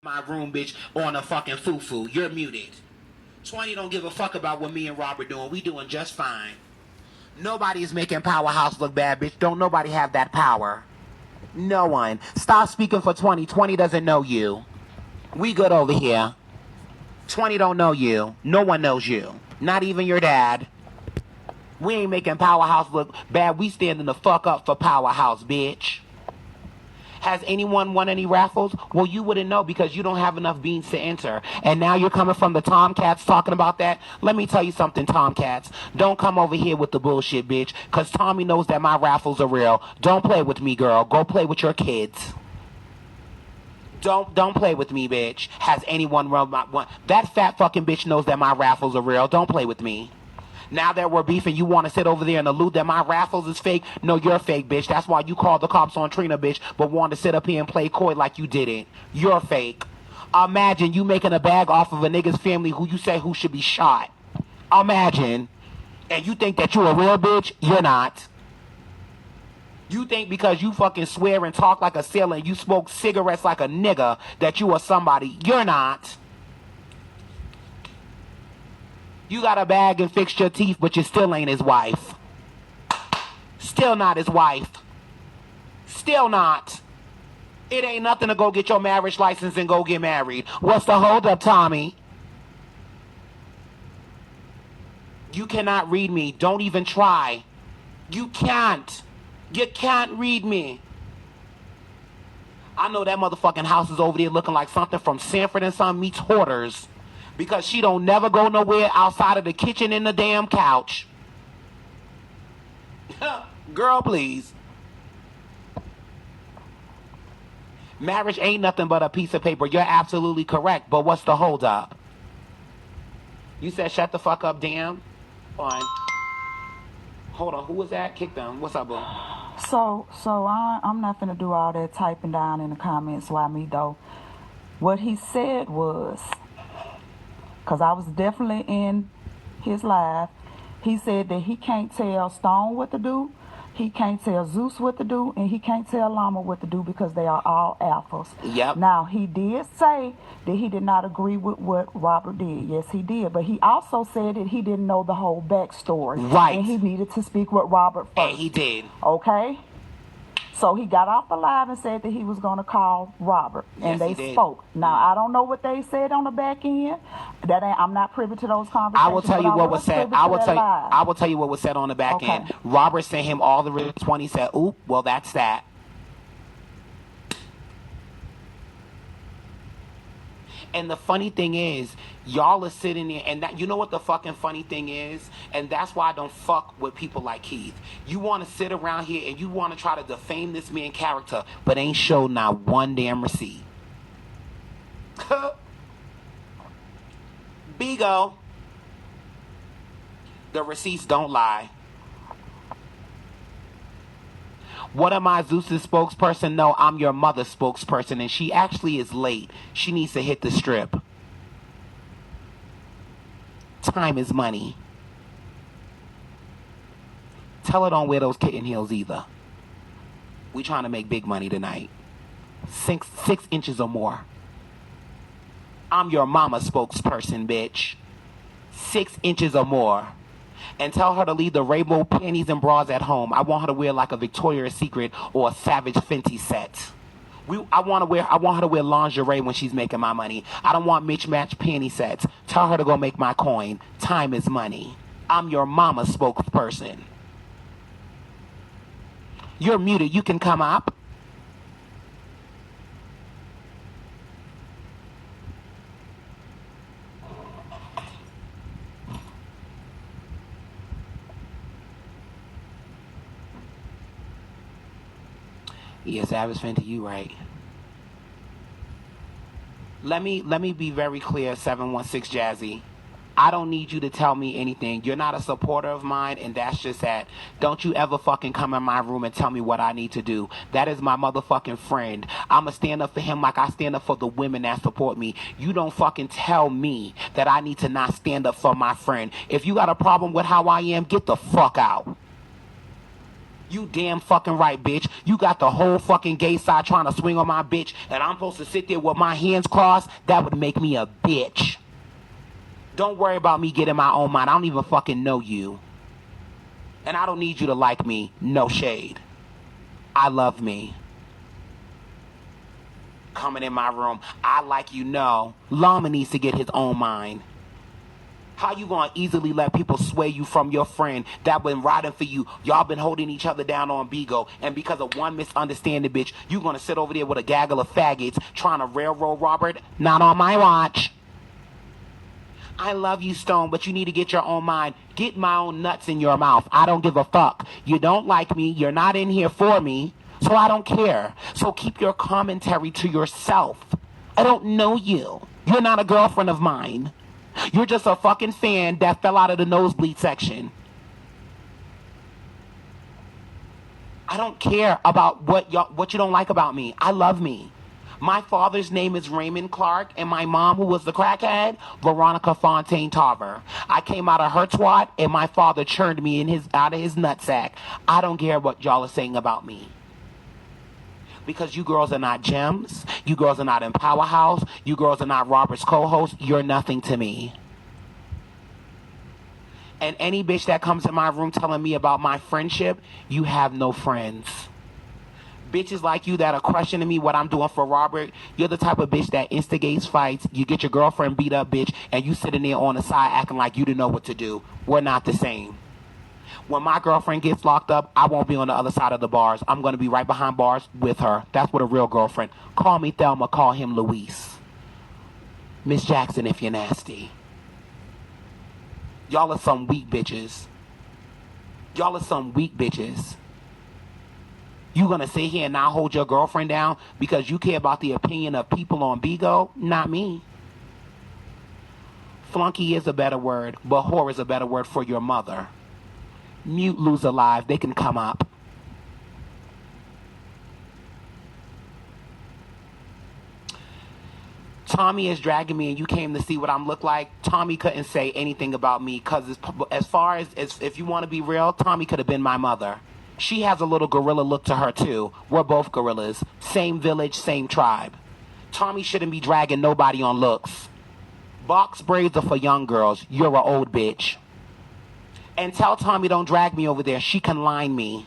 My room, bitch, on a fucking foo-foo. You're muted. 20 don't give a fuck about what me and Robert doing. We doing just fine. Nobody is making Powerhouse look bad, bitch. Don't nobody have that power. No one. Stop speaking for 20. 20 doesn't know you. We good over here. 20 don't know you. No one knows you. Not even your dad. We ain't making Powerhouse look bad. We standing the fuck up for Powerhouse, bitch. Has anyone won any raffles? Well, you wouldn't know because you don't have enough beans to enter. And now you're coming from the Tomcats talking about that? Let me tell you something, Tomcats. Don't come over here with the bullshit, bitch, because Tommy knows that my raffles are real. Don't play with me, girl. Go play with your kids. Don't play with me, bitch. Has anyone run my one? That fat fucking bitch knows that my raffles are real. Don't play with me. Now that we're beefing, you want to sit over there and allude that my raffles is fake? No, you're fake, bitch. That's why you called the cops on Trina, bitch, but want to sit up here and play coy like you didn't. You're fake. Imagine you making a bag off of a nigga's family who you say who should be shot. Imagine. And you think that you're a real bitch? You're not. You think because you fucking swear and talk like a sailor and you smoke cigarettes like a nigga that you are somebody. You're not. You got a bag and fixed your teeth, but you still ain't his wife. Still not his wife. Still not. It ain't nothing to go get your marriage license and go get married. What's the hold up, Tommy? You cannot read me. Don't even try. You can't. You can't read me. I know that motherfucking house is over there looking like something from Sanford and Son meets Hoarders. Because she don't never go nowhere outside of the kitchen and the damn couch. Girl, please. Marriage ain't nothing but a piece of paper. You're absolutely correct. But what's the hold up? You said shut the fuck up, damn. Fine. Hold on. Who was that? Kick them. What's up, boo? So I'm not finna do all that typing down in the comments. Why me though? What he said was, because I was definitely in his live, he said that he can't tell Stone what to do, he can't tell Zeus what to do, and he can't tell Llama what to do because they are all alphas. Yep. Now, he did say that he did not agree with what Robert did. Yes, he did. But he also said that he didn't know the whole backstory. Right. And he needed to speak with Robert first. And he did. Okay? So he got off the live and said that he was going to call Robert, and yes, they spoke. Now, I don't know what they said on the back end. I'm not privy to those conversations. I will tell you what was said. I will tell you what was said on the back end. Robert sent him all the written 20. Said, "Oop, well that's that." And the funny thing is, y'all are sitting there, and that, you know what the fucking funny thing is? And that's why I don't fuck with people like Keith. You want to sit around here and you want to try to defame this man's character, but ain't show not one damn receipt. Bigo. The receipts don't lie. What am I, Zeus's spokesperson? No, I'm your mother's spokesperson, and she actually is late. She needs to hit the strip. Time is money. Tell her don't wear those kitten heels either. We trying to make big money tonight. 6 inches or more. I'm your mama's spokesperson, bitch. 6 inches or more. And tell her to leave the rainbow panties and bras at home. I want her to wear like a Victoria's Secret or a Savage Fenty set. I want her to wear lingerie when she's making my money. I don't want mismatched panty sets. Tell her to go make my coin. Time is money. I'm your mama's spokesperson. You're muted. You can come up. Yeah, Savage Fenty, you right. Let me be very clear, 716 Jazzy. I don't need you to tell me anything. You're not a supporter of mine, and that's just that. Don't you ever fucking come in my room and tell me what I need to do. That is my motherfucking friend. I'ma stand up for him like I stand up for the women that support me. You don't fucking tell me that I need to not stand up for my friend. If you got a problem with how I am, get the fuck out. You damn fucking right, bitch. You got the whole fucking gay side trying to swing on my bitch, and I'm supposed to sit there with my hands crossed? That would make me a bitch. Don't worry about me getting my own mind. I don't even fucking know you. And I don't need you to like me. No shade. I love me. Coming in my room, I like you know. Llama needs to get his own mind. How you gonna easily let people sway you from your friend that been riding for you? Y'all been holding each other down on Bigo, and because of one misunderstanding, bitch, you gonna sit over there with a gaggle of faggots trying to railroad Robert? Not on my watch. I love you, Stone, but you need to get your own mind. Get my own nuts in your mouth. I don't give a fuck. You don't like me. You're not in here for me. So I don't care. So keep your commentary to yourself. I don't know you. You're not a girlfriend of mine. You're just a fucking fan that fell out of the nosebleed section. I don't care about what you don't like about me. I love me. My father's name is Raymond Clark, and my mom, who was the crackhead, Veronica Fontaine Tarver. I came out of her twat, and my father churned me out of his nutsack. I don't care what y'all are saying about me. Because you girls are not gems. You girls are not in Powerhouse. You girls are not Robert's co-host. You're nothing to me. And any bitch that comes in my room telling me about my friendship, you have no friends. Bitches like you that are questioning me what I'm doing for Robert, you're the type of bitch that instigates fights. You get your girlfriend beat up, bitch, and you sitting there on the side acting like you didn't know what to do. We're not the same. When my girlfriend gets locked up, I won't be on the other side of the bars. I'm going to be right behind bars with her. That's what a real girlfriend. Call me Thelma, call him Luis. Miss Jackson if you're nasty. Y'all are some weak bitches. Y'all are some weak bitches. You going to sit here and not hold your girlfriend down because you care about the opinion of people on Bigo? Not me. Flunky is a better word, but whore is a better word for your mother. Mute, lose alive. They can come up. Tommy is dragging me and you came to see what I'm look like. Tommy couldn't say anything about me because as far as if you want to be real, Tommy could have been my mother. She has a little gorilla look to her too. We're both gorillas. Same village, same tribe. Tommy shouldn't be dragging nobody on looks. Box braids are for young girls. You're an old bitch. And tell Tommy don't drag me over there. She can line me.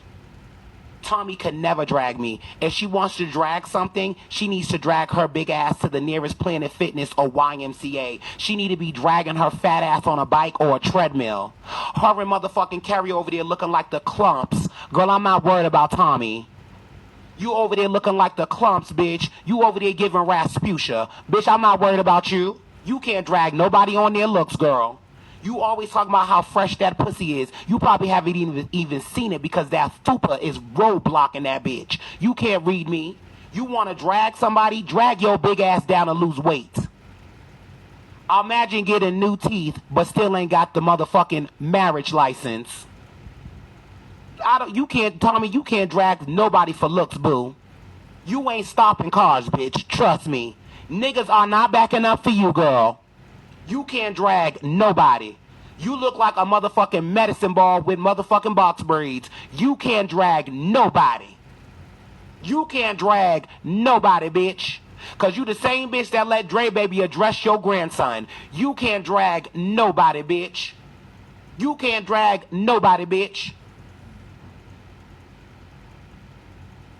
Tommy could never drag me. If she wants to drag something, she needs to drag her big ass to the nearest Planet Fitness or YMCA. She need to be dragging her fat ass on a bike or a treadmill. Her and motherfucking Carrie over there looking like the clumps. Girl, I'm not worried about Tommy. You over there looking like the clumps, bitch. You over there giving Rasputia. Bitch, I'm not worried about you. You can't drag nobody on their looks, girl. You always talk about how fresh that pussy is. You probably haven't even seen it because that fupa is roadblocking that bitch. You can't read me. You want to drag somebody? Drag your big ass down and lose weight. Imagine getting new teeth but still ain't got the motherfucking marriage license. You can't, Tommy, you can't drag nobody for looks, boo. You ain't stopping cars, bitch. Trust me. Niggas are not backing up for you, girl. You can't drag nobody. You look like a motherfucking medicine ball with motherfucking box braids. You can't drag nobody. You can't drag nobody, bitch. Because you the same bitch that let Dre Baby address your grandson. You can't drag nobody, bitch. You can't drag nobody, bitch.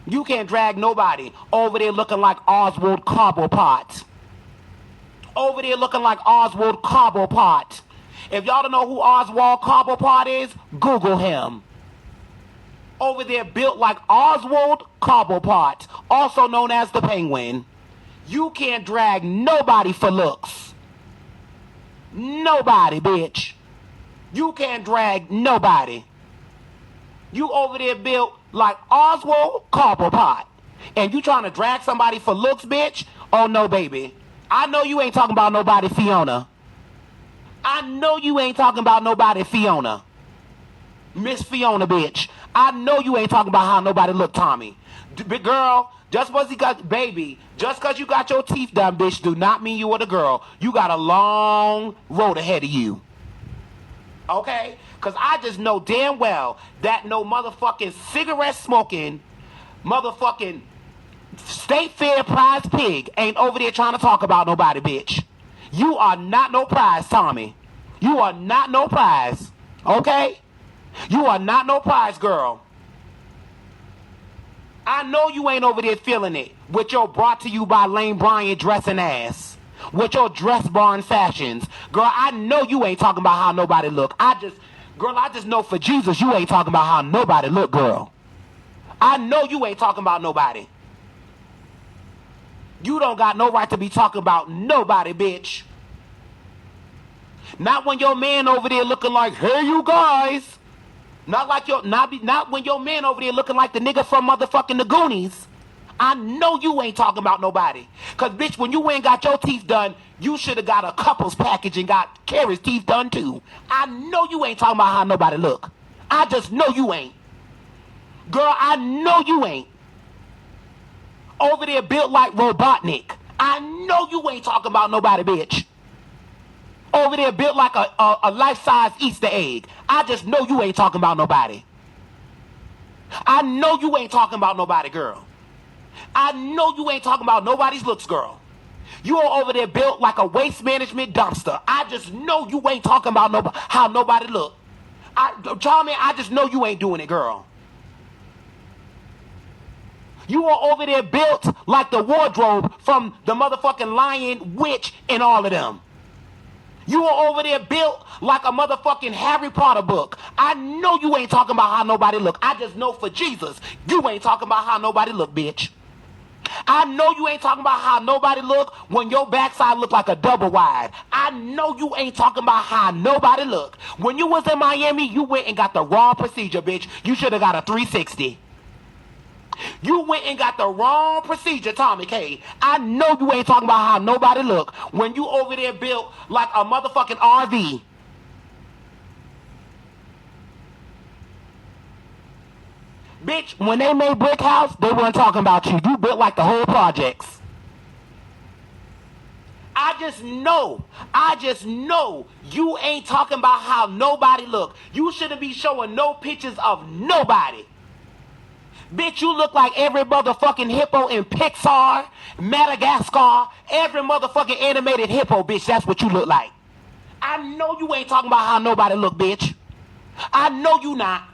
You can't drag nobody over there looking like Oswald Cobblepot. Over there looking like Oswald Cobblepot. If y'all don't know who Oswald Cobblepot is, Google him. Over there built like Oswald Cobblepot, also known as the Penguin. You can't drag nobody for looks. Nobody, bitch. You can't drag nobody. You over there built like Oswald Cobblepot. And you trying to drag somebody for looks, bitch? Oh no, baby. I know you ain't talking about nobody Fiona. I know you ain't talking about nobody Fiona. Miss Fiona, bitch. I know you ain't talking about how nobody look, Tommy. Big girl, just because you got, baby, just because you got your teeth done, bitch, do not mean you are the girl. You got a long road ahead of you. Okay? Because I just know damn well that no motherfucking cigarette smoking, motherfucking state fair prize pig ain't over there trying to talk about nobody, bitch. You are not no prize, Tommy. You are not no prize, okay? You are not no prize, girl. I know you ain't over there feeling it with your brought to you by Lane Bryant dressing ass. With your dress barn fashions. Girl, I know you ain't talking about how nobody look. I just know for Jesus you ain't talking about how nobody look, girl. I know you ain't talking about nobody. You don't got no right to be talking about nobody, bitch. Not when your man over there looking like, hey, you guys. Not when your man over there looking like the nigga from motherfucking the Goonies. I know you ain't talking about nobody. Cause bitch, when you ain't got your teeth done, you should have got a couples package and got Carrie's teeth done too. I know you ain't talking about how nobody look. I just know you ain't. Girl, I know you ain't. Over there built like Robotnik. I know you ain't talking about nobody, bitch. Over there built like a life-size Easter egg. I just know you ain't talking about nobody. I know you ain't talking about nobody, girl. I know you ain't talking about nobody's looks, girl. You are over there built like a waste management dumpster. I just know you ain't talking about how nobody look. Tommy, I just know you ain't doing it, girl. You are over there built like the wardrobe from the motherfucking Lion, Witch, and all of them. You are over there built like a motherfucking Harry Potter book. I know you ain't talking about how nobody look. I just know for Jesus, you ain't talking about how nobody look, bitch. I know you ain't talking about how nobody look when your backside look like a double wide. I know you ain't talking about how nobody look. When you was in Miami, you went and got the wrong procedure, bitch. You should have got a 360. You went and got the wrong procedure, Tommy K. I know you ain't talking about how nobody look when you over there built like a motherfucking RV. Bitch, when they made Brick House, they weren't talking about you. You built like the whole projects. I just know you ain't talking about how nobody look. You shouldn't be showing no pictures of nobody. Bitch, you look like every motherfucking hippo in Pixar, Madagascar, every motherfucking animated hippo, bitch. That's what you look like. I know you ain't talking about how nobody look, bitch. I know you not.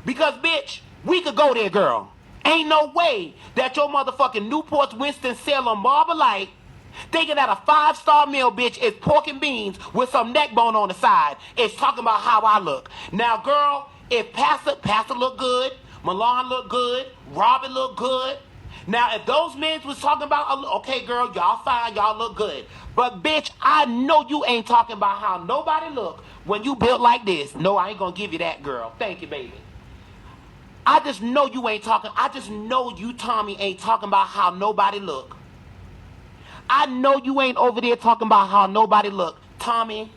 Because, bitch, we could go there, girl. Ain't no way that your motherfucking Newport's Winston-Salem Marmalite thinking that a 5-star meal, bitch, is pork and beans with some neck bone on the side. It's talking about how I look. Now, girl, if Pastor look good, Milan look good, Robin look good. Now, if those men was talking about, okay, girl, y'all fine, y'all look good. But, bitch, I know you ain't talking about how nobody look when you built like this. No, I ain't gonna give you that, girl. Thank you, baby. I just know you ain't talking. I just know you, Tommy, ain't talking about how nobody look. I know you ain't over there talking about how nobody look. Tommy,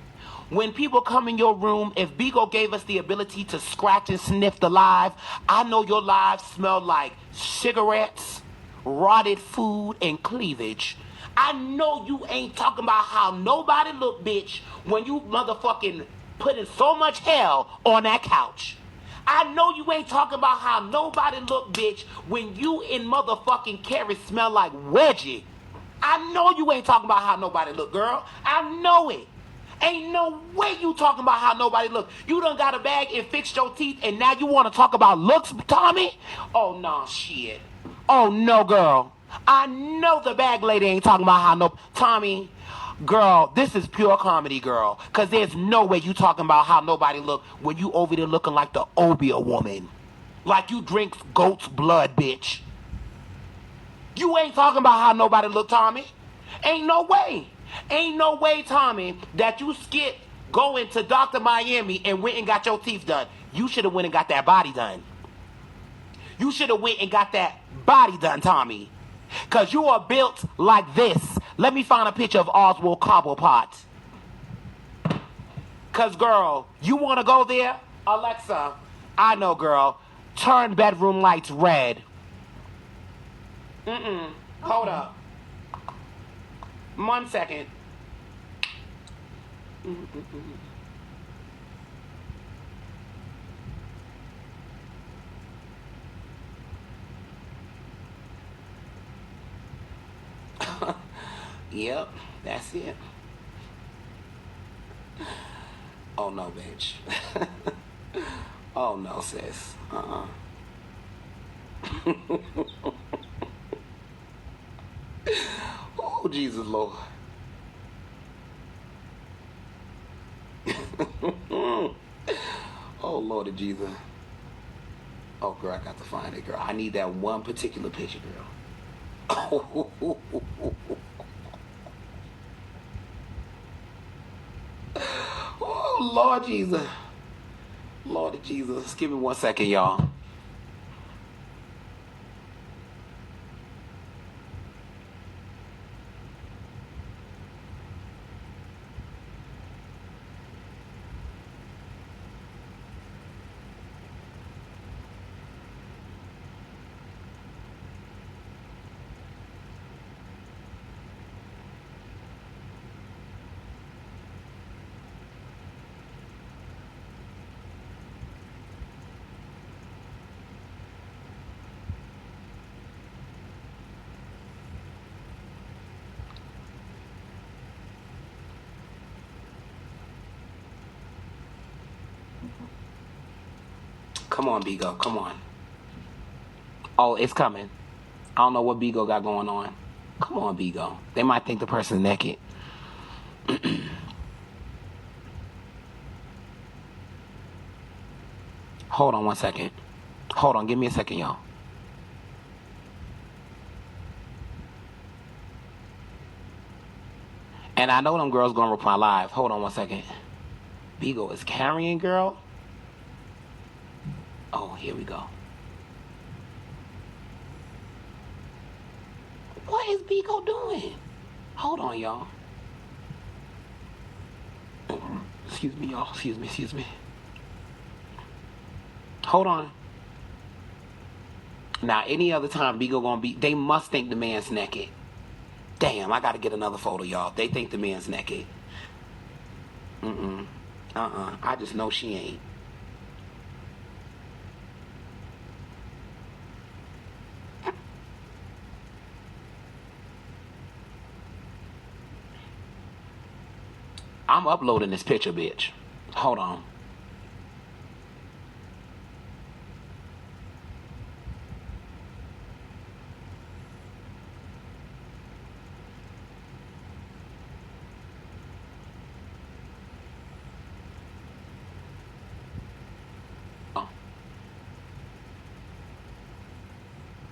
when people come in your room, if Bigo gave us the ability to scratch and sniff the live, I know your lives smell like cigarettes, rotted food, and cleavage. I know you ain't talking about how nobody look, bitch, when you motherfucking putting so much hell on that couch. I know you ain't talking about how nobody look, bitch, when you and motherfucking Carrie smell like wedgie. I know you ain't talking about how nobody look, girl. I know it. Ain't no way you talking about how nobody look. You done got a bag and fixed your teeth and now you want to talk about looks, Tommy? Oh, no, shit. Oh, no, girl. I know the bag lady ain't talking about how no... Tommy, girl, this is pure comedy, girl. Because there's no way you talking about how nobody look when you over there looking like the Obia woman. Like you drink goat's blood, bitch. You ain't talking about how nobody look, Tommy. Ain't no way. Ain't no way, Tommy, that you skipped going to Dr. Miami and went and got your teeth done. You should have went and got that body done. You should have went and got that body done, Tommy. Because you are built like this. Let me find a picture of Oswald Cobblepot. Because, girl, you want to go there? Alexa, I know, girl. Turn bedroom lights red. Hold up. 1 second. Yep, that's it. Oh no, bitch. Oh no, sis. Oh Jesus Lord. Oh Lord Jesus. Oh girl, I got to find it, girl. I need that one particular picture, girl. Oh Lord Jesus. Lord Jesus. Give me 1 second, y'all. Come on, Bigo. Come on. Oh, it's coming. I don't know what Bigo got going on. Come on, Bigo. They might think the person's naked. Hold on 1 second. Hold on. Give me a second, y'all. And I know them girls gonna reply live. Hold on 1 second. Bigo is carrying, girl. Oh, here we go. What is Bigo doing? Hold on, y'all. Excuse me, y'all. Excuse me. Hold on. Now, any other time Bigo gonna be, they must think the man's naked. Damn, I gotta get another photo, y'all. They think the man's naked. I just know she ain't. I'm uploading this picture, bitch. Hold on.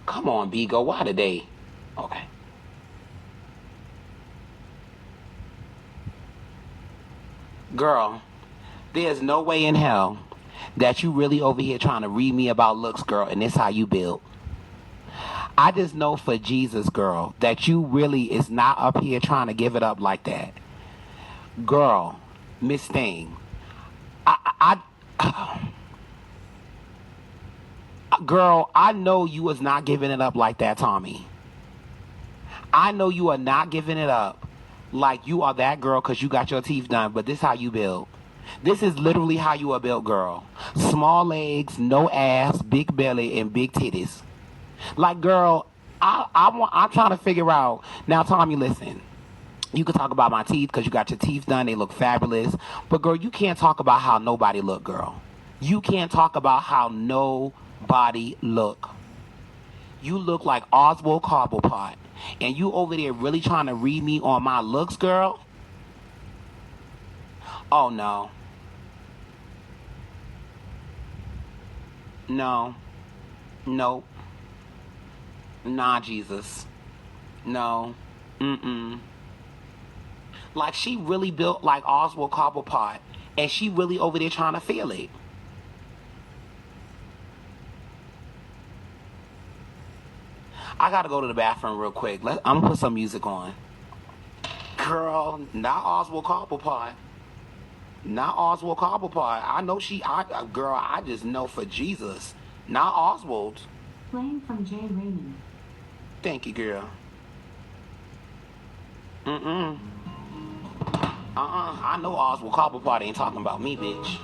Come on, Bigo. Why today? Okay. Girl, there's no way in hell that you really over here trying to read me about looks, girl, and this how you build. I just know for Jesus, girl, that you really is not up here trying to give it up like that. Girl, Miss Thing, girl, I know you was not giving it up like that, Tommy. I know you are not giving it up like you are that girl because you got your teeth done, but this how you build. This is literally how you are built, girl. Small legs, no ass, big belly, and big titties. Like, girl, I'm trying to figure out. Now, Tommy, listen. You can talk about my teeth because you got your teeth done. They look fabulous. But, girl, you can't talk about how nobody look, girl. You can't talk about how nobody look. You look like Oswald Cobblepot. And you over there really trying to read me on my looks, girl? Oh, no. No. Nope. Nah, Jesus. No. Like, she really built like Oswald Cobblepot. And she really over there trying to feel it. I gotta go to the bathroom real quick. I'm gonna put some music on. Girl, not Oswald Cobblepot. Not Oswald Cobblepot. I know girl, I just know for Jesus. Not Oswald. Playing from Jay Raymond. Thank you, girl. I know Oswald Cobblepot ain't talking about me, bitch.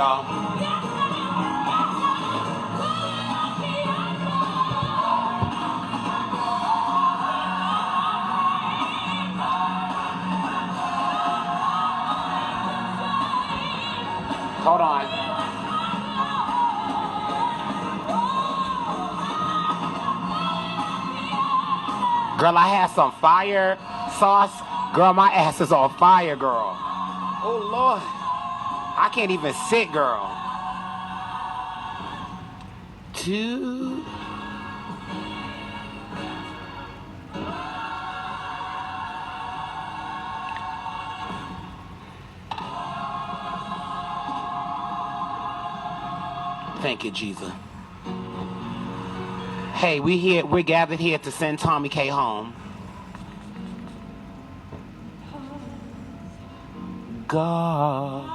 girl. Hold on. Girl, I had some fire sauce. Girl, my ass is on fire, girl. Oh, Lord. I can't even sit, girl. 2. Thank you, Jesus. Hey, we're gathered here to send Tommy K home. God,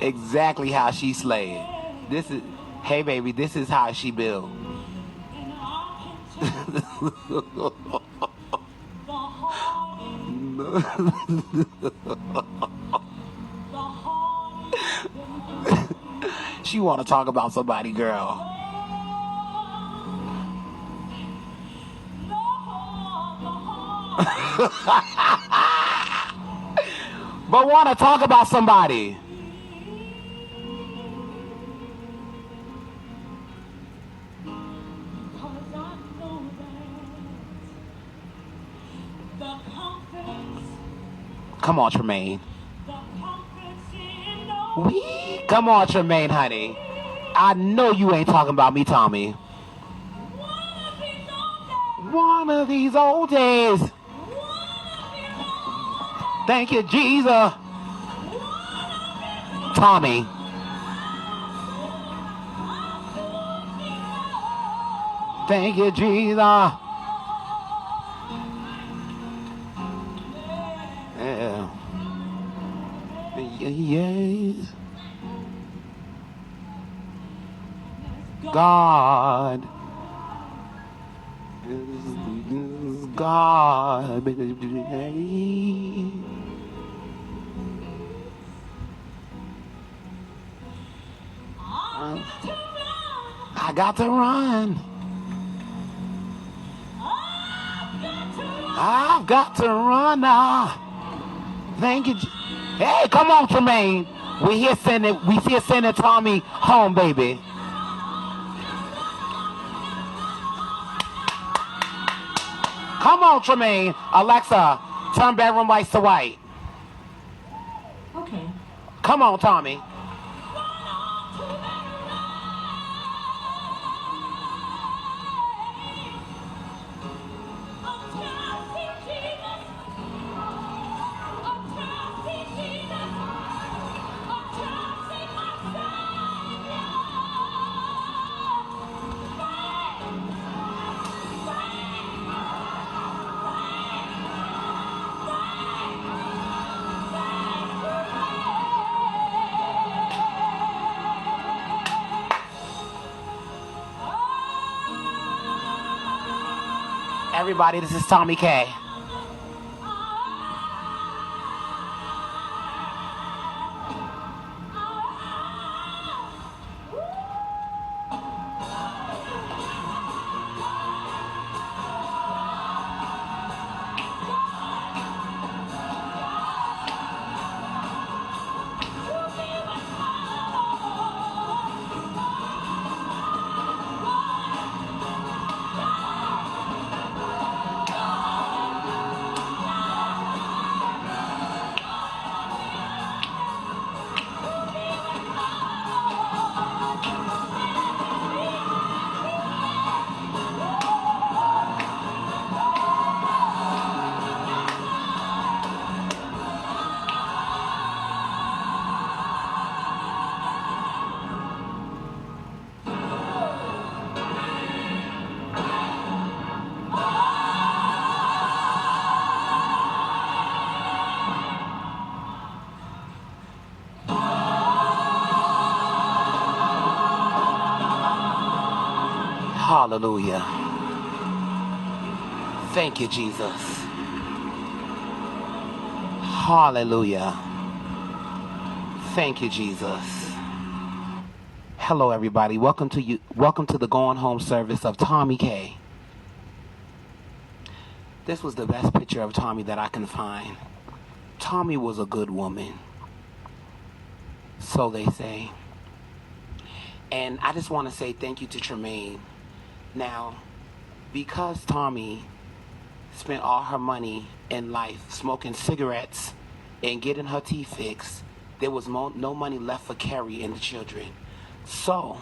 exactly how she slayed. This is, hey baby, this is how she built. She want to talk about somebody, girl. But want to talk about somebody. Come on, Tremaine. Come on, Tremaine, honey. I know you ain't talking about me, Tommy. One of these old days. Thank you, Jesus. Tommy. Thank you, Jesus. Yeah. Yes. God. God. I got to run. I've got to run now. Thank you. Hey, come on, Tremaine. We here sending Tommy home, baby. Come on, Tremaine. Alexa, turn bedroom lights to white. Okay. Come on, Tommy. Everybody, this is Tommy K. Hallelujah. Thank you, Jesus. Hallelujah. Thank you, Jesus. Hello, everybody. Welcome to the going home service of Tommy K. This was the best picture of Tommy that I can find. Tommy was a good woman. So they say. And I just want to say thank you to Tremaine. Now, because Tommy spent all her money in life smoking cigarettes and getting her teeth fixed, there was no money left for Carrie and the children. So,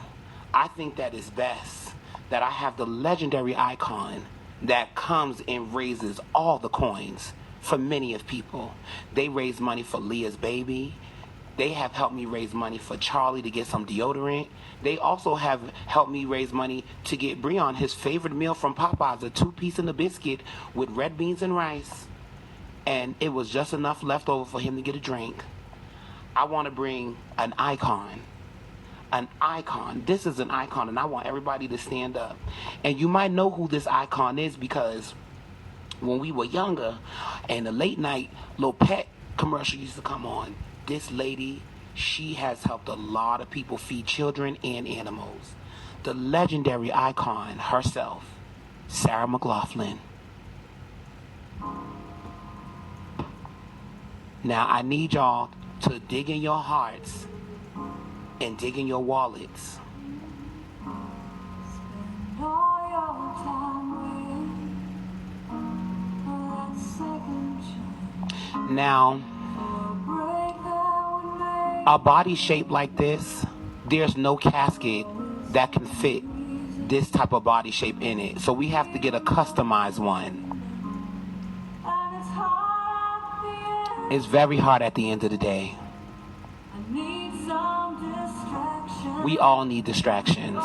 I think that it's best that I have the legendary icon that comes and raises all the coins for many of people. They raise money for Leah's baby. They have helped me raise money for Charlie to get some deodorant. They also have helped me raise money to get Breon his favorite meal from Popeyes, a 2-piece and a biscuit with red beans and rice. And it was just enough left over for him to get a drink. I want to bring an icon. An icon. This is an icon, and I want everybody to stand up. And you might know who this icon is because when we were younger and the late night little pet commercial used to come on, this lady, she has helped a lot of people feed children and animals. The legendary icon herself, Sarah McLaughlin. Now I need y'all to dig in your hearts and dig in your wallets. Now, a body shaped like this, there's no casket that can fit this type of body shape in it. So we have to get a customized one. It's very hard at the end of the day. We all need distractions.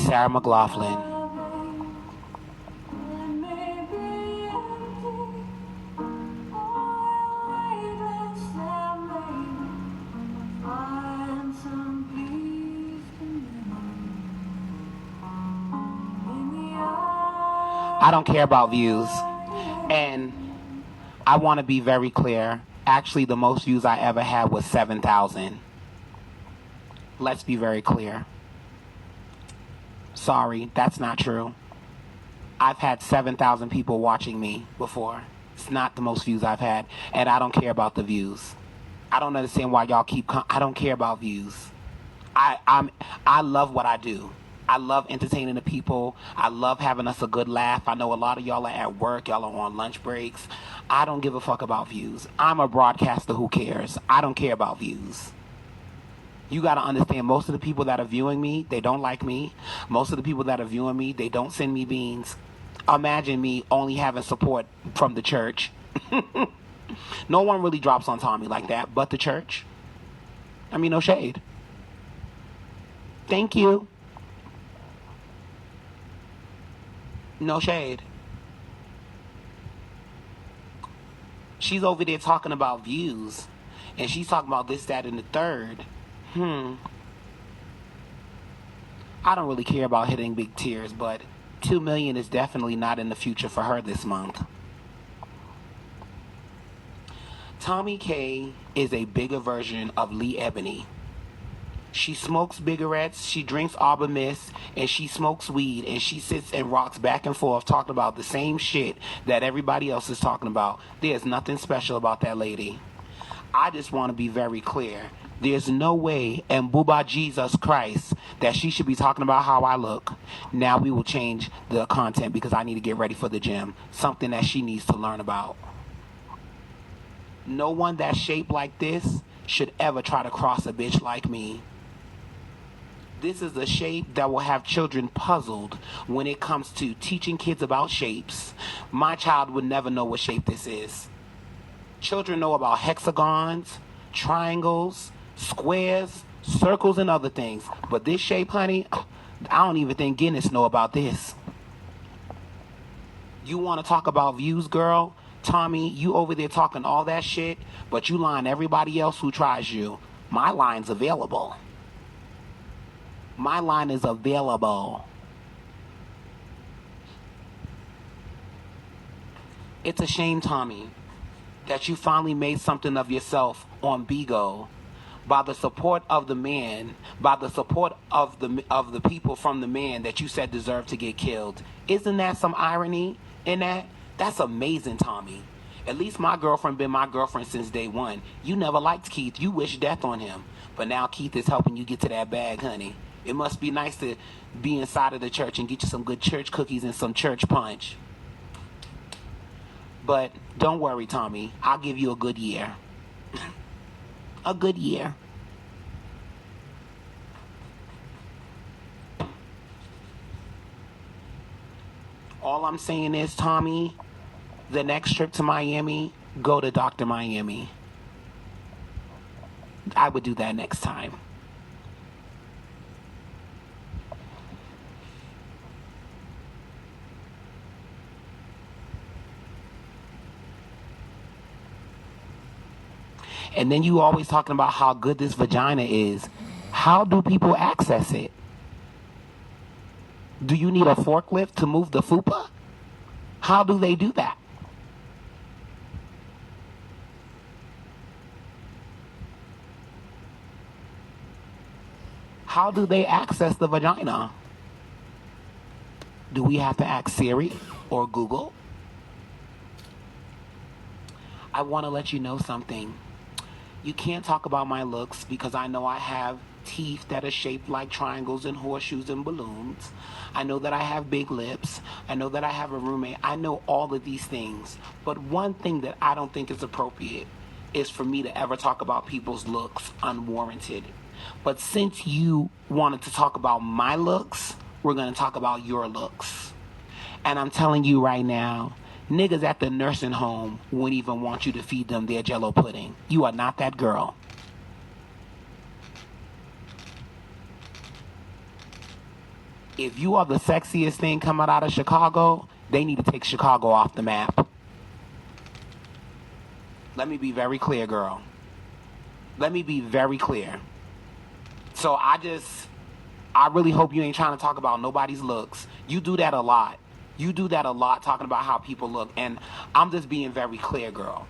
Sarah McLaughlin. I don't care about views. And I want to be very clear. Actually, the most views I ever had was 7,000. Let's be very clear. Sorry, that's not true. I've had 7,000 people watching me before. It's not the most views I've had, and I don't care about the views. I don't understand why y'all keep. I don't care about views. I love what I do. I love entertaining the people. I love having us a good laugh. I know a lot of y'all are at work. Y'all are on lunch breaks. I don't give a fuck about views. I'm a broadcaster who cares. I don't care about views. You got to understand, most of the people that are viewing me, they don't like me. Most of the people that are viewing me, they don't send me beans. Imagine me only having support from the church. No one really drops on Tommy like that but the church. I mean, no shade. Thank you. No shade. She's over there talking about views. And she's talking about this, that, and the third. I don't really care about hitting big tiers, but 2 million is definitely not in the future for her this month. Tommy K is a bigger version of Lee Ebony. She smokes cigarettes, she drinks Arbor Mist, and she smokes weed, and she sits and rocks back and forth talking about the same shit that everybody else is talking about. There's nothing special about that lady. I just want to be very clear. There's no way, and Booba Jesus Christ, that she should be talking about how I look. Now we will change the content because I need to get ready for the gym. Something that she needs to learn about. No one that's shaped like this should ever try to cross a bitch like me. This is a shape that will have children puzzled when it comes to teaching kids about shapes. My child would never know what shape this is. Children know about hexagons, triangles, squares, circles, and other things. But this shape, honey, I don't even think Guinness know about this. You want to talk about views, girl? Tommy, you over there talking all that shit, but you lying everybody else who tries you. My line's available. My line is available. It's a shame, Tommy, that you finally made something of yourself on Bigo by the support of the man, by the support of the people from the man that you said deserved to get killed. Isn't that some irony in that? That's amazing, Tommy. At least my girlfriend been my girlfriend since day one. You never liked Keith. You wish death on him. But now Keith is helping you get to that bag, honey. It must be nice to be inside of the church and get you some good church cookies and some church punch. But don't worry, Tommy. I'll give you a good year. A good year. All I'm saying is, Tommy, the next trip to Miami, go to Dr. Miami. I would do that next time. And then you always talking about how good this vagina is. How do people access it? Do you need a forklift to move the fupa? How do they do that? How do they access the vagina? Do we have to ask Siri or Google? I want to let you know something. You can't talk about my looks because I know I have teeth that are shaped like triangles and horseshoes and balloons. I know that I have big lips. I know that I have a roommate. I know all of these things. But one thing that I don't think is appropriate is for me to ever talk about people's looks unwarranted. But since you wanted to talk about my looks, we're going to talk about your looks. And I'm telling you right now, niggas at the nursing home wouldn't even want you to feed them their Jell-O pudding. You are not that girl. If you are the sexiest thing coming out of Chicago, they need to take Chicago off the map. Let me be very clear, girl. Let me be very clear. So I really hope you ain't trying to talk about nobody's looks. You do that a lot. You do that a lot, talking about how people look. And I'm just being very clear, girl.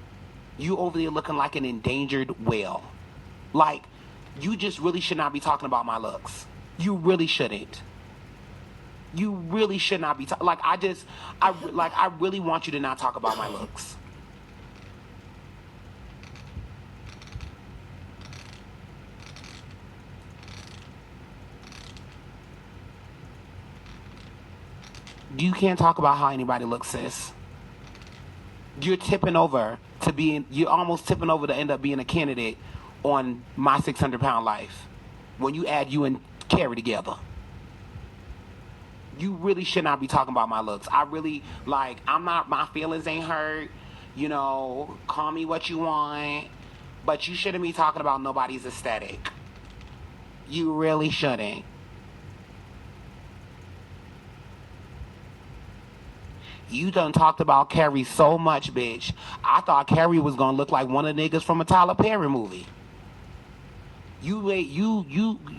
You over there looking like an endangered whale. Like, you just really should not be talking about my looks. You really shouldn't. You really should not be I really want you to not talk about my looks. You can't talk about how anybody looks, sis. You're almost tipping over to end up being a candidate on My 600-Pound Life when you add you and Carrie together. You really should not be talking about my looks. My feelings ain't hurt. You know, call me what you want. But you shouldn't be talking about nobody's aesthetic. You really shouldn't. You done talked about Carrie so much, bitch. I thought Carrie was gonna look like one of the niggas from a Tyler Perry movie.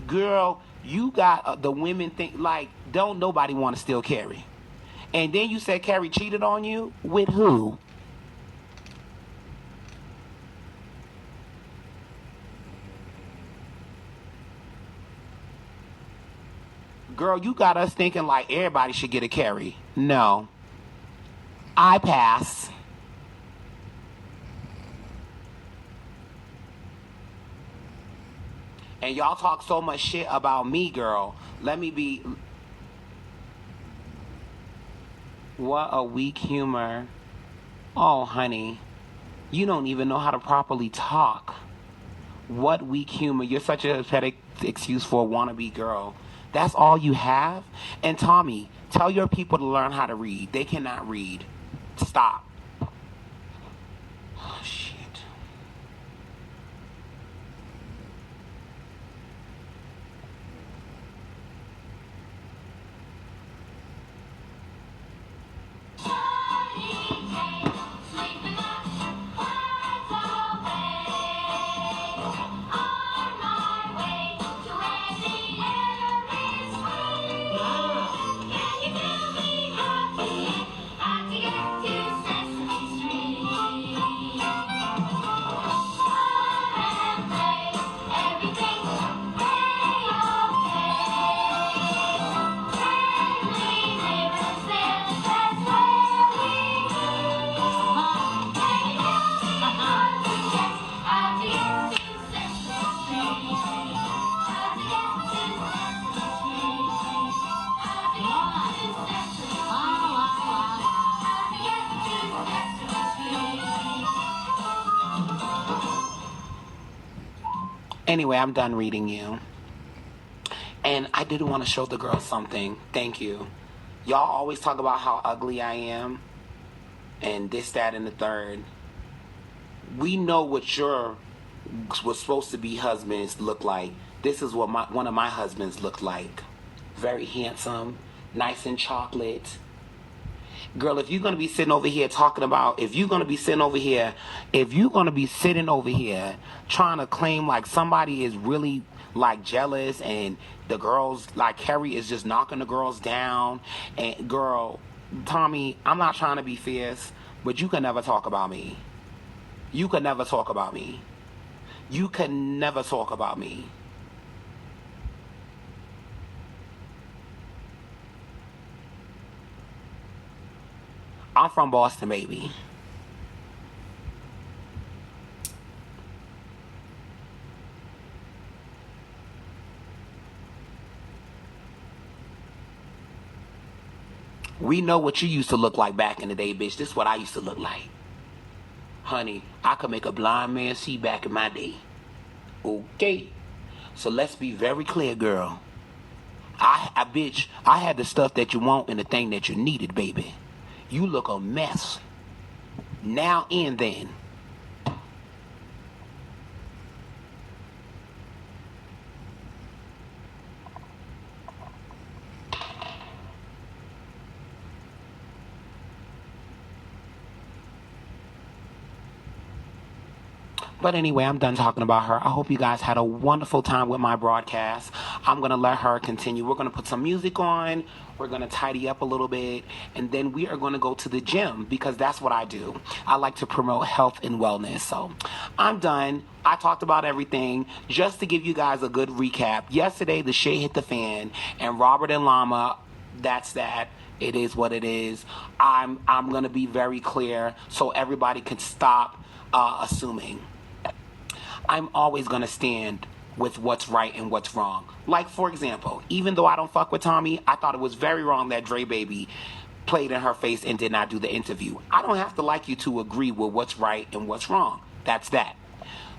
Girl, you got the women think like, don't nobody want to steal Carrie. And then you said Carrie cheated on you? With who? Girl, you got us thinking like everybody should get a Carrie. No. I pass. And y'all talk so much shit about me, girl. Let me be... What a weak humor. Oh, honey. You don't even know how to properly talk. What weak humor. You're such a pathetic excuse for a wannabe girl. That's all you have? And Tommy, tell your people to learn how to read. They cannot read. Stop. Oh, shit. Anyway, I'm done reading you. And I did want to show the girls something. Thank you. Y'all always talk about how ugly I am. And this, that, and the third. We know what your was supposed to be husbands look like. This is what one of my husbands looked like. Very handsome, nice and chocolate. Girl, if you're going to be sitting over here talking about, if you're going to be sitting over here trying to claim like somebody is really like jealous and the girls, like Harry is just knocking the girls down. And girl, Tommy, I'm not trying to be fierce, but you can never talk about me. You can never talk about me. You can never talk about me. I'm from Boston, baby. We know what you used to look like back in the day, bitch. This is what I used to look like. Honey, I could make a blind man see back in my day. Okay? So let's be very clear, girl. Bitch, I had the stuff that you want and the thing that you needed, baby. You look a mess. Now and then. But anyway, I'm done talking about her. I hope you guys had a wonderful time with my broadcast. I'm going to let her continue. We're going to put some music on. We're going to tidy up a little bit. And then we are going to go to the gym because that's what I do. I like to promote health and wellness. So I'm done. I talked about everything. Just to give you guys a good recap. Yesterday, the shit hit the fan. And Robert and Llama, that's that. It is what it is. I'm going to be very clear so everybody can stop assuming. I'm always going to stand with what's right and what's wrong. Like, for example, even though I don't fuck with Tommy, I thought it was very wrong that Dre Baby played in her face and did not do the interview. I don't have to like you to agree with what's right and what's wrong. That's that.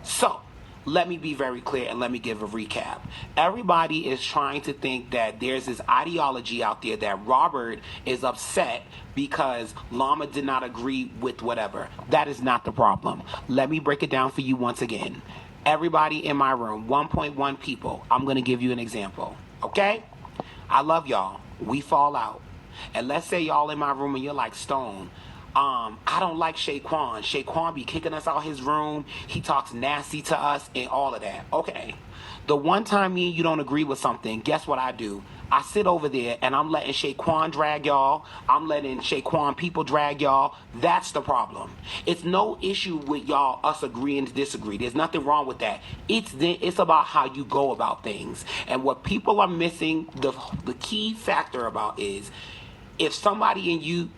So, let me be very clear and let me give a recap. Everybody is trying to think that there's this ideology out there that Robert is upset because Llama did not agree with whatever. That is not the problem. Let me break it down for you once again. Everybody in my room, 1.1 people, I'm going to give you an example. Okay? I love y'all. We fall out. And let's say y'all in my room and you're like, Stone, I don't like Shaquan. Shaquan be kicking us out his room. He talks nasty to us and all of that. Okay. The one time me and you don't agree with something, guess what I do? I sit over there and I'm letting Shaquan drag y'all. I'm letting Shaquan people drag y'all. That's the problem. It's no issue with y'all, us agreeing to disagree. There's nothing wrong with that. It's about how you go about things. And what people are missing, the key factor about is, if somebody you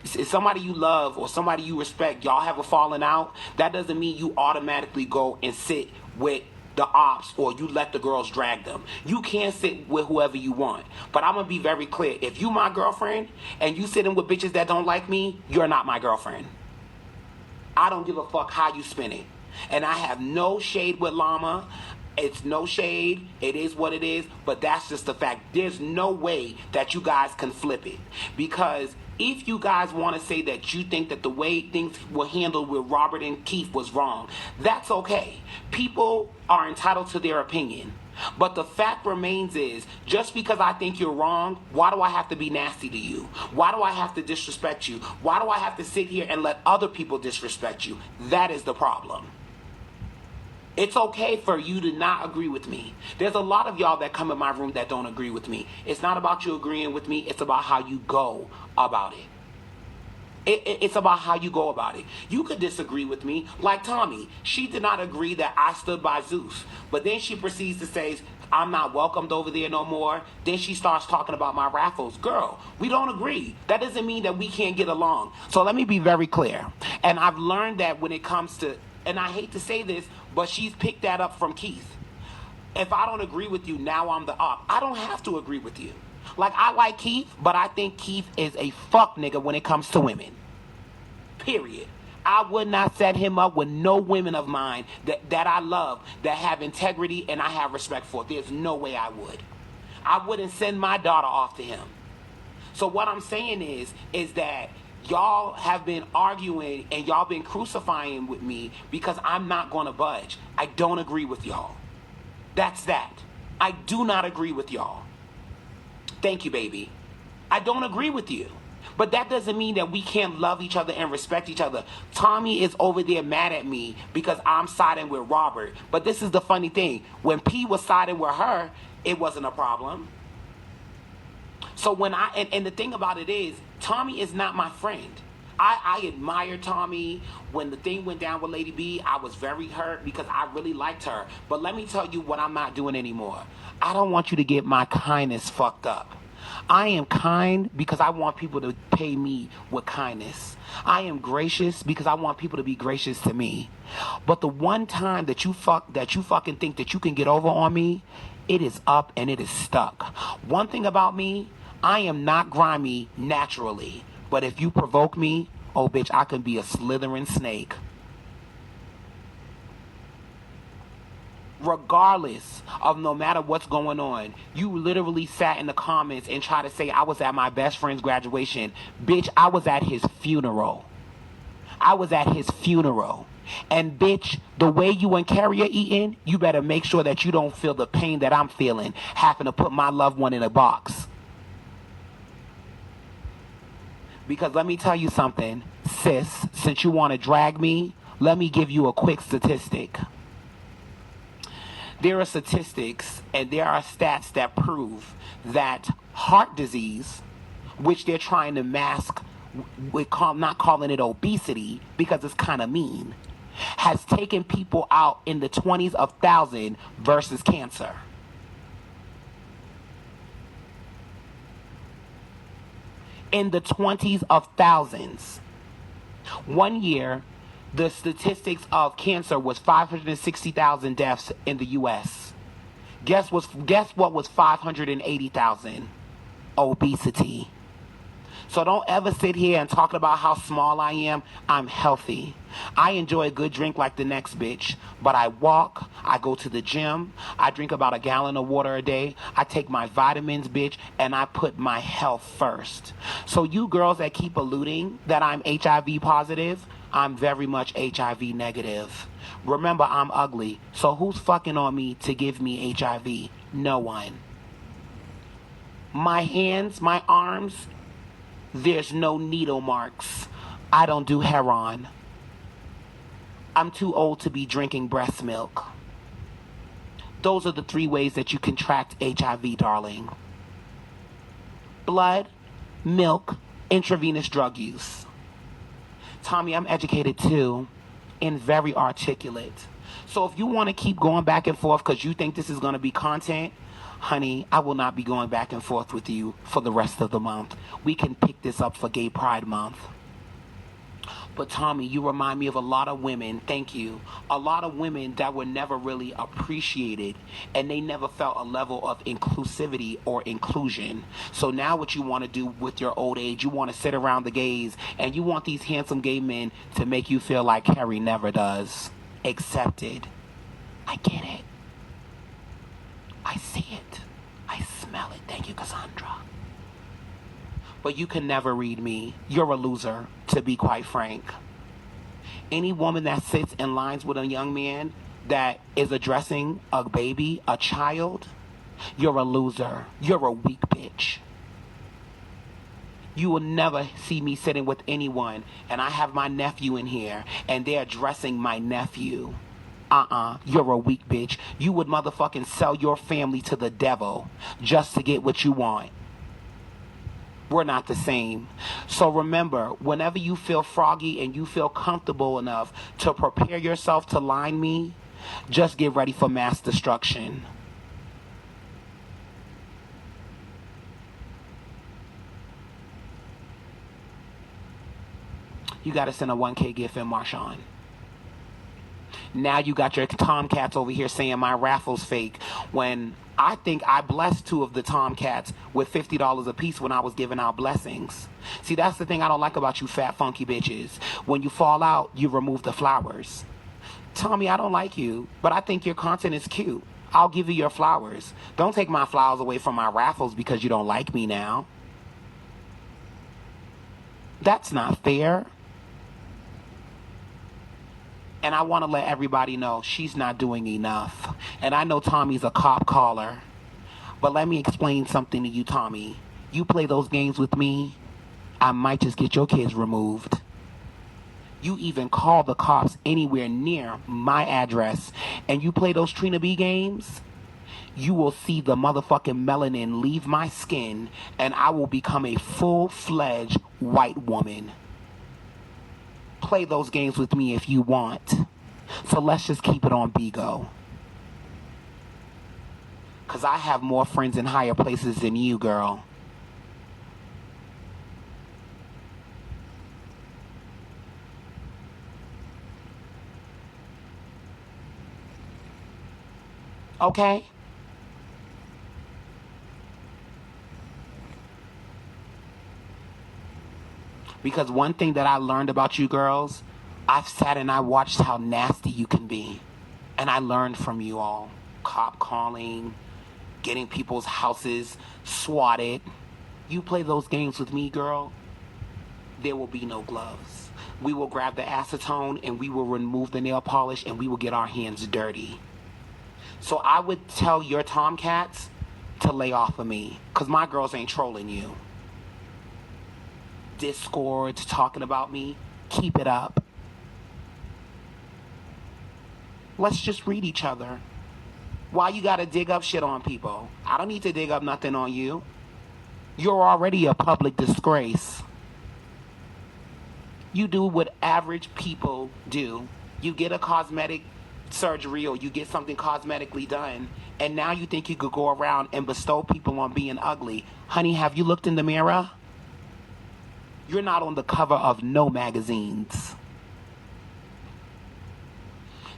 love or somebody you respect, y'all have a falling out, that doesn't mean you automatically go and sit with the ops or you let the girls drag them. You can sit with whoever you want. But I'm going to be very clear. If you my girlfriend and you sitting with bitches that don't like me, you're not my girlfriend. I don't give a fuck how you spin it. And I have no shade with Llama. It's no shade. It is what it is. But that's just the fact. There's no way that you guys can flip it. Because if you guys want to say that you think that the way things were handled with Robert and Keith was wrong, that's okay. People are entitled to their opinion. But the fact remains is, just because I think you're wrong, why do I have to be nasty to you? Why do I have to disrespect you? Why do I have to sit here and let other people disrespect you? That is the problem. It's okay for you to not agree with me. There's a lot of y'all that come in my room that don't agree with me. It's not about you agreeing with me. It's about how you go about it. It's about how you go about it. You could disagree with me. Like Tommy, she did not agree that I stood by Zeus. But then she proceeds to say, I'm not welcomed over there no more. Then she starts talking about my raffles. Girl, we don't agree. That doesn't mean that we can't get along. So let me be very clear. And I've learned that when it comes to, and I hate to say this, but she's picked that up from Keith. If I don't agree with you, now I'm the op. I don't have to agree with you. Like, I like Keith, but I think Keith is a fuck nigga when it comes to women. Period. I would not set him up with no women of mine that I love, that have integrity and I have respect for. There's no way I would. I wouldn't send my daughter off to him. So what I'm saying is that y'all have been arguing and y'all been crucifying with me because I'm not going to budge. I don't agree with y'all. That's that. I do not agree with y'all. Thank you, baby. I don't agree with you. But that doesn't mean that we can't love each other and respect each other. Tommy is over there mad at me because I'm siding with Robert. But this is the funny thing. When P was siding with her, it wasn't a problem. So when and the thing about it is, Tommy is not my friend. I admire Tommy. When the thing went down with Lady B, I was very hurt because I really liked her. But let me tell you what I'm not doing anymore. I don't want you to get my kindness fucked up. I am kind because I want people to pay me with kindness. I am gracious because I want people to be gracious to me. But the one time that you fucking think that you can get over on me, it is up and it is stuck. One thing about me, I am not grimy naturally. But if you provoke me, oh bitch, I can be a slithering snake. Regardless of no matter what's going on, you literally sat in the comments and tried to say I was at my best friend's graduation. Bitch, I was at his funeral. I was at his funeral. And bitch, the way you and Carrie are eating, you better make sure that you don't feel the pain that I'm feeling, having to put my loved one in a box. Because let me tell you something, sis, since you want to drag me, let me give you a quick statistic. There are statistics and there are stats that prove that heart disease, which they're trying to mask, not calling it obesity because it's kind of mean, has taken people out in the 20s of thousands versus cancer. In the 20s of thousands. 1 year, the statistics of cancer was 560,000 deaths in the U.S. Guess what was 580,000? Obesity. So don't ever sit here and talk about how small I am. I'm healthy. I enjoy a good drink like the next bitch. But I walk, I go to the gym, I drink about a gallon of water a day, I take my vitamins, bitch, and I put my health first. So you girls that keep alluding that I'm HIV positive, I'm very much HIV negative. Remember, I'm ugly. So who's fucking on me to give me HIV? No one. My hands, my arms, there's no needle marks. I don't do heroin. I'm too old to be drinking breast milk. Those are the 3 ways that you contract HIV, darling. Blood, milk, intravenous drug use. Tommy, I'm educated too and very articulate. So if you want to keep going back and forth because you think this is going to be content, honey, I will not be going back and forth with you for the rest of the month. We can pick this up for Gay Pride Month. But Tommy, you remind me of a lot of women, thank you, a lot of women that were never really appreciated and they never felt a level of inclusivity or inclusion. So now what you want to do with your old age, you want to sit around the gays and you want these handsome gay men to make you feel like Harry never does. Accepted. I get it. I see it. I smell it. Thank you, Cassandra. But you can never read me. You're a loser, to be quite frank. Any woman that sits in lines with a young man that is addressing a baby, a child, you're a loser. You're a weak bitch. You will never see me sitting with anyone, and I have my nephew in here, and they're addressing my nephew. You're a weak bitch. You would motherfucking sell your family to the devil just to get what you want. We're not the same. So remember, whenever you feel froggy and you feel comfortable enough to prepare yourself to line me, just get ready for mass destruction. You gotta send a 1K gift in Marshawn. Now you got your Tomcats over here saying my raffle's fake, when I think I blessed 2 of the Tomcats with $50 a piece when I was giving out blessings. See, that's the thing I don't like about you fat funky bitches. When you fall out, you remove the flowers. Tommy, I don't like you, but I think your content is cute. I'll give you your flowers. Don't take my flowers away from my raffles because you don't like me now. That's not fair. And I want to let everybody know she's not doing enough. And I know Tommy's a cop caller. But let me explain something to you, Tommy. You play those games with me, I might just get your kids removed. You even call the cops anywhere near my address, and you play those Trina B games, you will see the motherfucking melanin leave my skin, and I will become a full-fledged white woman. Play those games with me if you want. So let's just keep it on Bigo. Because I have more friends in higher places than you, girl. Okay? Because one thing that I learned about you girls, I've sat and I watched how nasty you can be. And I learned from you all. Cop calling, getting people's houses swatted. You play those games with me, girl, there will be no gloves. We will grab the acetone and we will remove the nail polish and we will get our hands dirty. So I would tell your Tomcats to lay off of me, because my girls ain't trolling you. Discords talking about me, keep it up. Let's just read each other. Why you gotta dig up shit on people? I don't need to dig up nothing on you. You're already a public disgrace. You do what average people do. You get a cosmetic surgery or you get something cosmetically done, and now you think you could go around and bestow people on being ugly. Honey, have you looked in the mirror? You're not on the cover of no magazines.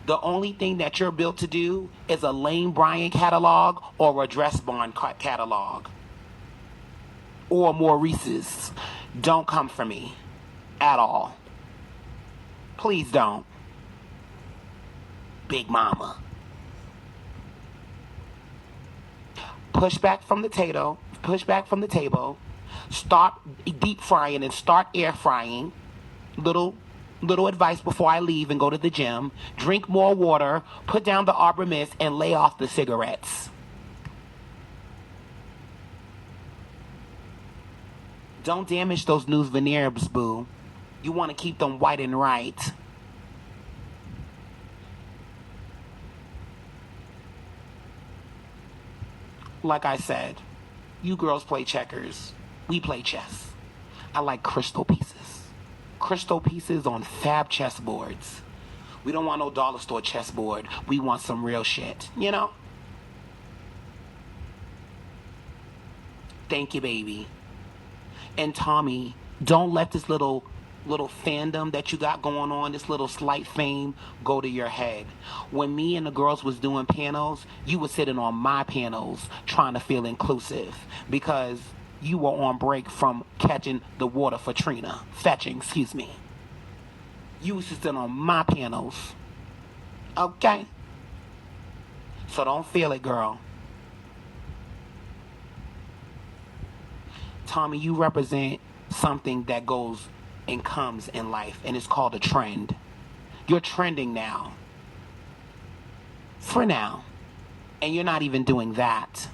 The only thing that you're built to do is a Lane Bryant catalog or a Dress Barn catalog. Or Maurice's. Don't come for me. At all. Please don't. Big mama. Push back from the table. Push back from the table. Start deep frying and start air frying. Little advice before I leave and go to the gym. Drink more water. Put down the Arbor Mist and lay off the cigarettes. Don't damage those new veneers, boo. You want to keep them white and right. Like I said, you girls play checkers. We play chess. I like crystal pieces. Crystal pieces on fab chessboards. We don't want no dollar store chessboard. We want some real shit, you know? Thank you, baby. And Tommy, don't let this little fandom that you got going on, this little slight fame, go to your head. When me and the girls was doing panels, you were sitting on my panels trying to feel inclusive because you were on break from catching the water for Trina. Fetching, excuse me. You was sitting on my panels. Okay? So don't feel it, girl. Tommy, you represent something that goes and comes in life, and it's called a trend. You're trending now. For now. And you're not even doing that.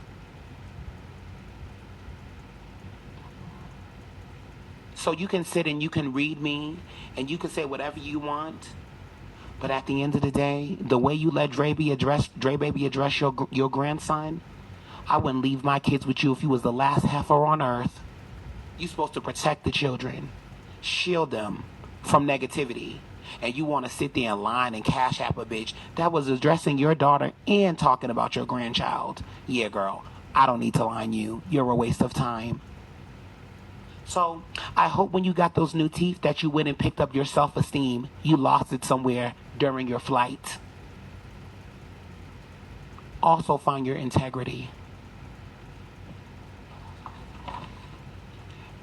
So you can sit and you can read me, and you can say whatever you want, but at the end of the day, the way you let Dre Baby address your grandson, I wouldn't leave my kids with you if you was the last heifer on earth. You're supposed to protect the children, shield them from negativity, and you want to sit there and line and cash app a bitch that was addressing your daughter and talking about your grandchild. Yeah, girl, I don't need to line you. You're a waste of time. So I hope when you got those new teeth that you went and picked up your self-esteem. You lost it somewhere during your flight. Also find your integrity.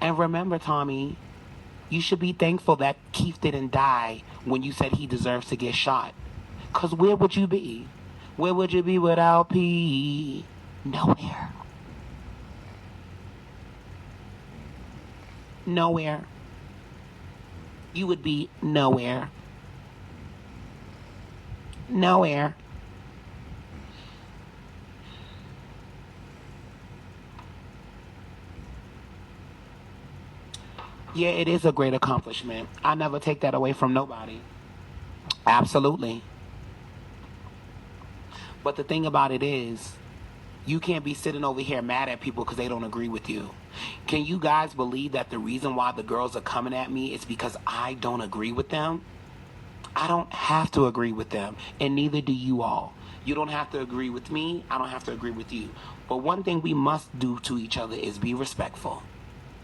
And remember, Tommy, you should be thankful that Keith didn't die when you said he deserves to get shot. Because where would you be? Where would you be without P? Nowhere. Nowhere. You would be nowhere. Nowhere. Yeah, it is a great accomplishment. I never take that away from nobody. Absolutely. But the thing about it is, you can't be sitting over here mad at people because they don't agree with you. Can you guys believe that the reason why the girls are coming at me is because I don't agree with them? I don't have to agree with them, and neither do you all. You don't have to agree with me. I don't have to agree with you. But one thing we must do to each other is be respectful,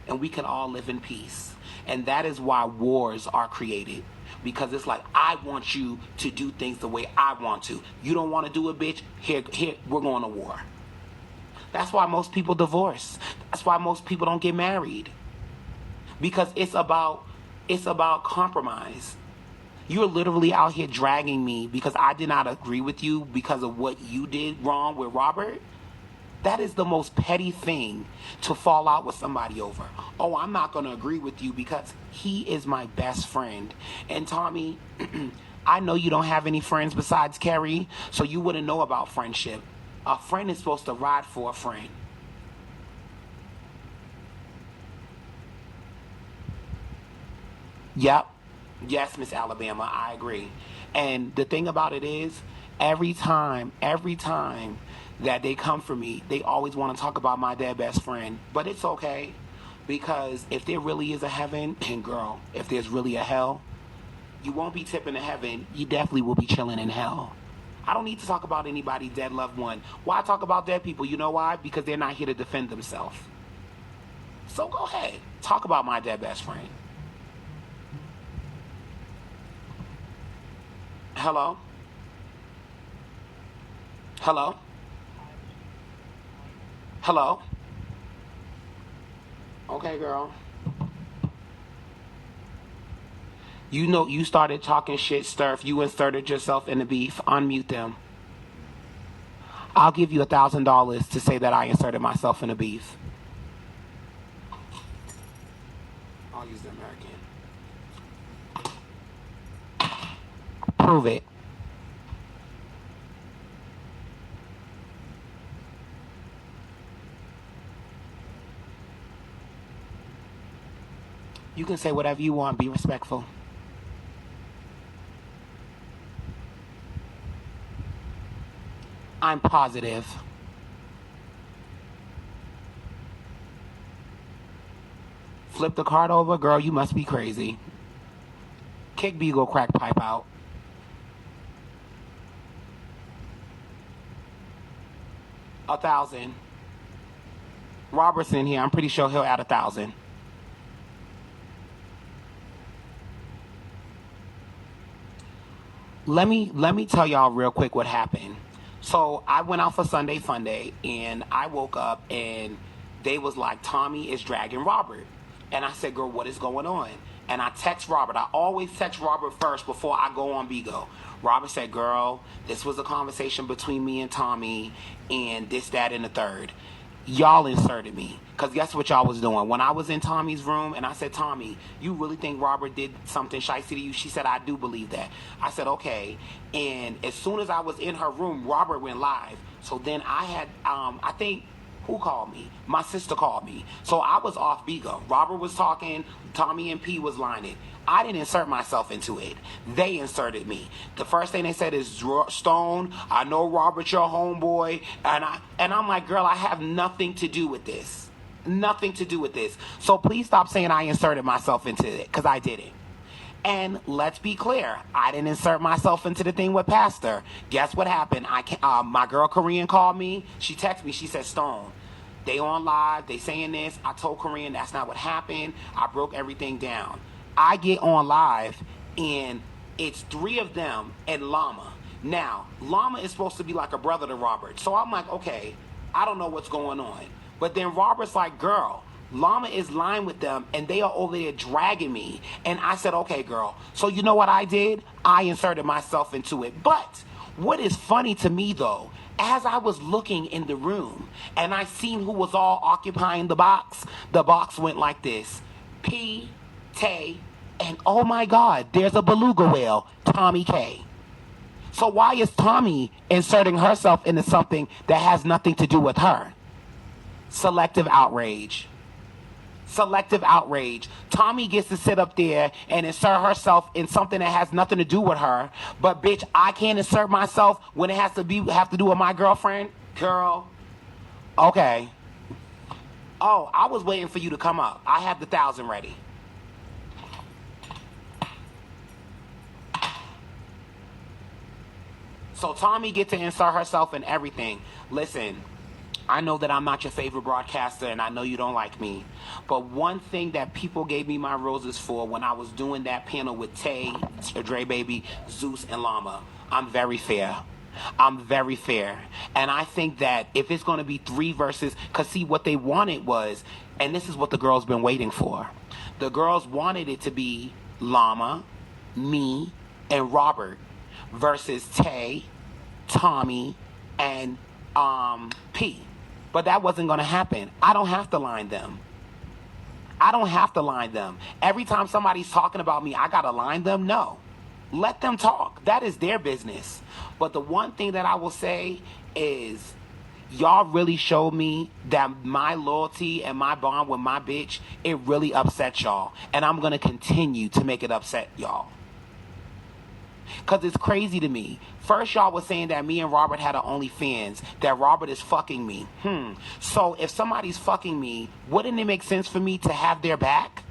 and we can all live in peace. And that is why wars are created. Because it's like, I want you to do things the way I want to. You don't want to do it, bitch? Here, we're going to war. That's why most people divorce. That's why most people don't get married. Because it's about compromise. You're literally out here dragging me because I did not agree with you because of what you did wrong with Robert. That is the most petty thing to fall out with somebody over. Oh, I'm not going to agree with you because he is my best friend. And Tommy, I know you don't have any friends besides Kerry, so you wouldn't know about friendship. A friend is supposed to ride for a friend. Yep. Yes, Miss Alabama, I agree. And the thing about it is, every time that they come for me, they always want to talk about my dead best friend. But it's okay, because if there really is a heaven, and girl, if there's really a hell, you won't be tipping to heaven. You definitely will be chilling in hell. I don't need to talk about anybody's dead loved one. Why talk about dead people? You know why? Because they're not here to defend themselves. So go ahead, talk about my dead best friend. Hello? Hello? Hello? Okay, girl. You know you started talking shit, Sturf. You inserted yourself in the beef. Unmute them. I'll give you $1,000 to say that I inserted myself in the beef. I'll use the American. Prove it. You can say whatever you want. Be respectful. I'm positive. Flip the card over? Girl, you must be crazy. Kick Beagle crack pipe out. $1,000. Robertson here. I'm pretty sure he'll add 1,000. Let me tell y'all real quick what happened. So I went out for Sunday Funday, and I woke up and they was like, Tommy is dragging Robert. And I said, girl, what is going on? And I text Robert. I always text Robert first before I go on Bigo. Robert said, girl, this was a conversation between me and Tommy, and this, that, and the third. Y'all inserted me. Because guess what y'all was doing? When I was in Tommy's room and I said, Tommy, you really think Robert did something shicey to you? She said, I do believe that. I said, okay. And as soon as I was in her room, Robert went live. So then I had, I think, who called me? My sister called me. So I was off Bigo. Robert was talking. Tommy and P was lining. I didn't insert myself into it. They inserted me. The first thing they said is, Stone, I know Robert, your homeboy. And I'm like, girl, I have nothing to do with this. Nothing to do with this. So please stop saying I inserted myself into it, because I didn't. And let's be clear, I didn't insert myself into the thing with Pastor. Guess what happened? My girl Korean called me. She texted me. She said, Stone, they on live. They saying this. I told Korean that's not what happened. I broke everything down. I get on live, and it's 3 of them and Llama. Now, Llama is supposed to be like a brother to Robert. So I'm like, okay, I don't know what's going on. But then Robert's like, girl, Llama is lying with them and they are over there dragging me. And I said, okay, girl. So you know what I did? I inserted myself into it. But what is funny to me, though, as I was looking in the room and I seen who was all occupying the box went like this. P, Tay, and oh my God, there's a beluga whale, Tommy K. So why is Tommy inserting herself into something that has nothing to do with her? Selective outrage. Selective outrage. Tommy gets to sit up there and insert herself in something that has nothing to do with her. But bitch, I can't insert myself when it have to do with my girlfriend? Girl. Okay. Oh, I was waiting for you to come up. I have the 1,000 ready. So Tommy get to insert herself in everything. Listen, I know that I'm not your favorite broadcaster and I know you don't like me. But one thing that people gave me my roses for when I was doing that panel with Tay, Dre Baby, Zeus, and Llama, I'm very fair. I'm very fair. And I think that if it's going to be 3 verses, because see what they wanted was, and this is what the girls been waiting for. The girls wanted it to be Llama, me, and Robert versus Tay, Tommy, and P. But that wasn't going to happen. I don't have to line them. I don't have to line them. Every time somebody's talking about me, I got to line them? No. Let them talk. That is their business. But the one thing that I will say is y'all really showed me that my loyalty and my bond with my bitch, it really upset y'all. And I'm going to continue to make it upset y'all. Because it's crazy to me. First, y'all was saying that me and Robert had an OnlyFans, that Robert is fucking me. So if somebody's fucking me, wouldn't it make sense for me to have their back?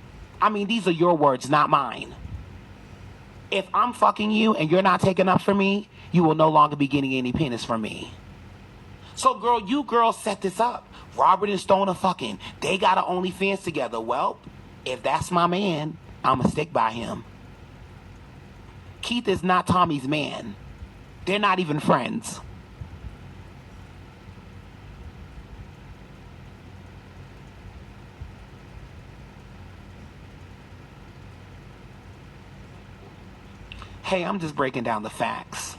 I mean, these are your words, not mine. If I'm fucking you and you're not taking up for me, you will no longer be getting any penis from me. So, girl, you girls set this up. Robert and Stone are fucking. They got an OnlyFans together. Well, if that's my man, I'ma stick by him. Keith is not Tommy's man. They're not even friends. Hey, I'm just breaking down the facts.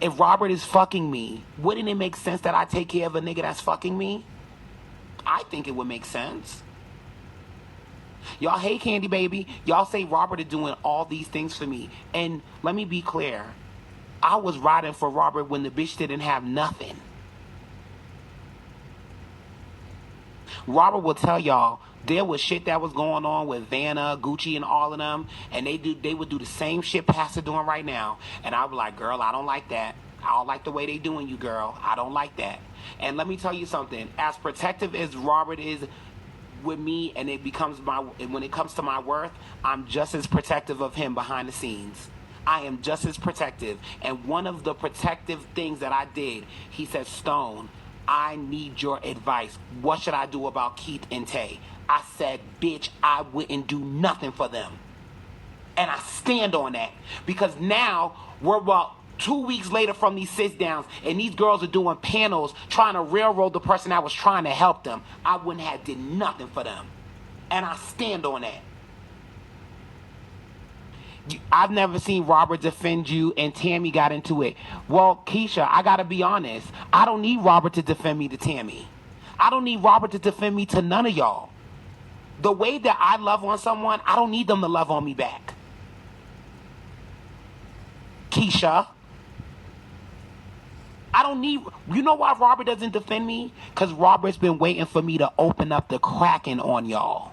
If Robert is fucking me, wouldn't it make sense that I take care of a nigga that's fucking me? I think it would make sense. Y'all hate Candy Baby. Y'all say Robert is doing all these things for me. And let me be clear. I was riding for Robert when the bitch didn't have nothing. Robert will tell y'all there was shit that was going on with Vanna, Gucci, and all of them. And they would do the same shit Pastor doing right now. And I was like, girl, I don't like that. I don't like the way they doing you, girl. I don't like that. And let me tell you something. As protective as Robert is with me, and when it comes to my worth, I'm just as protective of him behind the scenes. I am just as protective. And one of the protective things that I did, he said, Stone, I need your advice. What should I do about Keith and Tay? I said, bitch, I wouldn't do nothing for them. And I stand on that. Because now we're about 2 weeks later from these sit-downs, and these girls are doing panels trying to railroad the person that was trying to help them. I wouldn't have did nothing for them. And I stand on that. I've never seen Robert defend you, and Tammy got into it. Well, Keisha, I gotta be honest. I don't need Robert to defend me to Tammy. I don't need Robert to defend me to none of y'all. The way that I love on someone, I don't need them to love on me back. Keisha. I don't need... You know why Robert doesn't defend me? Because Robert's been waiting for me to open up the Kraken on y'all.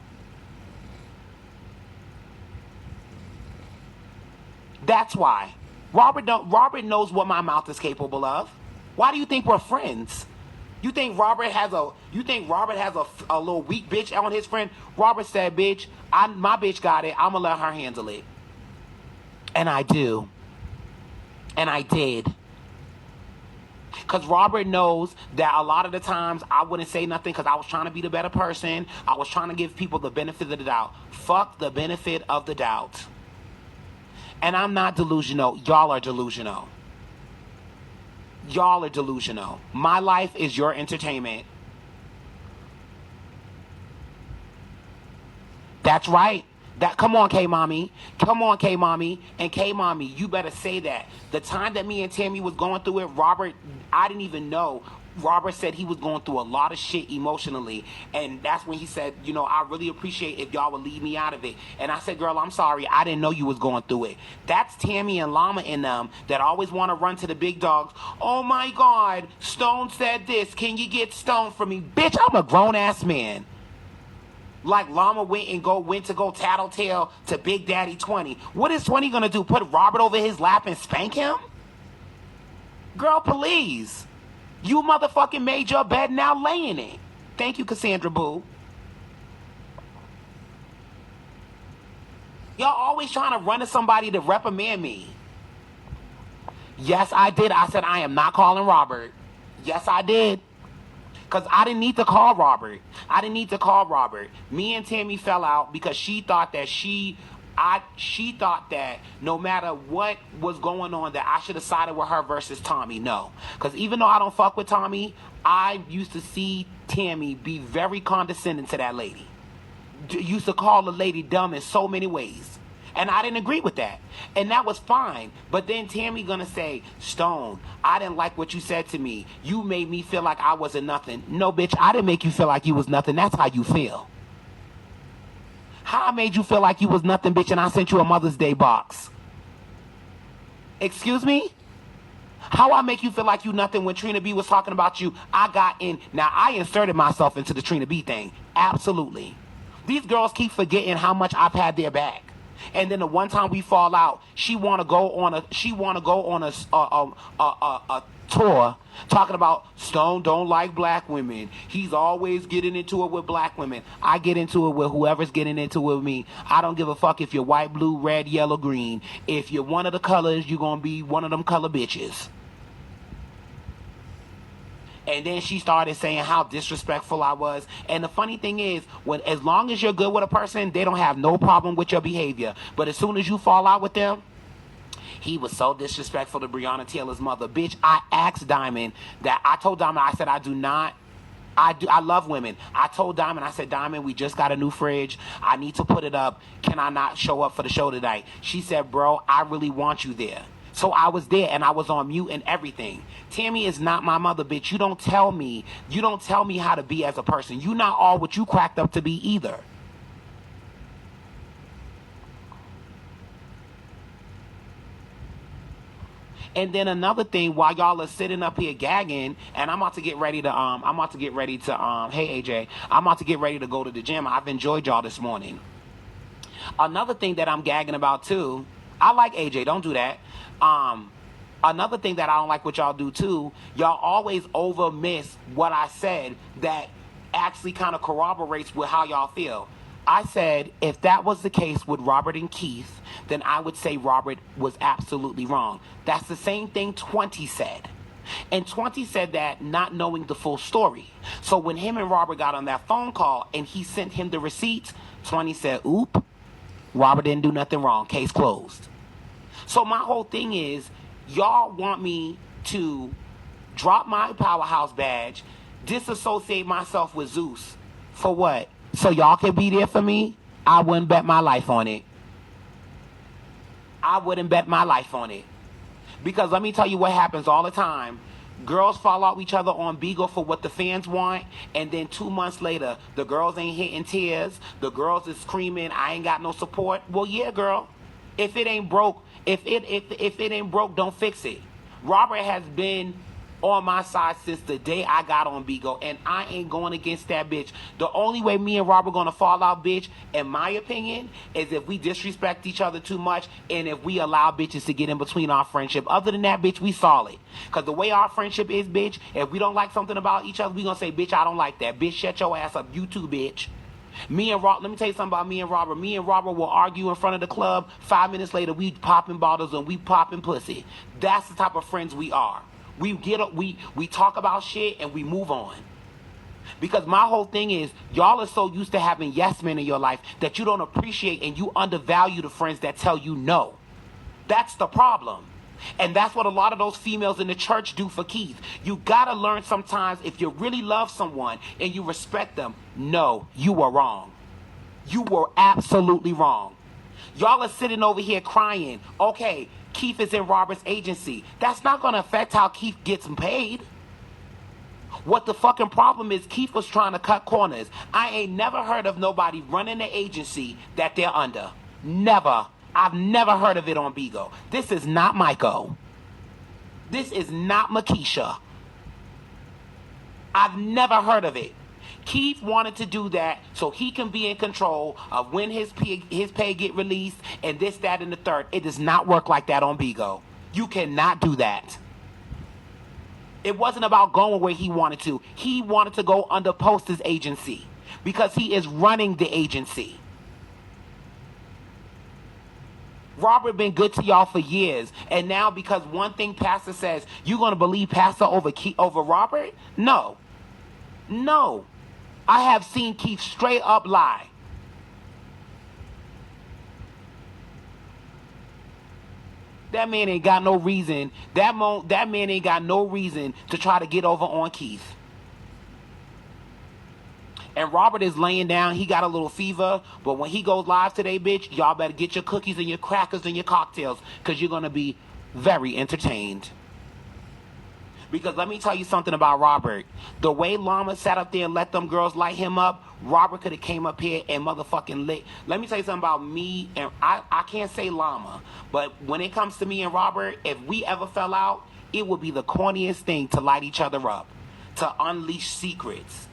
That's why. Robert knows what my mouth is capable of. Why do you think we're friends? You think Robert has a little weak bitch on his friend? Robert said, bitch, my bitch got it. I'm going to let her handle it. And I do. And I did. Because Robert knows that a lot of the times I wouldn't say nothing because I was trying to be the better person. I was trying to give people the benefit of the doubt. Fuck the benefit of the doubt. And I'm not delusional. Y'all are delusional. Y'all are delusional. My life is your entertainment. That's right. Come on, K-Mommy. Come on, K-Mommy. And K-Mommy, you better say that. The time that me and Tammy was going through it, Robert, I didn't even know. Robert said he was going through a lot of shit emotionally. And that's when he said, you know, I really appreciate if y'all would leave me out of it. And I said, girl, I'm sorry. I didn't know you was going through it. That's Tammy and Llama in them that always want to run to the big dogs. Oh, my God. Stone said this. Can you get Stone for me? Bitch, I'm a grown-ass man. Like Llama went to go tattletale to Big Daddy 20. What is 20 gonna do? Put Robert over his lap and spank him? Girl, please. You motherfucking made your bed, now lay in it. Thank you, Cassandra Boo. Y'all always trying to run to somebody to reprimand me. Yes, I did. I said I am not calling Robert. Yes, I did. Because I didn't need to call Robert. I didn't need to call Robert. Me and Tammy fell out because she thought that she thought that no matter what was going on that I should have sided with her versus Tommy. No. Because even though I don't fuck with Tommy, I used to see Tammy be very condescending to that lady. Used to call the lady dumb in so many ways. And I didn't agree with that. And that was fine. But then Tammy gonna say, Stone, I didn't like what you said to me. You made me feel like I wasn't nothing. No, bitch, I didn't make you feel like you was nothing. That's how you feel. How I made you feel like you was nothing, bitch, and I sent you a Mother's Day box? Excuse me? How I make you feel like you nothing when Trina B was talking about you? I got in. Now, I inserted myself into the Trina B thing. Absolutely. These girls keep forgetting how much I've had their back. And then the one time we fall out, she wanna go on a tour talking about Stone don't like black women. He's always getting into it with black women. I get into it with whoever's getting into it with me. I don't give a fuck if you're white, blue, red, yellow, green. If you're one of the colors, you're gonna be one of them color bitches. And then she started saying how disrespectful I was. And the funny thing is, as long as you're good with a person, they don't have no problem with your behavior. But as soon as you fall out with them, he was so disrespectful to Breonna Taylor's mother. Bitch, I asked Diamond that. I told Diamond, I said, I love women. I told Diamond, I said, Diamond, we just got a new fridge. I need to put it up. Can I not show up for the show tonight? She said, bro, I really want you there. So I was there and I was on mute and everything. Tammy is not my mother, bitch. You don't tell me how to be as a person. You not all what you cracked up to be either. And then another thing, while y'all are sitting up here gagging, and I'm about to get ready to hey AJ, I'm about to get ready to go to the gym. I've enjoyed y'all this morning. Another thing that I'm gagging about too, I like AJ, don't do that. Another thing that I don't like what y'all do too, y'all always over miss what I said that actually kind of corroborates with how y'all feel. I said if that was the case with Robert and Keith, then I would say Robert was absolutely wrong. That's the same thing 20 said. And 20 said that not knowing the full story. So when him and Robert got on that phone call and he sent him the receipts, 20 said, oop, Robert didn't do nothing wrong. Case closed. So my whole thing is, y'all want me to drop my powerhouse badge, disassociate myself with Zeus. For what? So y'all can be there for me? I wouldn't bet my life on it. I wouldn't bet my life on it. Because let me tell you what happens all the time. Girls fall out with each other on Bigo for what the fans want, and then 2 months later, the girls ain't hitting tears. The girls is screaming, I ain't got no support. Well, yeah, girl. If it ain't broke, if it ain't broke, don't fix it. Robert has been on my side since the day I got on Bigo, and I ain't going against that bitch. The only way me and Robert gonna fall out, bitch, in my opinion, is if we disrespect each other too much and if we allow bitches to get in between our friendship. Other than that, bitch, we solid. Because the way our friendship is, bitch, if we don't like something about each other, we gonna say, bitch, I don't like that. Bitch, shut your ass up. You too, bitch. Me and Robert, let me tell you something about me and Robert. Me and Robert will argue in front of the club. 5 minutes later, we popping bottles and we popping pussy. That's the type of friends we are. We talk about shit and we move on. Because my whole thing is, y'all are so used to having yes men in your life that you don't appreciate and you undervalue the friends that tell you no. That's the problem. And that's what a lot of those females in the church do for Keith. You gotta learn sometimes, if you really love someone and you respect them, no, you were wrong. You were absolutely wrong. Y'all are sitting over here crying. Okay, Keith is in Robert's agency. That's not gonna affect how Keith gets paid. What the fucking problem is, Keith was trying to cut corners. I ain't never heard of nobody running the agency that they're under. Never. I've never heard of it on Bigo. This is not Myko. This is not Makisha. I've never heard of it. Keith wanted to do that so he can be in control of when his pay get released and this, that, and the third. It does not work like that on Bigo. You cannot do that. It wasn't about going where he wanted to. He wanted to go under Post's agency because he is running the agency. Robert been good to y'all for years, and now because one thing Pastor says, you gonna believe Pastor over Robert? No. No. I have seen Keith straight up lie. That man ain't got no reason. That man ain't got no reason to try to get over on Keith. And Robert is laying down. He got a little fever. But when he goes live today, bitch, y'all better get your cookies and your crackers and your cocktails, because you're going to be very entertained. Because let me tell you something about Robert. The way Llama sat up there and let them girls light him up, Robert could have came up here and motherfucking lit. Let me tell you something about me, and I can't say Llama, but when it comes to me and Robert, if we ever fell out, it would be the corniest thing to light each other up, to unleash secrets.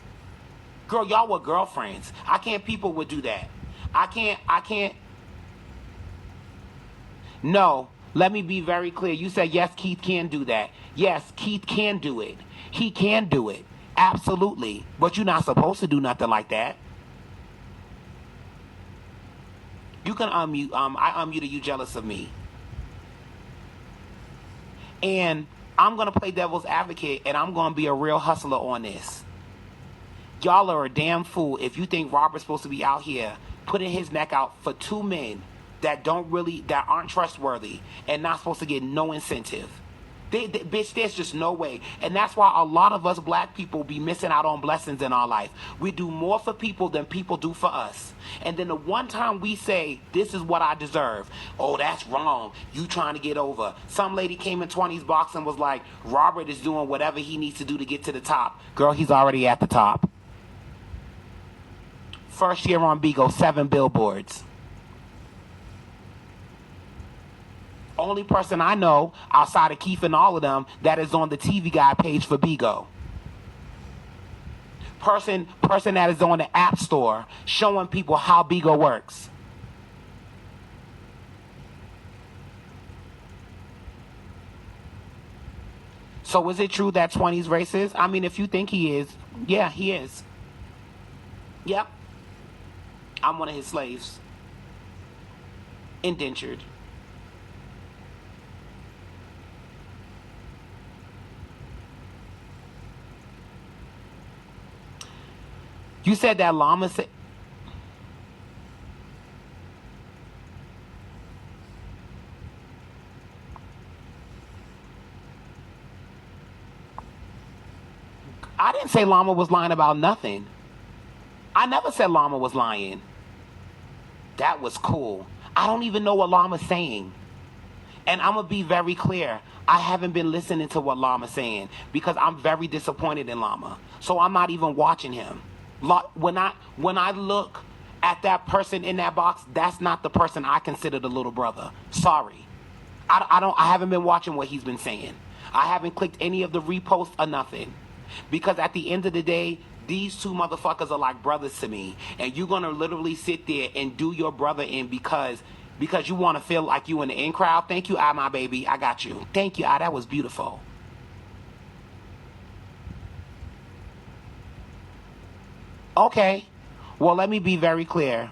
Girl, y'all were girlfriends. People would do that. I can't. No, let me be very clear. You said, yes, Keith can do that. Yes, Keith can do it. He can do it. Absolutely. But you're not supposed to do nothing like that. You can unmute. I unmuted you jealous of me. And I'm going to play devil's advocate, and I'm going to be a real hustler on this. Y'all are a damn fool if you think Robert's supposed to be out here putting his neck out for two men that aren't trustworthy and not supposed to get no incentive. Bitch, there's just no way. And that's why a lot of us black people be missing out on blessings in our life. We do more for people than people do for us. And then the one time we say, this is what I deserve. Oh, that's wrong. You trying to get over. Some lady came in 20's box and was like, Robert is doing whatever he needs to do to get to the top. Girl, he's already at the top. First year on Bigo, 7 billboards. Only person I know outside of Keith and all of them that is on the TV Guide page for Bigo. Person that is on the App Store showing people how Bigo works. So is it true that 20's racist? I mean, if you think he is, yeah, he is. Yep. I'm one of his slaves. Indentured. You said that Llama said... I didn't say Llama was lying about nothing. I never said Llama was lying. That was cool. I don't even know what Llama's saying. And I'm going to be very clear. I haven't been listening to what Llama's saying because I'm very disappointed in Llama. So I'm not even watching him. When I look at that person in that box, that's not the person I consider the little brother. Sorry. I haven't been watching what he's been saying. I haven't clicked any of the reposts or nothing. Because at the end of the day, these two motherfuckers are like brothers to me. And you're going to literally sit there and do your brother in because you want to feel like you in the in crowd. Thank you, my baby. I got you. Thank you, that was beautiful. Okay. Well, let me be very clear.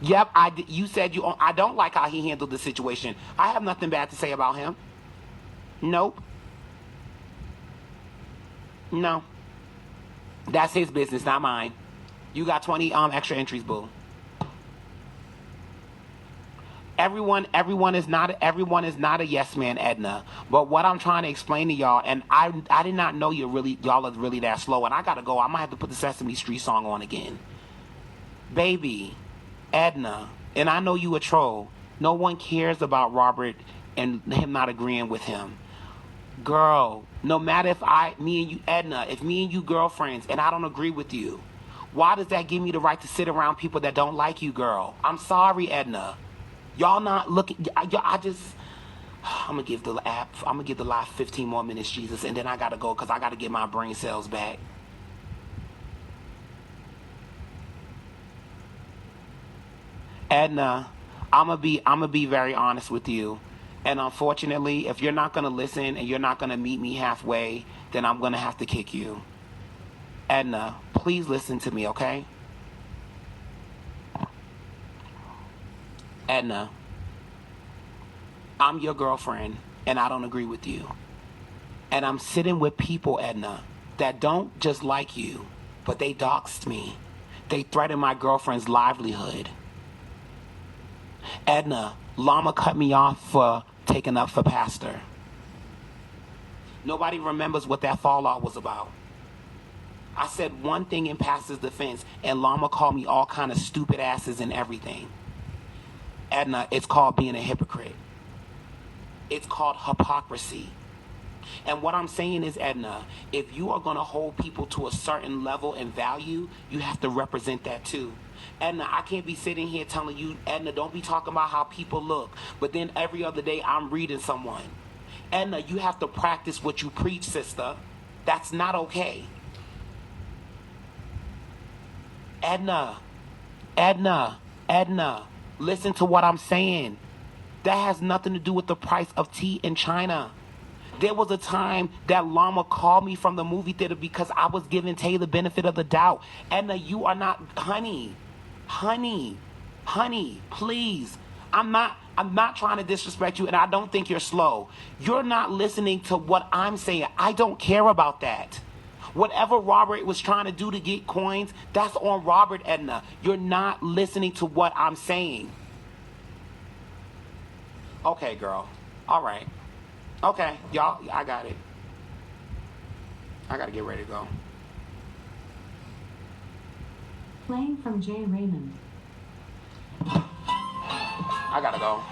Yep, you said I don't like how he handled the situation. I have nothing bad to say about him. Nope. No. That's his business, not mine. You got 20 extra entries, boo. everyone is not a yes man, Edna. But what I'm trying to explain to y'all, and I did not know y'all are really that slow, and I gotta go. I might have to put the Sesame Street song on again. Baby, Edna, and I know you a troll. No one cares about Robert and him not agreeing with him. Girl, no matter if me and you, Edna, if me and you girlfriends and I don't agree with you, why does that give me the right to sit around people that don't like you, girl? I'm sorry, Edna. Y'all not looking. I'm gonna give the live 15 more minutes, Jesus, and then I gotta go because I gotta get my brain cells back. Edna, I'm gonna be very honest with you, and unfortunately, if you're not gonna listen and you're not gonna meet me halfway, then I'm gonna have to kick you. Edna, please listen to me, okay? Edna, I'm your girlfriend, and I don't agree with you. And I'm sitting with people, Edna, that don't just like you, but they doxed me. They threatened my girlfriend's livelihood. Edna, Llama cut me off for taking up for Pastor. Nobody remembers what that fallout was about. I said one thing in Pastor's defense, and Llama called me all kind of stupid asses and everything. Edna, it's called being a hypocrite. It's called hypocrisy. And what I'm saying is, Edna, if you are going to hold people to a certain level and value, you have to represent that too. Edna, I can't be sitting here telling you, Edna, don't be talking about how people look, but then every other day I'm reading someone. Edna, you have to practice what you preach, sister. That's not okay. Edna, listen to what I'm saying. That has nothing to do with the price of tea in China. There was a time that Llama called me from the movie theater because I was giving Tay the benefit of the doubt. Edna, you are not, honey, please. I'm not trying to disrespect you, and I don't think you're slow. You're not listening to what I'm saying. I don't care about that. Whatever Robert was trying to do to get coins, that's on Robert, Edna. You're not listening to what I'm saying. Okay, girl. All right. Okay, y'all, I got it. I gotta get ready to go. Playing from Jay Raymond. I gotta go.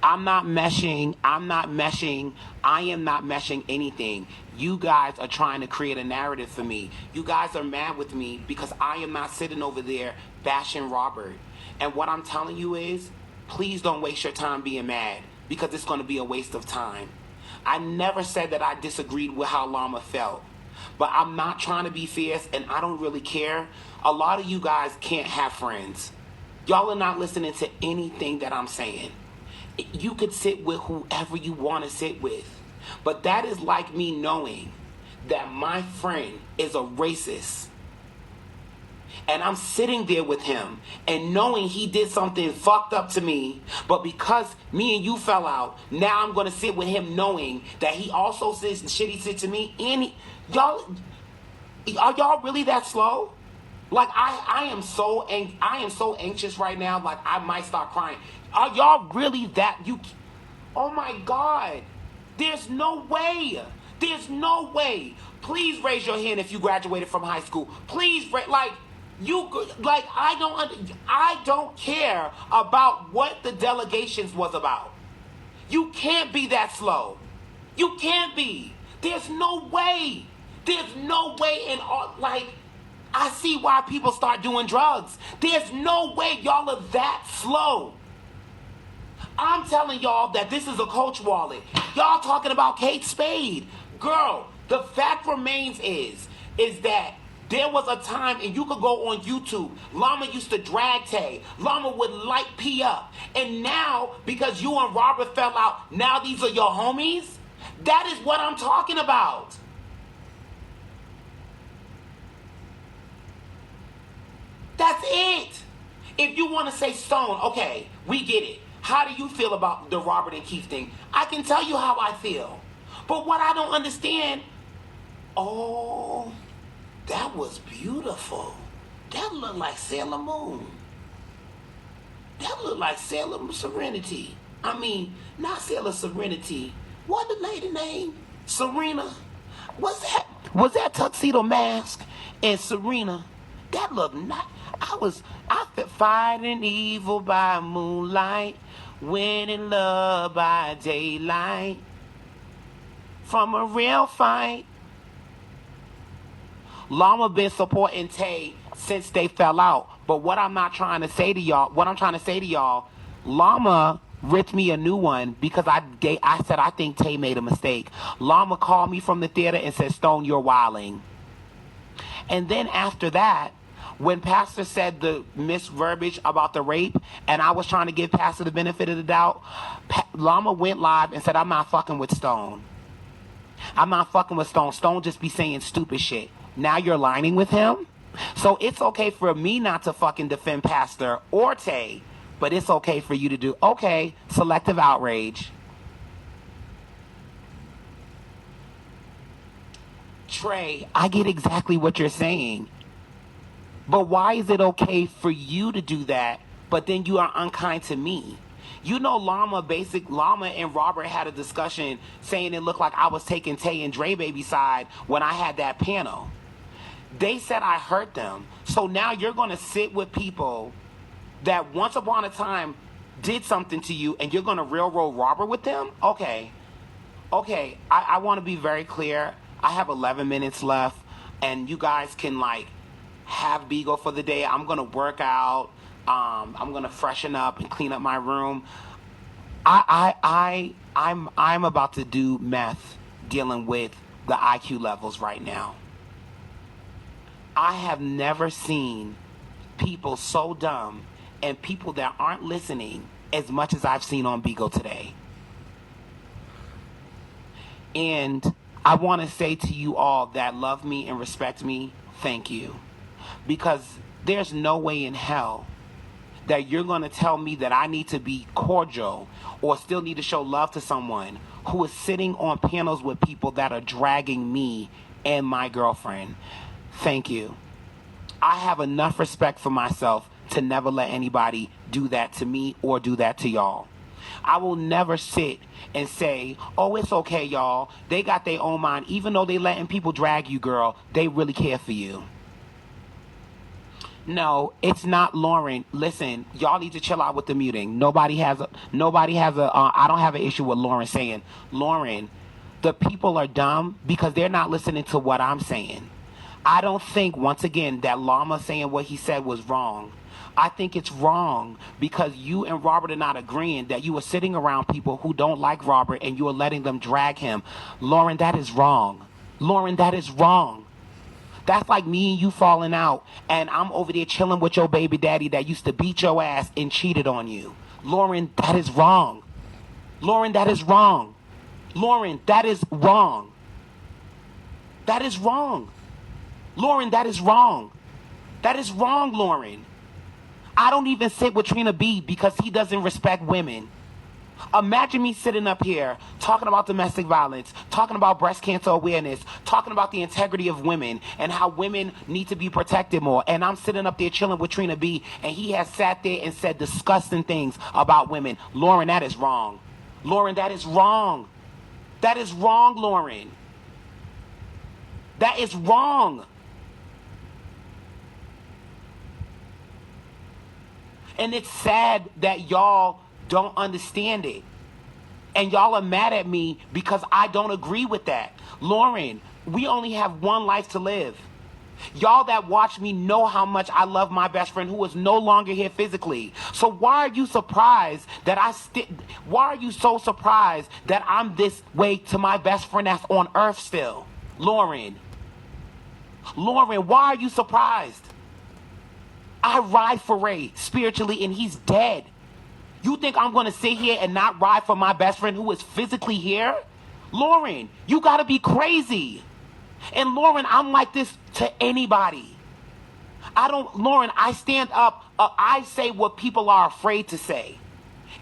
I'm not meshing. I am not meshing anything. You guys are trying to create a narrative for me. You guys are mad with me because I am not sitting over there bashing Robert. And what I'm telling you is, please don't waste your time being mad because it's going to be a waste of time. I never said that I disagreed with how Llama felt. But I'm not trying to be fierce, and I don't really care. A lot of you guys can't have friends. Y'all are not listening to anything that I'm saying. You could sit with whoever you want to sit with. But that is like me knowing that my friend is a racist. And I'm sitting there with him and knowing he did something fucked up to me. But because me and you fell out, now I'm going to sit with him knowing that he also says the shit he said to me. And are y'all really that slow? Like, I am so anxious right now, like I might start crying. Are y'all really that, oh my God. There's no way. Please raise your hand if you graduated from high school. Please, I don't care about what the delegations was about. You can't be that slow. You can't be. There's no way. I see why people start doing drugs. There's no way y'all are that slow. I'm telling y'all that this is a Coach wallet. Y'all talking about Kate Spade. Girl, the fact remains is that there was a time, and you could go on YouTube, Llama used to drag Tay. Llama would light P up. And now, because you and Robert fell out, now these are your homies? That is what I'm talking about. That's it. If you want to say Stone, okay, we get it. How do you feel about the Robert and Keith thing? I can tell you how I feel. But what I don't understand, Oh, that was beautiful. That looked like Sailor Moon. That looked like Sailor Serenity. I mean, not Sailor Serenity. What the lady name? Serena. Was that Tuxedo Mask and Serena? That looked not. I felt fighting evil by moonlight, winning love by daylight. From a real fight. Llama been supporting Tay since they fell out. But what I'm trying to say to y'all, Llama ripped me a new one because I said I think Tay made a mistake. Llama called me from the theater and said, Stone, you're wilding. And then after that, when Pastor said the misverbiage about the rape, and I was trying to give Pastor the benefit of the doubt, Llama went live and said, I'm not fucking with Stone. I'm not fucking with Stone. Stone just be saying stupid shit. Now you're aligning with him? So it's okay for me not to fucking defend Pastor or Tay, but it's okay for you to do. Okay, selective outrage. Trey, I get exactly what you're saying. But why is it okay for you to do that, but then you are unkind to me? You know, Llama and Robert had a discussion saying it looked like I was taking Tay and Dre Baby's side when I had that panel. They said I hurt them. So now you're going to sit with people that once upon a time did something to you and you're going to railroad Robert with them? Okay. I want to be very clear. I have 11 minutes left and you guys can like have Bigo for the day. I'm going to work out. I'm going to freshen up and clean up my room. I'm about to do meth dealing with the IQ levels right now. I have never seen people so dumb and people that aren't listening as much as I've seen on Bigo today. And I want to say to you all that love me and respect me, thank you. Because there's no way in hell that you're going to tell me that I need to be cordial or still need to show love to someone who is sitting on panels with people that are dragging me and my girlfriend. Thank you. I have enough respect for myself to never let anybody do that to me or do that to y'all. I will never sit and say, oh, it's okay, y'all. They got their own mind. Even though they letting people drag you, girl, they really care for you. No, it's not Lauren. Listen, y'all need to chill out with the muting. I don't have an issue with Lauren saying, Lauren, the people are dumb because they're not listening to what I'm saying. I don't think, once again, that Llama saying what he said was wrong. I think it's wrong because you and Robert are not agreeing, that you are sitting around people who don't like Robert and you are letting them drag him. Lauren, that is wrong. Lauren, that is wrong. That's like me and you falling out and I'm over there chilling with your baby daddy that used to beat your ass and cheated on you. Lauren, that is wrong. Lauren, that is wrong. Lauren, that is wrong. That is wrong. Lauren, that is wrong. That is wrong, Lauren. I don't even sit with Trina B because he doesn't respect women. Imagine me sitting up here talking about domestic violence, talking about breast cancer awareness, talking about the integrity of women and how women need to be protected more. And I'm sitting up there chilling with Trina B and he has sat there and said disgusting things about women. Lauren, that is wrong. Lauren, that is wrong. That is wrong, Lauren. That is wrong. And it's sad that y'all don't understand it. And y'all are mad at me because I don't agree with that. Lauren, we only have one life to live. Y'all that watch me know how much I love my best friend who is no longer here physically. So why are you surprised that why are you so surprised that I'm this way to my best friend that's on earth still? Lauren, why are you surprised? I ride for Ray spiritually and he's dead. You think I'm going to sit here and not ride for my best friend who is physically here? Lauren, you got to be crazy. And Lauren, I'm like this to anybody. Lauren, I stand up. I say what people are afraid to say.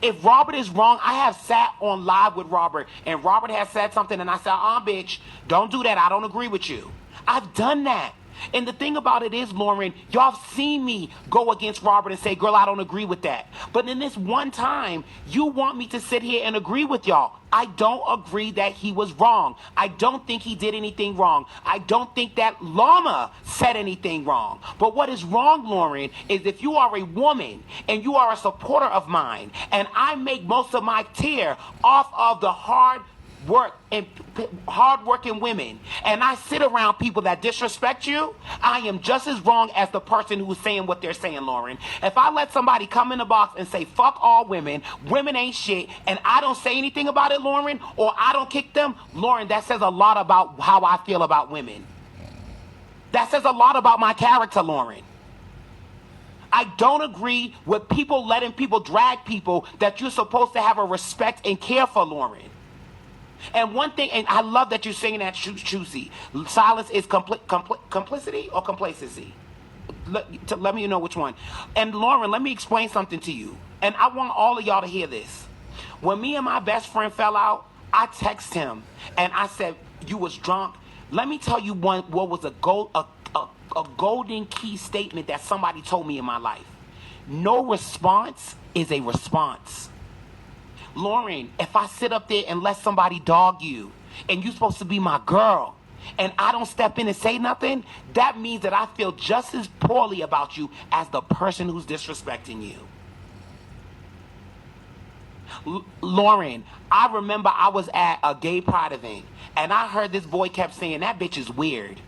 If Robert is wrong, I have sat on live with Robert, and Robert has said something, and I said, bitch, don't do that. I don't agree with you. I've done that. And the thing about it is, Lauren, y'all have seen me go against Robert and say, girl, I don't agree with that. But in this one time, you want me to sit here and agree with y'all. I don't agree that he was wrong. I don't think he did anything wrong. I don't think that Llama said anything wrong. But what is wrong, Lauren, is if you are a woman and you are a supporter of mine, and I make most of my tear off of the hard-working women, and I sit around people that disrespect you, I am just as wrong as the person who's saying what they're saying, Lauren. If I let somebody come in the box and say, fuck all women, women ain't shit, and I don't say anything about it, Lauren, or I don't kick them, Lauren, that says a lot about how I feel about women. That says a lot about my character, Lauren. I don't agree with people letting people drag people that you're supposed to have a respect and care for, Lauren. And one thing, and I love that you're saying that, Choosy. Silence is complicity or complacency? Let me know which one. And Lauren, let me explain something to you. And I want all of y'all to hear this. When me and my best friend fell out, I texted him and I said, you was drunk. Let me tell you what was a golden key statement that somebody told me in my life. No response is a response. Lauren, if I sit up there and let somebody dog you, and you're supposed to be my girl, and I don't step in and say nothing, that means that I feel just as poorly about you as the person who's disrespecting you. Lauren, I remember I was at a gay pride event, and I heard this boy kept saying, that bitch is weird.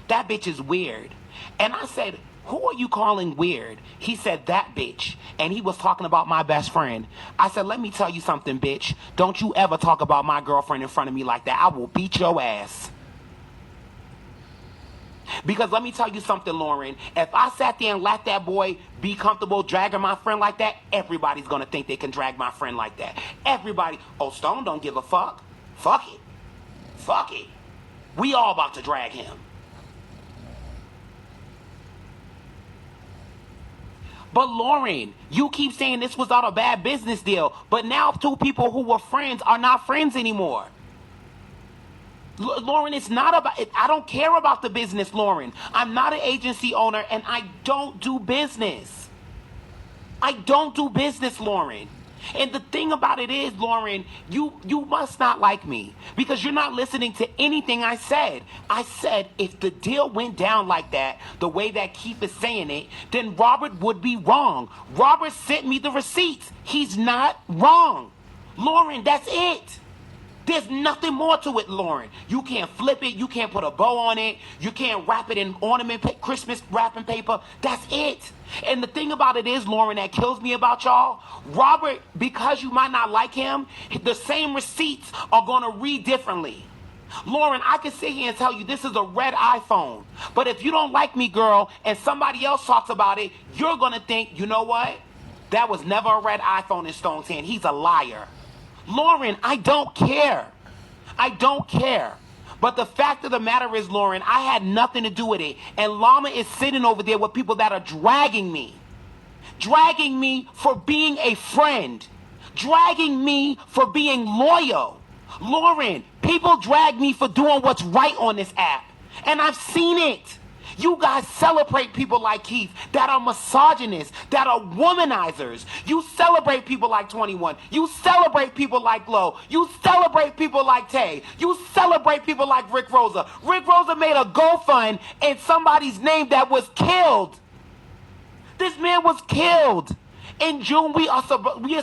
That bitch is weird. And I said, who are you calling weird? He said, that bitch. And he was talking about my best friend. I said, let me tell you something, bitch. Don't you ever talk about my girlfriend in front of me like that. I will beat your ass. Because let me tell you something, Lauren. If I sat there and let that boy be comfortable dragging my friend like that, everybody's going to think they can drag my friend like that. Everybody. Oh, Stone don't give a fuck. Fuck it. Fuck it. We all about to drag him. But Lauren, you keep saying this was not a bad business deal, but now two people who were friends are not friends anymore. Lauren, it's not about, I don't care about the business, Lauren. I'm not an agency owner and I don't do business. I don't do business, Lauren. And the thing about it is, Lauren, you must not like me because you're not listening to anything I said. I said if the deal went down like that, the way that Keith is saying it, then Robert would be wrong. Robert sent me the receipts. He's not wrong. Lauren, that's it. There's nothing more to it, Lauren. You can't flip it. You can't put a bow on it. You can't wrap it in Christmas wrapping paper. That's it. And the thing about it is, Lauren, that kills me about y'all, Robert, because you might not like him, the same receipts are going to read differently. Lauren, I can sit here and tell you this is a red iPhone. But if you don't like me, girl, and somebody else talks about it, you're going to think, you know what? That was never a red iPhone in Stone's hand. He's a liar. Lauren, I don't care. I don't care. But the fact of the matter is, Lauren, I had nothing to do with it. And Llama is sitting over there with people that are dragging me. Dragging me for being a friend. Dragging me for being loyal. Lauren, people drag me for doing what's right on this app. And I've seen it. You guys celebrate people like Keith that are misogynists, that are womanizers. You celebrate people like 21. You celebrate people like Glow. You celebrate people like Tay. You celebrate people like Rick Rosa. Rick Rosa made a GoFund in somebody's name that was killed. This man was killed. In June, we are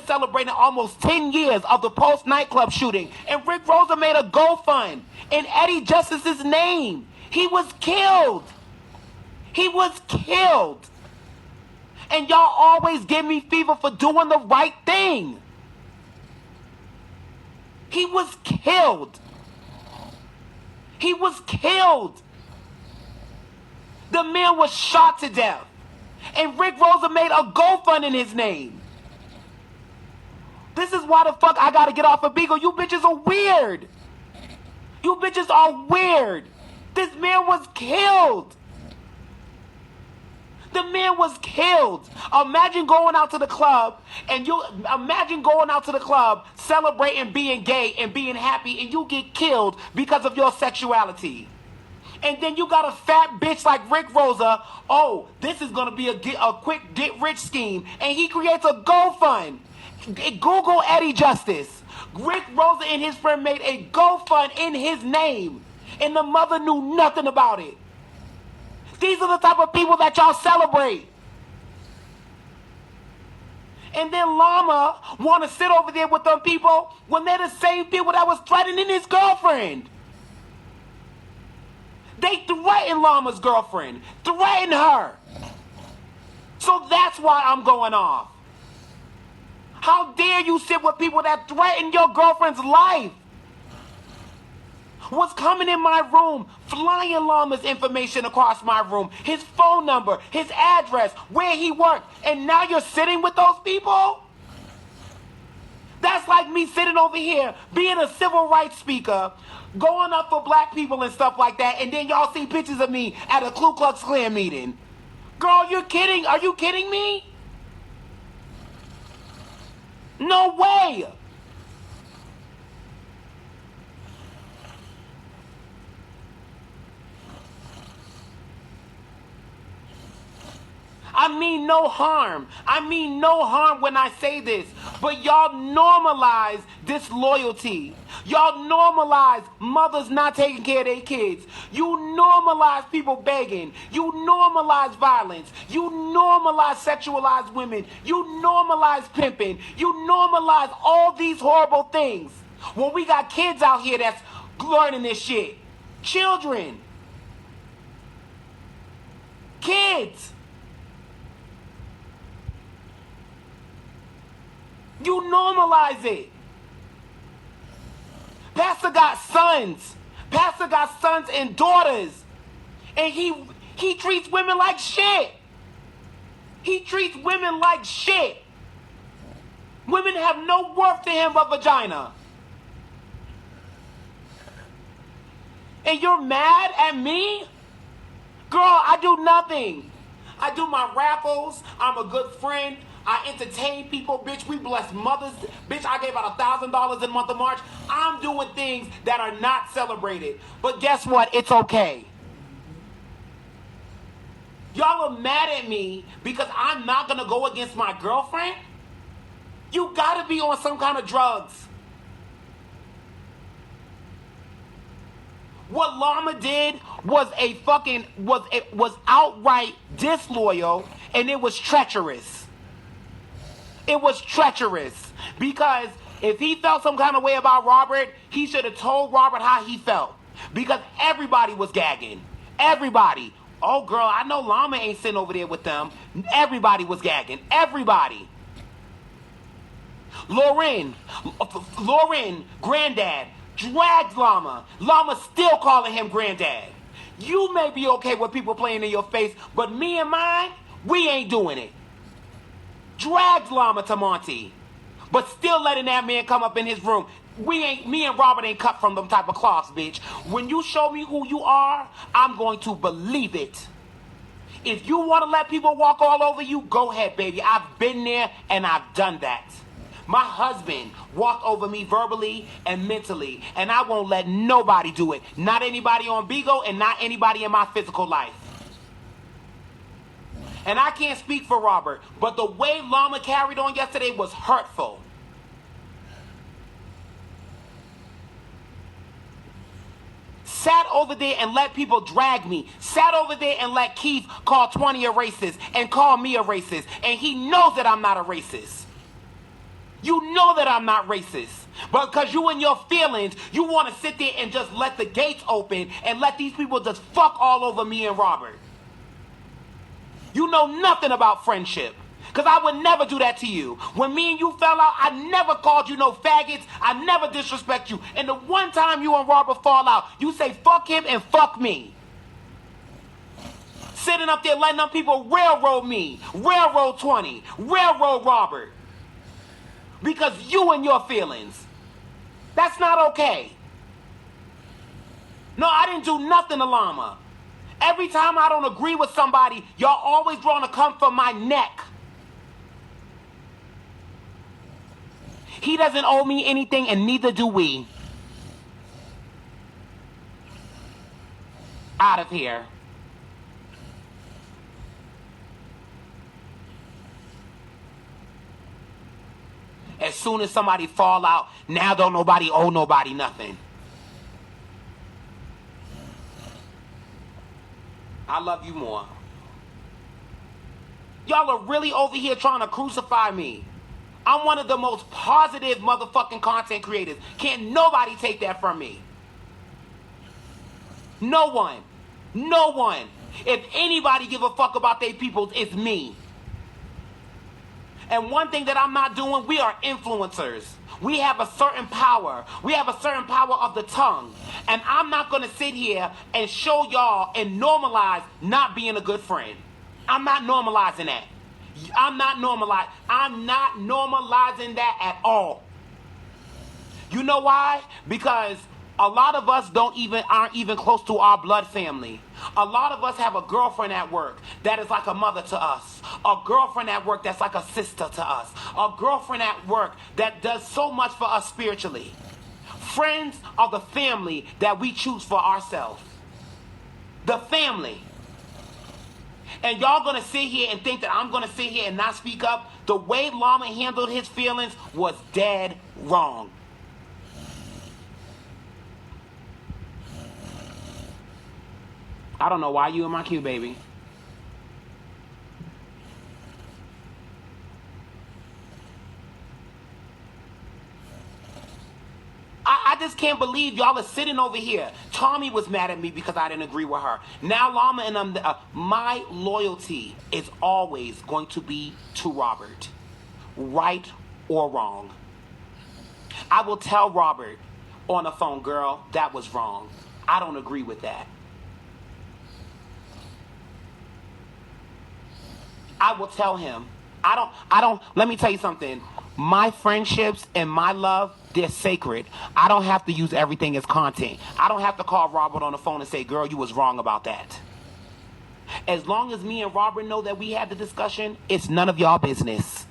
celebrating almost 10 years of the Post nightclub shooting. And Rick Rosa made a GoFund in Eddie Justice's name. He was killed. He was killed. And y'all always give me fever for doing the right thing. He was killed. He was killed. The man was shot to death. And Rick Rosa made a GoFund in his name. This is why the fuck I gotta get off of Beagle. You bitches are weird. You bitches are weird. This man was killed. The man was killed. Imagine going out to the club celebrating being gay and being happy, and you get killed because of your sexuality. And then you got a fat bitch like Rick Rosa. Oh, this is gonna be a quick get rich scheme, and he creates a GoFund. Google Eddie Justice. Rick Rosa and his friend made a GoFund in his name, and the mother knew nothing about it. These are the type of people that y'all celebrate. And then Llama want to sit over there with them people when they're the same people that was threatening his girlfriend. They threatened Llama's girlfriend. Threatened her. So that's why I'm going off. How dare you sit with people that threaten your girlfriend's life? Was coming in my room, flying Llama's information across my room, his phone number, his address, where he worked, and now you're sitting with those people? That's like me sitting over here, being a civil rights speaker, going up for black people and stuff like that, and then y'all see pictures of me at a Ku Klux Klan meeting. Girl, you're kidding? Are you kidding me? No way! I mean no harm. I mean no harm when I say this. But y'all normalize disloyalty. Y'all normalize mothers not taking care of their kids. You normalize people begging. You normalize violence. You normalize sexualized women. You normalize pimping. You normalize all these horrible things. When we got kids out here that's learning this shit. Children. Kids. You normalize it. Pastor got sons. Pastor got sons and daughters. And he treats women like shit. He treats women like shit. Women have no worth to him but vagina. And you're mad at me? Girl, I do nothing. I do my raffles. I'm a good friend. I entertain people, bitch. We bless mothers. Bitch, I gave out $1,000 in the month of March. I'm doing things that are not celebrated. But guess what? It's okay. Y'all are mad at me because I'm not going to go against my girlfriend? You got to be on some kind of drugs. What Llama did was was outright disloyal, and it was treacherous. It was treacherous because if he felt some kind of way about Robert, he should have told Robert how he felt because everybody was gagging. Everybody. Oh, girl, I know Llama ain't sitting over there with them. Everybody was gagging. Everybody. Lauren, granddad, dragged Llama. Llama still calling him granddad. You may be okay with people playing in your face, but me and mine, we ain't doing it. Dragged Llama to Monty, but still letting that man come up in his room. Me and Robert ain't cut from them type of cloths, bitch. When you show me who you are, I'm going to believe it. If you want to let people walk all over you, go ahead, baby. I've been there and I've done that. My husband walked over me verbally and mentally, and I won't let nobody do it. Not anybody on Bigo and not anybody in my physical life. And I can't speak for Robert, but the way Llama carried on yesterday was hurtful. Sat over there and let people drag me. Sat over there and let Keith call 20 a racist and call me a racist. And he knows that I'm not a racist. You know that I'm not racist. But because you in your feelings, you want to sit there and just let the gates open and let these people just fuck all over me and Robert. You know nothing about friendship. Because I would never do that to you. When me and you fell out, I never called you no faggots. I never disrespect you. And the one time you and Robert fall out, you say fuck him and fuck me. Sitting up there letting them people railroad me. Railroad 20. Railroad Robert. Because you and your feelings. That's not okay. No, I didn't do nothing to Llama. Every time I don't agree with somebody, y'all always want to come for my neck. He doesn't owe me anything, and neither do we. Out of here. As soon as somebody fall out, now don't nobody owe nobody nothing. I love you more. Y'all are really over here trying to crucify me. I'm one of the most positive motherfucking content creators. Can't nobody take that from me. No one. No one. If anybody give a fuck about their people, it's me. And one thing that I'm not doing, we are influencers. We have a certain power. We have a certain power of the tongue. And I'm not going to sit here and show y'all and normalize not being a good friend. I'm not normalizing that. I'm not normalizing that at all. You know why? Because a lot of us aren't even close to our blood family. A lot of us have a girlfriend at work that is like a mother to us. A girlfriend at work that's like a sister to us. A girlfriend at work that does so much for us spiritually. Friends are the family that we choose for ourselves. The family. And y'all gonna sit here and think that I'm gonna sit here and not speak up? The way Llama handled his feelings was dead wrong. I don't know why you in my queue, baby. I just can't believe y'all are sitting over here. Tommy was mad at me because I didn't agree with her. Now Llama and my loyalty is always going to be to Robert. Right or wrong. I will tell Robert on the phone, girl, that was wrong. I don't agree with that. I will tell him. Let me tell you something. My friendships and my love, they're sacred. I don't have to use everything as content. I don't have to call Robert on the phone and say, girl, you was wrong about that. As long as me and Robert know that we had the discussion, it's none of y'all business.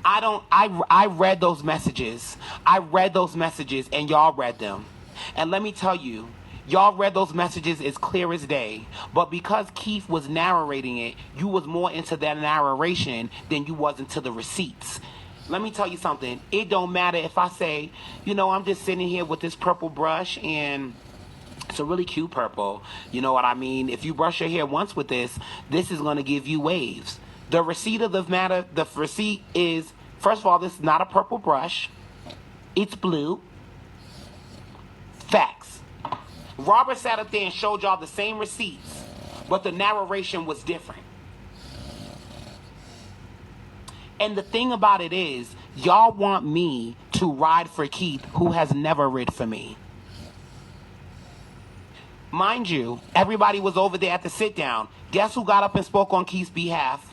I read those messages. I read those messages and y'all read them. And let me tell you, y'all read those messages as clear as day. But because Keith was narrating it, you was more into that narration than you was into the receipts. Let me tell you something. It don't matter if I say, I'm just sitting here with this purple brush and it's a really cute purple. You know what I mean? If you brush your hair once with this is going to give you waves. The receipt of the matter, the receipt is, first of all, this is not a purple brush. It's blue. Facts. Robert sat up there and showed y'all the same receipts, but the narration was different. And the thing about it is, y'all want me to ride for Keith, who has never rid for me. Mind you, everybody was over there at the sit down. Guess who got up and spoke on Keith's behalf?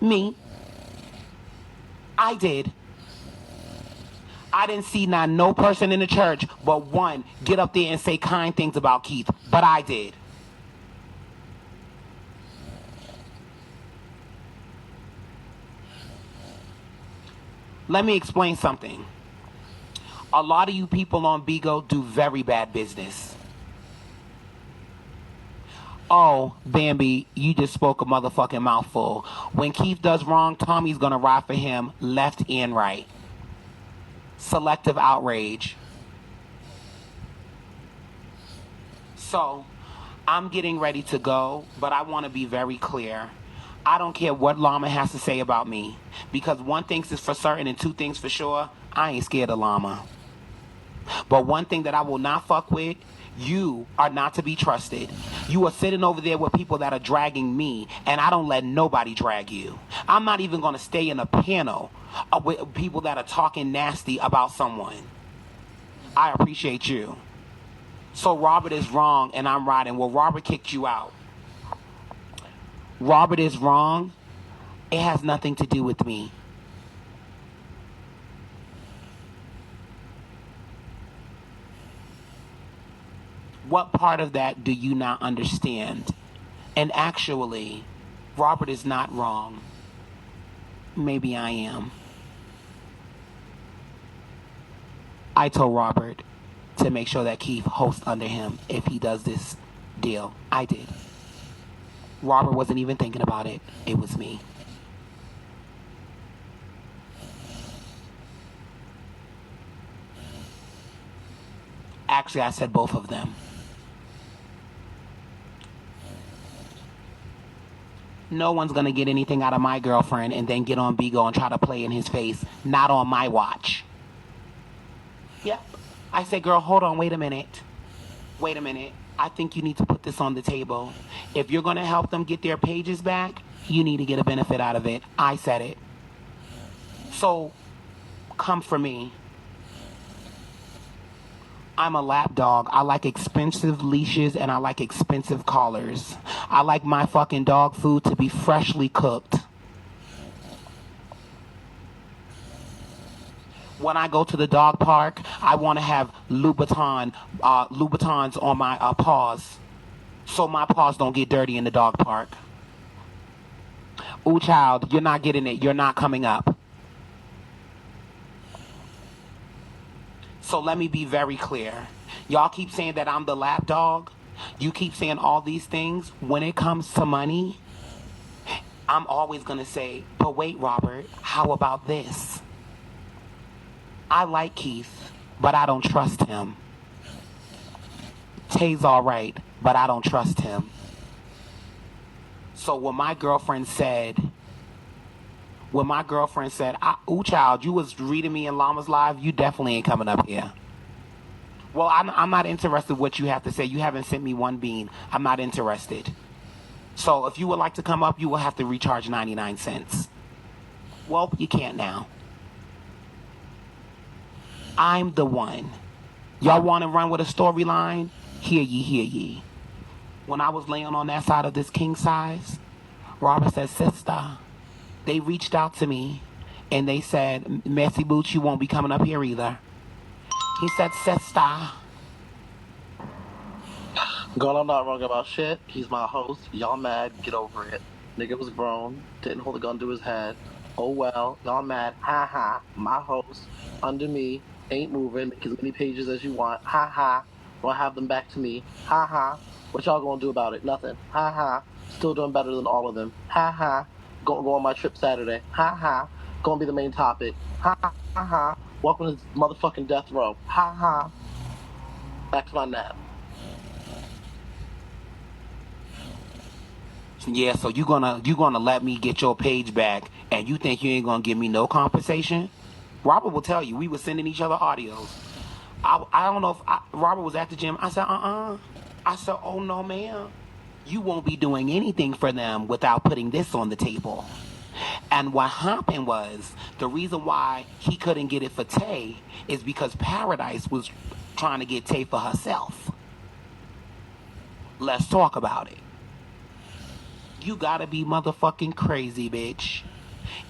Me. I did. I didn't see not no person in the church but one get up there and say kind things about Keith, but I did. Let me explain something. A lot of you people on Bigo do very bad business. Oh, Bambi, you just spoke a motherfucking mouthful. When Keith does wrong, Tommy's gonna ride for him left and right. Selective outrage. So, I'm getting ready to go, but I want to be very clear. I don't care what Llama has to say about me, because one thing is for certain and two things for sure, I ain't scared of Llama. But one thing that I will not fuck with, you are not to be trusted. You are sitting over there with people that are dragging me, and I don't let nobody drag you. I'm not even going to stay in a panel with people that are talking nasty about someone. I appreciate you. So Robert is wrong, and I'm riding. Well, Robert kicked you out. Robert is wrong. It has nothing to do with me. What part of that do you not understand? And actually, Robert is not wrong. Maybe I am. I told Robert to make sure that Keith hosts under him if he does this deal. I did. Robert wasn't even thinking about it. It was me. Actually, I said both of them. No one's gonna get anything out of my girlfriend and then get on Bigo and try to play in his face. Not on my watch. Yep. I said, girl, hold on, wait a minute. Wait a minute. I think you need to put this on the table. If you're gonna help them get their pages back, you need to get a benefit out of it. I said it. So, come for me. I'm a lap dog. I like expensive leashes and I like expensive collars. I like my fucking dog food to be freshly cooked. When I go to the dog park, I want to have Louboutins on my paws, so my paws don't get dirty in the dog park. Ooh, child, you're not getting it. You're not coming up. So let me be very clear. Y'all keep saying that I'm the lap dog. You keep saying all these things. When it comes to money, I'm always going to say, but wait, Robert, how about this? I like Keith, but I don't trust him. Tay's all right, but I don't trust him. So when my girlfriend said, ooh, child, you was reading me in Llama's Live, you definitely ain't coming up here. Well, I'm not interested in what you have to say. You haven't sent me one bean. I'm not interested. So if you would like to come up, you will have to recharge 99 cents. Well, you can't now. I'm the one. Y'all want to run with a storyline? Hear ye, hear ye. When I was laying on that side of this king size, Robert said, sister, they reached out to me and they said, Messy Boots, you won't be coming up here either. He said, sister. Girl, I'm not wrong about shit. He's my host. Y'all mad, get over it. Nigga was grown, didn't hold a gun to his head. Oh well, y'all mad, ha ha. My host, under me, ain't moving, make as many pages as you want, ha ha. Don't have them back to me, ha ha. What y'all gonna do about it? Nothing, ha ha. Still doing better than all of them, ha ha. Gonna go on my trip Saturday, ha ha. Gonna be the main topic, ha ha ha. Welcome to motherfucking death row, ha ha. Back to my nap. Yeah, so you gonna let me get your page back and you think you ain't gonna give me no compensation? Robert will tell you, we were sending each other audios. I don't know if Robert was at the gym. I said, I said, oh no, ma'am. You won't be doing anything for them without putting this on the table. And what happened was, the reason why he couldn't get it for Tay is because Paradise was trying to get Tay for herself. Let's talk about it. You gotta be motherfucking crazy, bitch.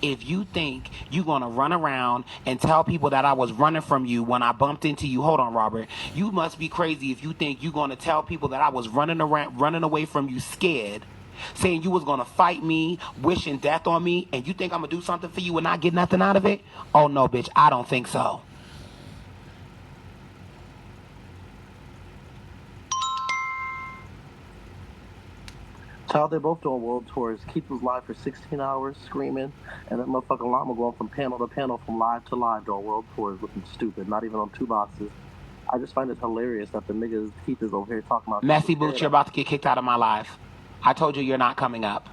If you think you're gonna run around and tell people that I was running from you when I bumped into you, hold on, Robert. You must be crazy if you think you're gonna tell people that I was running away from you scared, saying you was gonna fight me, wishing death on me, and you think I'm gonna do something for you and not get nothing out of it? Oh no, bitch, I don't think so. Child, they're both doing world tours. Keith was live for 16 hours screaming, and that motherfucking llama going from panel to panel, from live to live, doing world tours looking stupid, not even on 2 boxes. I just find it hilarious that the niggas Keith is over here talking about... Messy Boots, you're about to get kicked out of my life. I told you you're not coming up.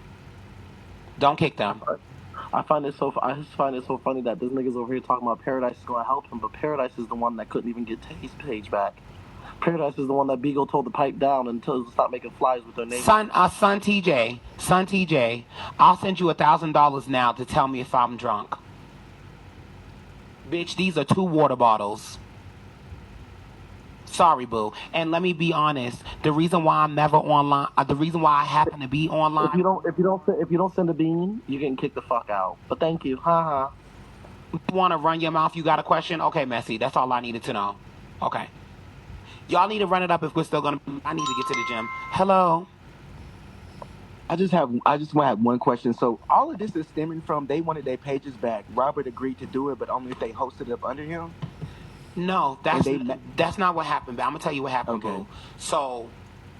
Don't kick them. I just find it so funny that this nigga's over here talking about Paradise is going to help him, but Paradise is the one that couldn't even get Tay's page back. Paradise is the one that Beagle told to pipe down and told to stop making flyers with their name. Son TJ, I'll send you $1,000 now to tell me if I'm drunk. Bitch, these are 2 water bottles. Sorry, boo. And let me be honest. The reason why I'm never online, the reason why I happen to be online. If you don't send a bean, you're getting kicked the fuck out. But thank you, haha. You want to run your mouth? You got a question? Okay, Messy. That's all I needed to know. Okay. Y'all need to run it up if we're still gonna. I need to get to the gym. Hello. I just want to have one question. So all of this is stemming from they wanted their pages back. Robert agreed to do it, but only if they hosted up under him. No, And that's not what happened. But I'm gonna tell you what happened, Okay. boo. So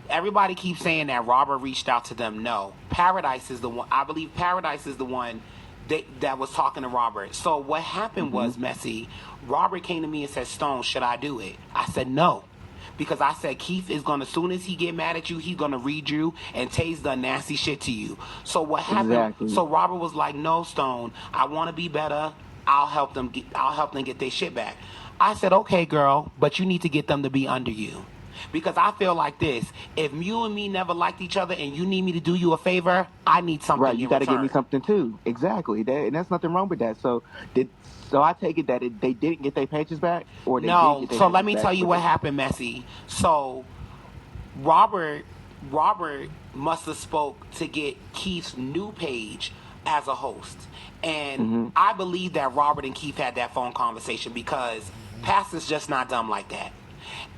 everybody keeps saying that Robert reached out to them. No, Paradise is the one. I believe Paradise is the one that was talking to Robert. So what happened was, Messy, Robert came to me and said, Stone, should I do it? I said no. Because I said Keith is gonna, as soon as he get mad at you, he's gonna read you and Tay's done nasty shit to you. So what happened? Exactly. So Robert was like, no, Stone, I want to be better. I'll help them get their shit back. I said, okay, girl, but you need to get them to be under you. Because I feel like this: if you and me never liked each other and you need me to do you a favor, I need something. Right, you got to give me return. something too. Exactly, and there's nothing wrong with that. So I take it that they didn't get their pages back, or they No. did get their So let pages me back, tell you but what happened, Messy. So Robert must have spoke to get Keith's new page as a host, and I believe that Robert and Keith had that phone conversation because Pastor's just not dumb like that.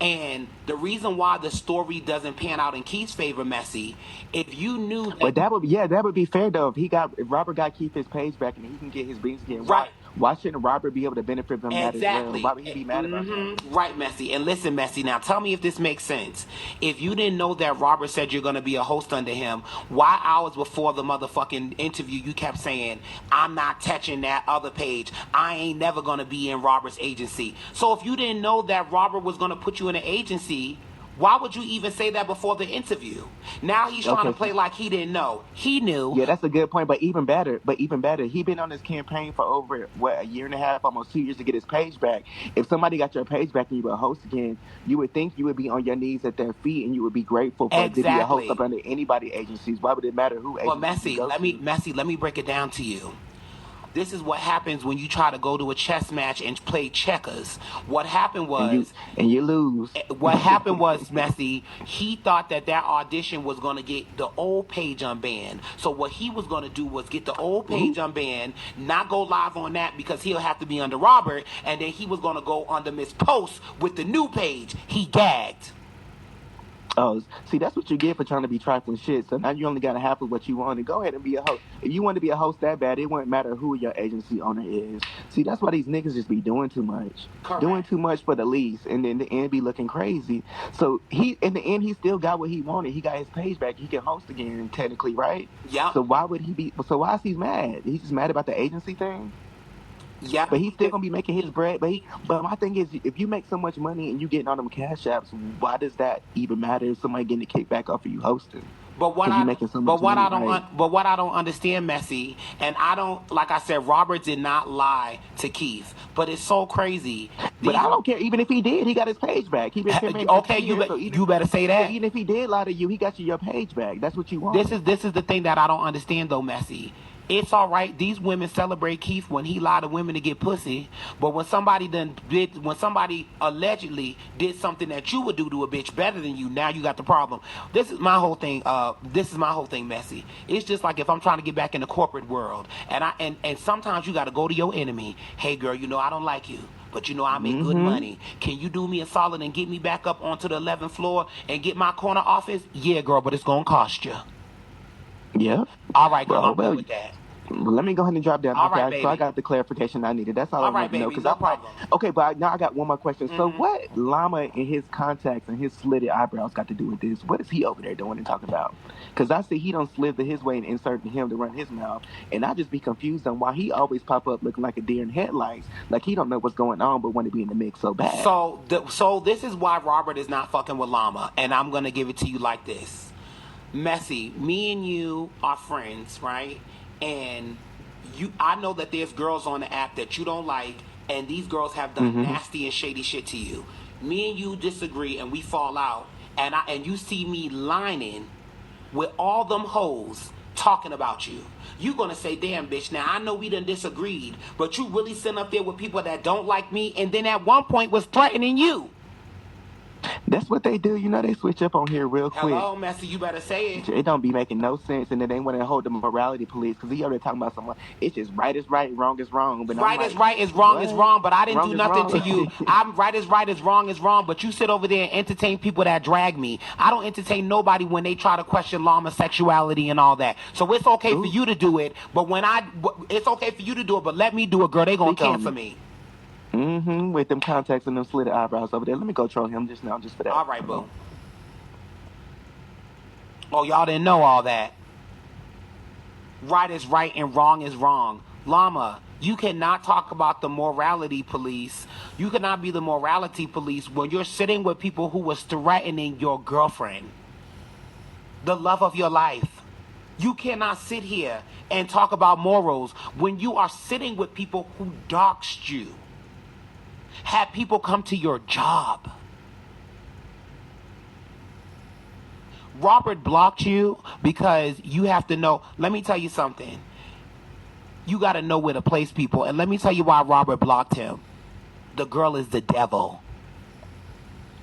And the reason why the story doesn't pan out in Keith's favor, Messy, if you knew that... But that would be fair though. If Robert got to keep his page back and he can get his beans again, Right. Why shouldn't Robert be able to benefit from that as well? Exactly. Why would he be mad about that? Right, Messy. And listen, Messy, now tell me if this makes sense. If you didn't know that Robert said you're going to be a host under him, why hours before the motherfucking interview you kept saying, I'm not touching that other page. I ain't never going to be in Robert's agency. So if you didn't know that Robert was going to put you in an agency, why would you even say that before the interview? Now he's trying to play like he didn't know. He knew. Yeah, that's a good point. But even better, he been on this campaign for over a year and a half, almost 2 years to get his page back. If somebody got your page back and you were a host again, you would think you would be on your knees at their feet and you would be grateful for to be a host up under anybody agencies. Why would it matter who? Well, Messy, let me break it down to you. This is what happens when you try to go to a chess match and play checkers. What happened was... And you lose. What happened was, Messy, he thought that audition was going to get the old page unbanned. So what he was going to do was get the old page unbanned, not go live on that because he'll have to be under Robert, and then he was going to go under Miss Post with the new page. He gagged. Oh, see, that's what you get for trying to be trifling shit. So now you only got half of what you want. And go ahead and be a host. If you want to be a host that bad, it wouldn't matter who your agency owner is. See, that's why these niggas just be doing too much. Correct. Doing too much for the least. And then the end be looking crazy. So in the end, he still got what he wanted. He got his page back. He can host again, technically, right? Yeah. So why is he mad? He's just mad about the agency thing? Yeah. But he's still gonna be making his bread. But my thing is, if you make so much money and you getting all them cash apps, why does that even matter if somebody getting a kickback off of you hosting? But what I don't understand, Messy, and I don't, like I said, Robert did not lie to Keith, but it's so crazy. But I don't care. Even if he did, he got his page back. He been okay, you better say that. Even if he did lie to you, he got you your page back. That's what you want. This is the thing that I don't understand though, Messy. It's all right. These women celebrate Keith when he lied to women to get pussy. But when somebody allegedly did something that you would do to a bitch better than you, now you got the problem. This is my whole thing. Messy. It's just like if I'm trying to get back in the corporate world, and sometimes you got to go to your enemy. Hey, girl, I don't like you, but I make good money. Can you do me a solid and get me back up onto the 11th floor and get my corner office? Yeah, girl, but it's gonna cost you. Yeah. All right, girl. I'm good with that. Well, let me go ahead and drop down. All right, baby. So I got the clarification I needed. That's all I want to know. No problem. Okay, but now I got one more question. So what Llama and his contacts and his slitted eyebrows got to do with this? What is he over there doing and talking about? Because I see he don't slither his way and inserting him to run his mouth. And I just be confused on why he always pop up looking like a deer in headlights. Like he don't know what's going on but want to be in the mix so bad. So this is why Robert is not fucking with Llama. And I'm going to give it to you like this. Messy, me and you are friends, right? And I know that there's girls on the app that you don't like, and these girls have done nasty and shady shit to you. Me and you disagree, and we fall out, and you see me lining with all them hoes talking about you. You gonna say, damn, bitch, now I know we done disagreed, but you really sitting up there with people that don't like me, and then at one point was threatening you. That's what they do. You know, they switch up on here real quick. Hello, Messy, you better say it. It don't be making no sense, and then they want to hold the morality police because he already talking about someone. It's just right is right, wrong is wrong. But Right I'm is like, right, is wrong is what? wrong, but I didn't Wrong do is nothing wrong. to you. I'm right is wrong, but you sit over there and entertain people that drag me. I don't entertain nobody when they try to question llama sexuality and all that. So it's okay for you to do it, but it's okay for you to do it, but let me do it, girl. They gonna Speak on cancel it. me. With them contacts and them slitted eyebrows over there. Let me go troll him just now, just for that. All right, boo. Oh, y'all didn't know all that. Right is right and wrong is wrong. Llama, you cannot talk about the morality police. You cannot be the morality police when you're sitting with people who was threatening your girlfriend, the love of your life. You cannot sit here and talk about morals when you are sitting with people who doxed you. Had people come to your job. Robert blocked you because you have to know. Let me tell you something. You got to know where to place people. And let me tell you why Robert blocked him. The girl is the devil.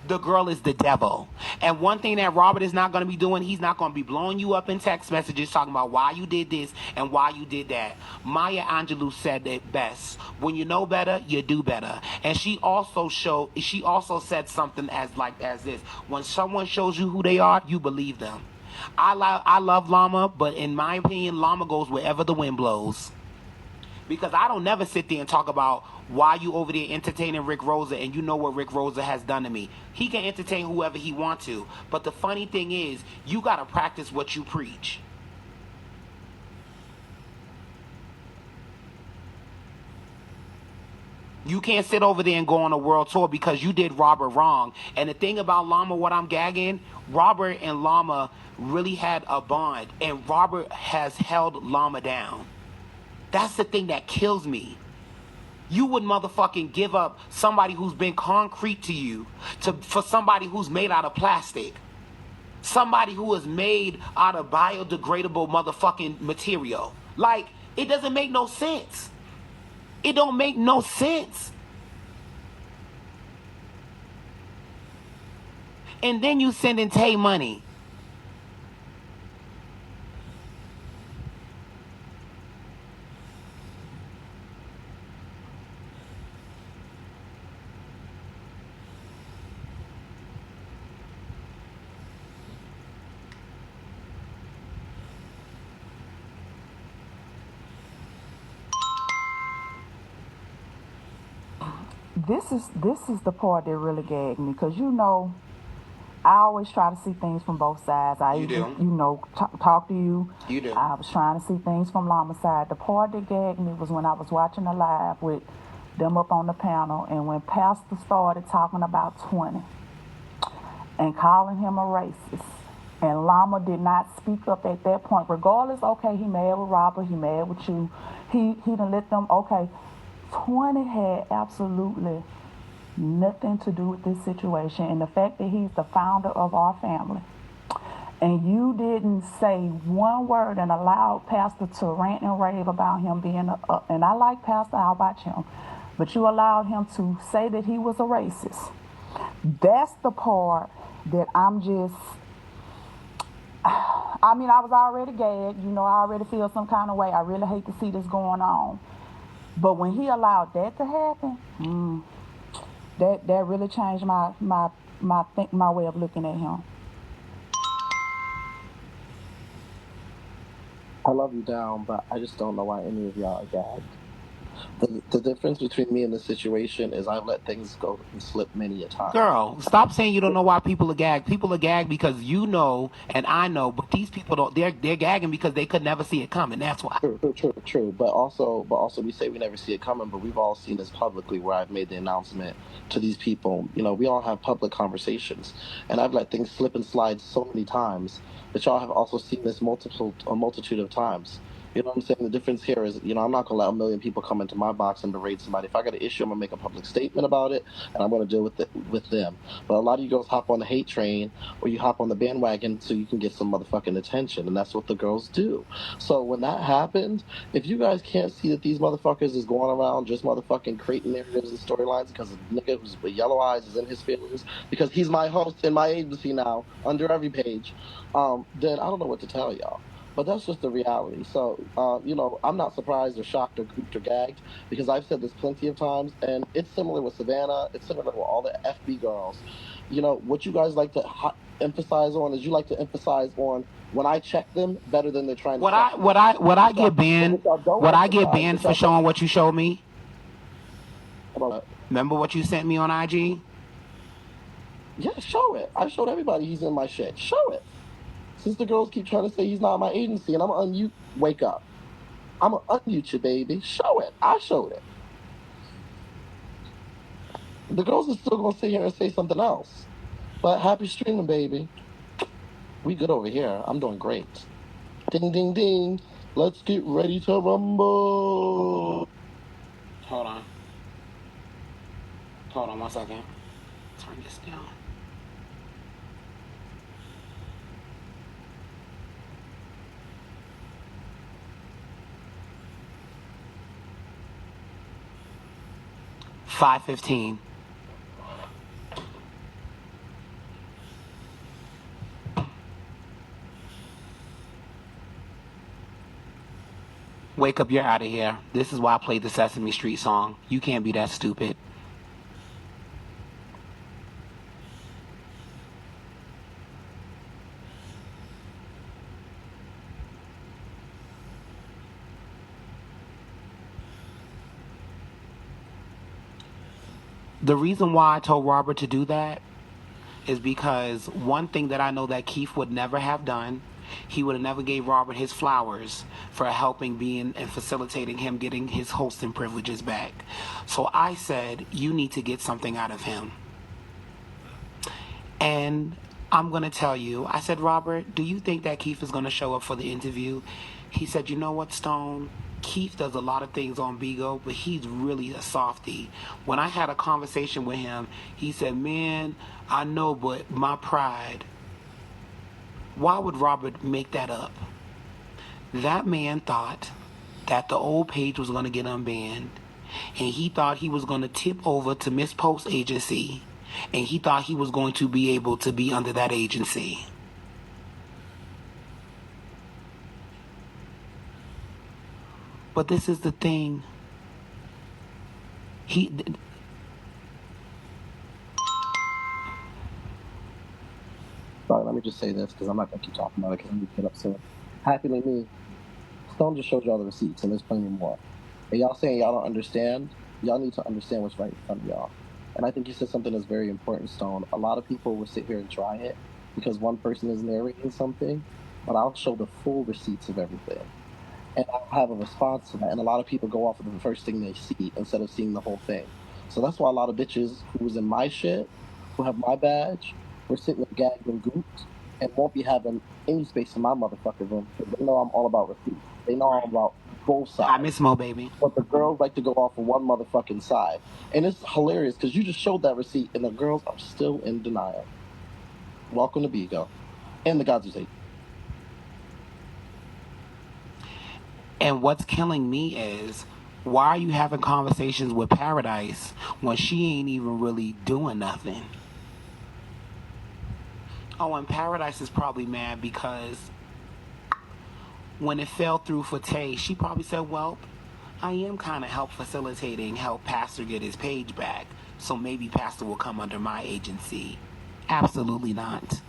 The girl is the devil. And one thing that Robert is not going to be doing, he's not going to be blowing you up in text messages talking about why you did this and why you did that. Maya Angelou said it best. When you know better, you do better. And she also said something as this. When someone shows you who they are, you believe them. I love Llama, but in my opinion, Llama goes wherever the wind blows. Because I don't never sit there and talk about why you over there entertaining Rick Rosa and you know what Rick Rosa has done to me. He can entertain whoever he wants to. But the funny thing is, you got to practice what you preach. You can't sit over there and go on a world tour because you did Robert wrong. And the thing about Llama, what I'm gagging, Robert and Llama really had a bond. And Robert has held Llama down. That's the thing that kills me. You would motherfucking give up somebody who's been concrete to you for somebody who's made out of plastic. Somebody who is made out of biodegradable motherfucking material. Like, it doesn't make no sense. It don't make no sense. And then you sending Tay money. This is the part that really gagged me, because I always try to see things from both sides. You do. Talk to you. You do. I was trying to see things from Llama's side. The part that gagged me was when I was watching the live with them up on the panel, and when Pastor started talking about 20 and calling him a racist, and Llama did not speak up at that point. Regardless, okay, he mad with Robert, he mad with you. He done let them, okay. 20 had absolutely nothing to do with this situation, and the fact that he's the founder of our family, and you didn't say one word and allowed Pastor to rant and rave about him being and I like Pastor, how about him, but you allowed him to say that he was a racist. That's the part that I'm just, I mean, I was already gagged, I already feel some kind of way. I really hate to see this going on. But when he allowed that to happen, that really changed my way of looking at him. I love you down, but I just don't know why any of y'all are gagged. The difference between me and the situation is I've let things go and slip many a time. Girl, stop saying you don't know why people are gagged. People are gagged because you know and I know, but these people don't. They're gagging because they could never see it coming. That's why. True. But also, we say we never see it coming. But we've all seen this publicly, where I've made the announcement to these people. We all have public conversations, and I've let things slip and slide so many times. But y'all have also seen this a multitude of times. You know what I'm saying? The difference here is, I'm not gonna let a million people come into my box and berate somebody. If I got an issue, I'm gonna make a public statement about it, and I'm gonna deal with it with them. But a lot of you girls hop on the hate train, or you hop on the bandwagon so you can get some motherfucking attention, and that's what the girls do. So when that happens, if you guys can't see that these motherfuckers is going around just motherfucking creating narratives and storylines because a nigga who's with yellow eyes is in his feelings, because he's my host in my agency now under every page, then I don't know what to tell y'all. But that's just the reality. So, I'm not surprised or shocked or gooped or gagged because I've said this plenty of times, and it's similar with Savannah. It's similar with all the FB girls. What you guys like to emphasize on is you like to emphasize on when I check them better than they're trying to check me. Would I get banned? What y'all don't Would I get emphasize, banned what for y'all showing don't- what you showed me? about Remember what you sent me on IG? Yeah, show it. I showed everybody he's in my shit. Show it. Since the girls keep trying to say he's not my agency, and I'm gonna unmute, wake up. I'm gonna unmute you, baby. Show it. I showed it. The girls are still gonna sit here and say something else. But happy streaming, baby. We good over here. I'm doing great. Ding, ding, ding. Let's get ready to rumble. Hold on. Hold on 1 second. Turn this down. $5.15. Wake up, you're out of here. This is why I played the Sesame Street song. You can't be that stupid. The reason why I told Robert to do that is because one thing that I know that Keith would never have done, he would have never gave Robert his flowers for helping being and facilitating him getting his hosting privileges back. So I said, you need to get something out of him. And I'm going to tell you, I said, Robert, do you think that Keith is going to show up for the interview? He said, you know what, Stone? Keith does a lot of things on Bigo, but he's really a softie. When I had a conversation with him, he said, man, I know, but my pride. Why would Robert make that up? That man thought that the old page was going to get unbanned, and he thought he was going to tip over to Miss Post Agency, and he thought he was going to be able to be under that agency. But this is the thing. Sorry, let me just say this because I'm not going to keep talking about it because I'm going to get up soon. Happily me, Stone just showed y'all the receipts and there's plenty more. And y'all saying y'all don't understand, y'all need to understand what's right in front of y'all. And I think you said something that's very important, Stone. A lot of people will sit here and try it because one person is narrating something, but I'll show the full receipts of everything. And I'll have a response to that. And a lot of people go off of the first thing they see instead of seeing the whole thing. So that's why a lot of bitches who was in my shit, who have my badge, were sitting there gagged and gooped and won't be having any space in my motherfucking room because they know I'm all about receipts. They know I'm about both sides. I miss Mo, baby. But the girls like to go off of one motherfucking side. And it's hilarious because you just showed that receipt and the girls are still in denial. Welcome to Bigo. And the Gods Who Say. And what's killing me is, why are you having conversations with Paradise when she ain't even really doing nothing? Oh, and Paradise is probably mad because when it fell through for Tay, she probably said, well, I am kind of help Pastor get his page back, so maybe Pastor will come under my agency. Absolutely not.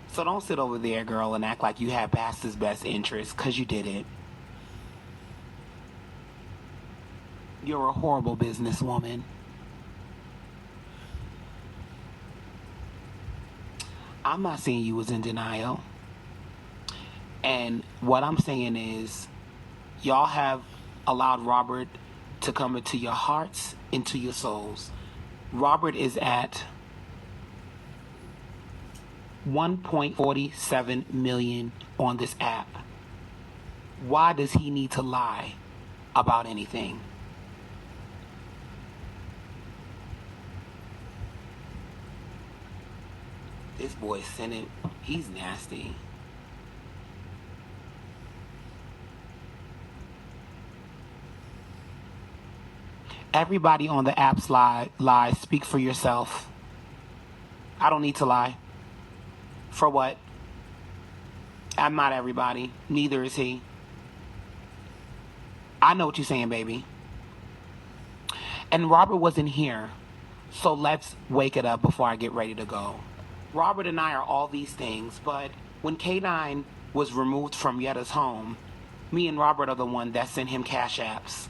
So don't sit over there, girl, and act like you had Pastor's best interest, because you didn't. You're a horrible businesswoman. I'm not saying you was in denial. And what I'm saying is, y'all have allowed Robert to come into your hearts, into your souls. Robert is at 1.47 million on this app. Why does he need to lie about anything? This boy Senate, he's nasty. Everybody on the app's lies. Speak for yourself. I don't need to lie. For what? I'm not everybody. Neither is he. I know what you're saying, baby. And Robert wasn't here. So let's wake it up before I get ready to go. Robert and I are all these things, but when K9 was removed from Yetta's home, me and Robert are the one that sent him cash apps.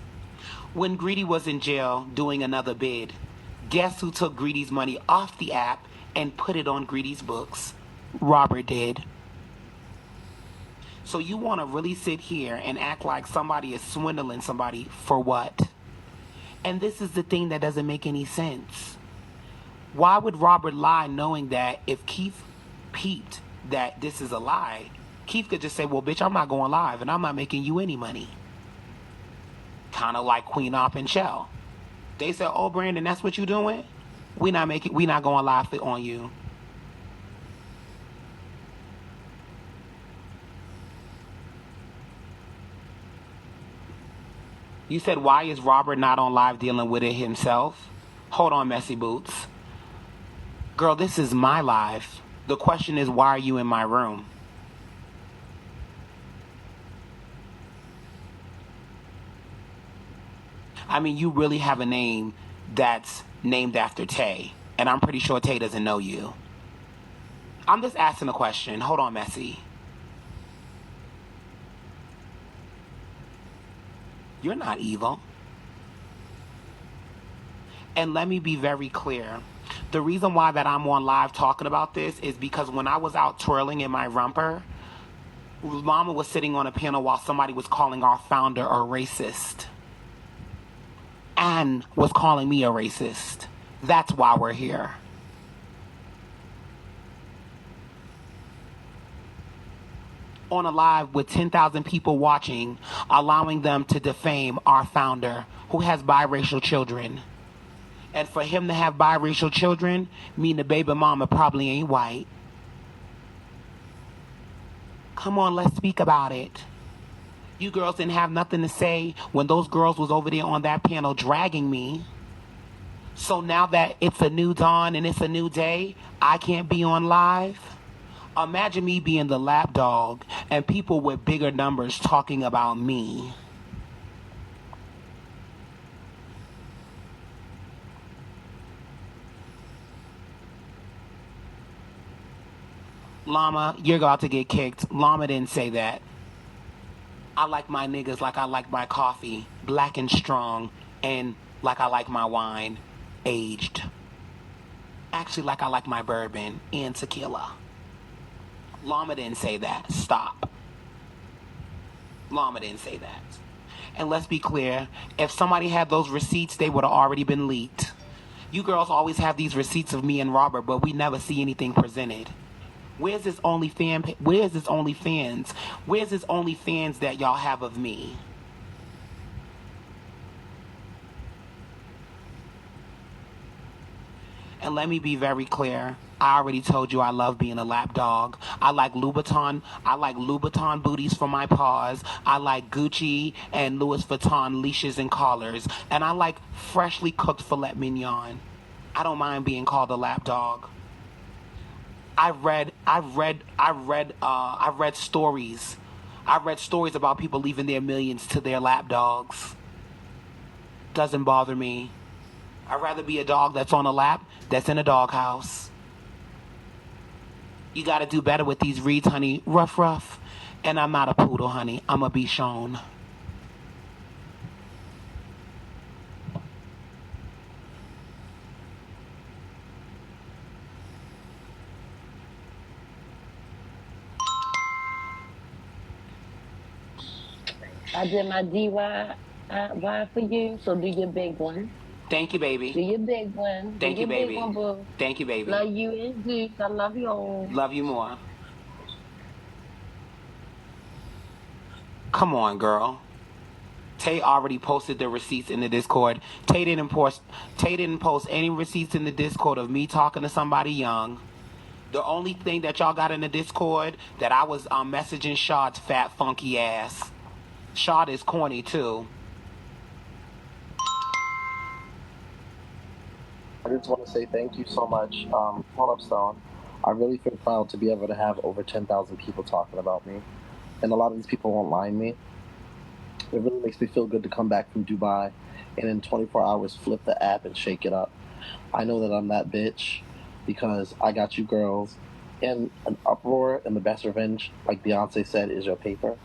When Greedy was in jail doing another bid, guess who took Greedy's money off the app and put it on Greedy's books? Robert did. So you want to really sit here and act like somebody is swindling somebody for what? And this is the thing that doesn't make any sense. Why would Robert lie knowing that if Keith peeped that this is a lie, Keith could just say, well, bitch, I'm not going live and I'm not making you any money. Kind of like Queen Op and Shell. They said, oh, Brandon, that's what you doing? We not going live on you. You said, why is Robert not on live dealing with it himself? Hold on, Messy Boots. Girl, this is my live. The question is, why are you in my room? I mean, you really have a name that's named after Tay. And I'm pretty sure Tay doesn't know you. I'm just asking a question. Hold on, Messy. You're not evil. And let me be very clear. The reason why that I'm on live talking about this is because when I was out twirling in my romper, Mama was sitting on a panel while somebody was calling our founder a racist. And was calling me a racist. That's why we're here. On a live with 10,000 people watching, allowing them to defame our founder who has biracial children. And for him to have biracial children, mean the baby mama probably ain't white. Come on, let's speak about it. You girls didn't have nothing to say when those girls was over there on that panel dragging me. So now that it's a new dawn and it's a new day, I can't be on live. Imagine me being the lapdog and people with bigger numbers talking about me. Llama, you're about to get kicked. Llama didn't say that. I like my niggas like I like my coffee, black and strong, and like I like my wine, aged. Actually, like I like my bourbon and tequila. Llama didn't say that. Stop. Llama didn't say that. And let's be clear, if somebody had those receipts, they would have already been leaked. You girls always have these receipts of me and Robert, but we never see anything presented. Where's this OnlyFans? Where's this OnlyFans? Where's this OnlyFans that y'all have of me? And let me be very clear. I already told you I love being a lap dog. I like Louboutin. I like Louboutin booties for my paws. I like Gucci and Louis Vuitton leashes and collars. And I like freshly cooked filet mignon. I don't mind being called a lap dog. I've read stories. I've read stories about people leaving their millions to their lap dogs. Doesn't bother me. I'd rather be a dog that's on a lap that's in a doghouse. You gotta do better with these reeds, honey. Ruff. And I'm not a poodle, honey. I'm a Bichon. I did my DY for you, so do your big one. Thank you, baby. Do your big one. Thank you, baby. Big one, boo. Thank you, baby. Love you and Zeus. I love you all. Love you more. Come on, girl. Tay already posted the receipts in the Discord. Tay didn't post any receipts in the Discord of me talking to somebody young. The only thing that y'all got in the Discord that I was messaging Shad's fat funky ass. Shad is corny too. I just want to say thank you so much. Hold up, Stone. I really feel proud to be able to have over 10,000 people talking about me. And a lot of these people won't line me. It really makes me feel good to come back from Dubai and in 24 hours flip the app and shake it up. I know that I'm that bitch because I got you girls in an uproar, and the best revenge, like Beyonce said, is your paper.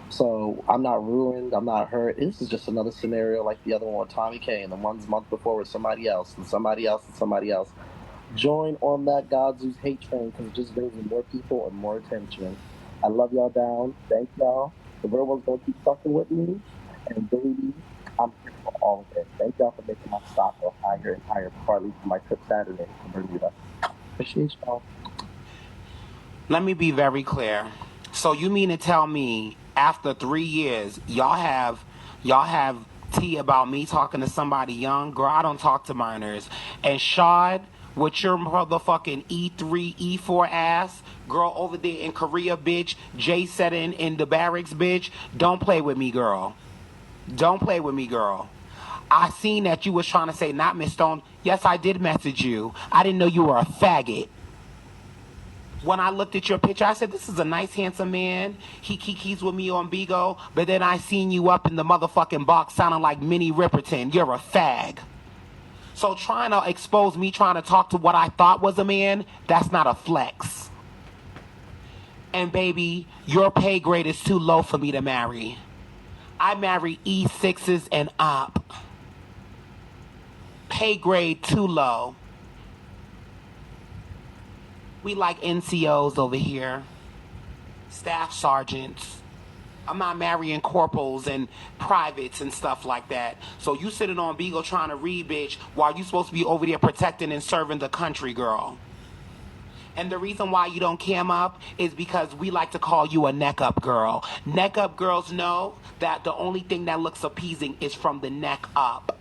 So I'm not ruined, I'm not hurt. This is just another scenario like the other one with Tommy K, and the ones month before with somebody else and somebody else and somebody else. Join on that God's hate train because it just brings in more people and more attention. I love y'all down. Thank y'all. The real one's gonna keep fucking with me, and baby, I'm here for all of it. Thank y'all for making my stock go higher and higher before I leave for my trip Saturday to Bermuda. Appreciate y'all. Let me be very clear. So you mean to tell me after 3 years, y'all have tea about me talking to somebody young? Girl, I don't talk to minors. And Shad, with your motherfucking E3, E4 ass, girl over there in Korea, bitch, Jay said in the barracks, bitch, don't play with me, girl. Don't play with me, girl. I seen that you was trying to say, not Miss Stone. Yes, I did message you. I didn't know you were a faggot. When I looked at your picture, I said, this is a nice, handsome man. He kikis with me on Bigo. But then I seen you up in the motherfucking box sounding like Minnie Riperton. You're a fag. So trying to expose me trying to talk to what I thought was a man, that's not a flex. And baby, your pay grade is too low for me to marry. I marry E6s and up. Pay grade too low. We like NCOs over here. Staff sergeants. I'm not marrying corporals and privates and stuff like that. So you sitting on Beagle trying to read, bitch, while you supposed to be over there protecting and serving the country, girl. And the reason why you don't cam up is because we like to call you a neck up girl. Neck up girls know that the only thing that looks appeasing is from the neck up.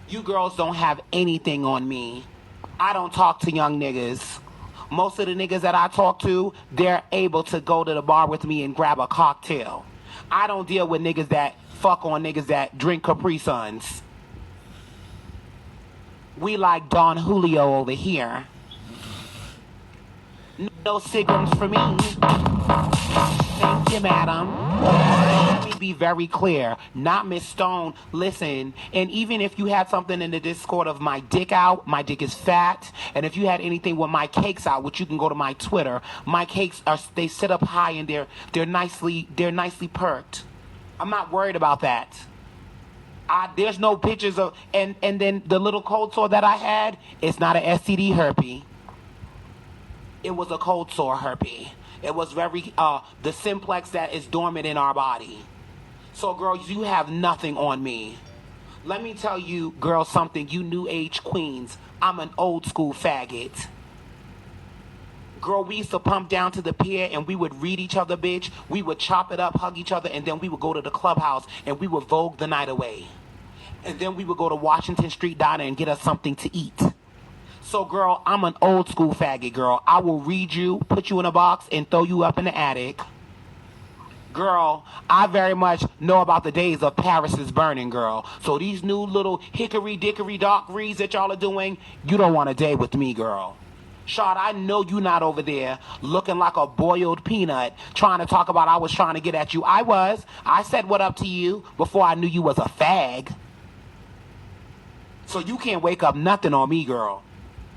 You girls don't have anything on me. I don't talk to young niggas. Most of the niggas that I talk to, they're able to go to the bar with me and grab a cocktail. I don't deal with niggas that fuck on niggas that drink Capri Suns. We like Don Julio over here. No cigarettes for me. Thank you, madam. Let me be very clear. Not Miss Stone. Listen, and even if you had something in the Discord of my dick out, my dick is fat. And if you had anything with my cakes out, which you can go to my Twitter, my cakes they sit up high and they're nicely perked. I'm not worried about that. There's no pictures of and then the little cold sore that I had, it's not an STD herpes. It was a cold sore herpes. It was very, the simplex that is dormant in our body. So, girls, you have nothing on me. Let me tell you, girls, something. You new age queens. I'm an old school faggot. Girl, we used to pump down to the pier and we would read each other, bitch. We would chop it up, hug each other, and then we would go to the clubhouse and we would vogue the night away. And then we would go to Washington Street Diner and get us something to eat. So, girl, I'm an old school faggot, girl. I will read you, put you in a box, and throw you up in the attic. Girl, I very much know about the days of Paris is Burning, girl. So these new little hickory-dickory dock reads that y'all are doing, you don't want a day with me, girl. Shad, I know you not over there looking like a boiled peanut trying to talk about I was trying to get at you. I was. I said what up to you before I knew you was a fag. So you can't wake up nothing on me, girl.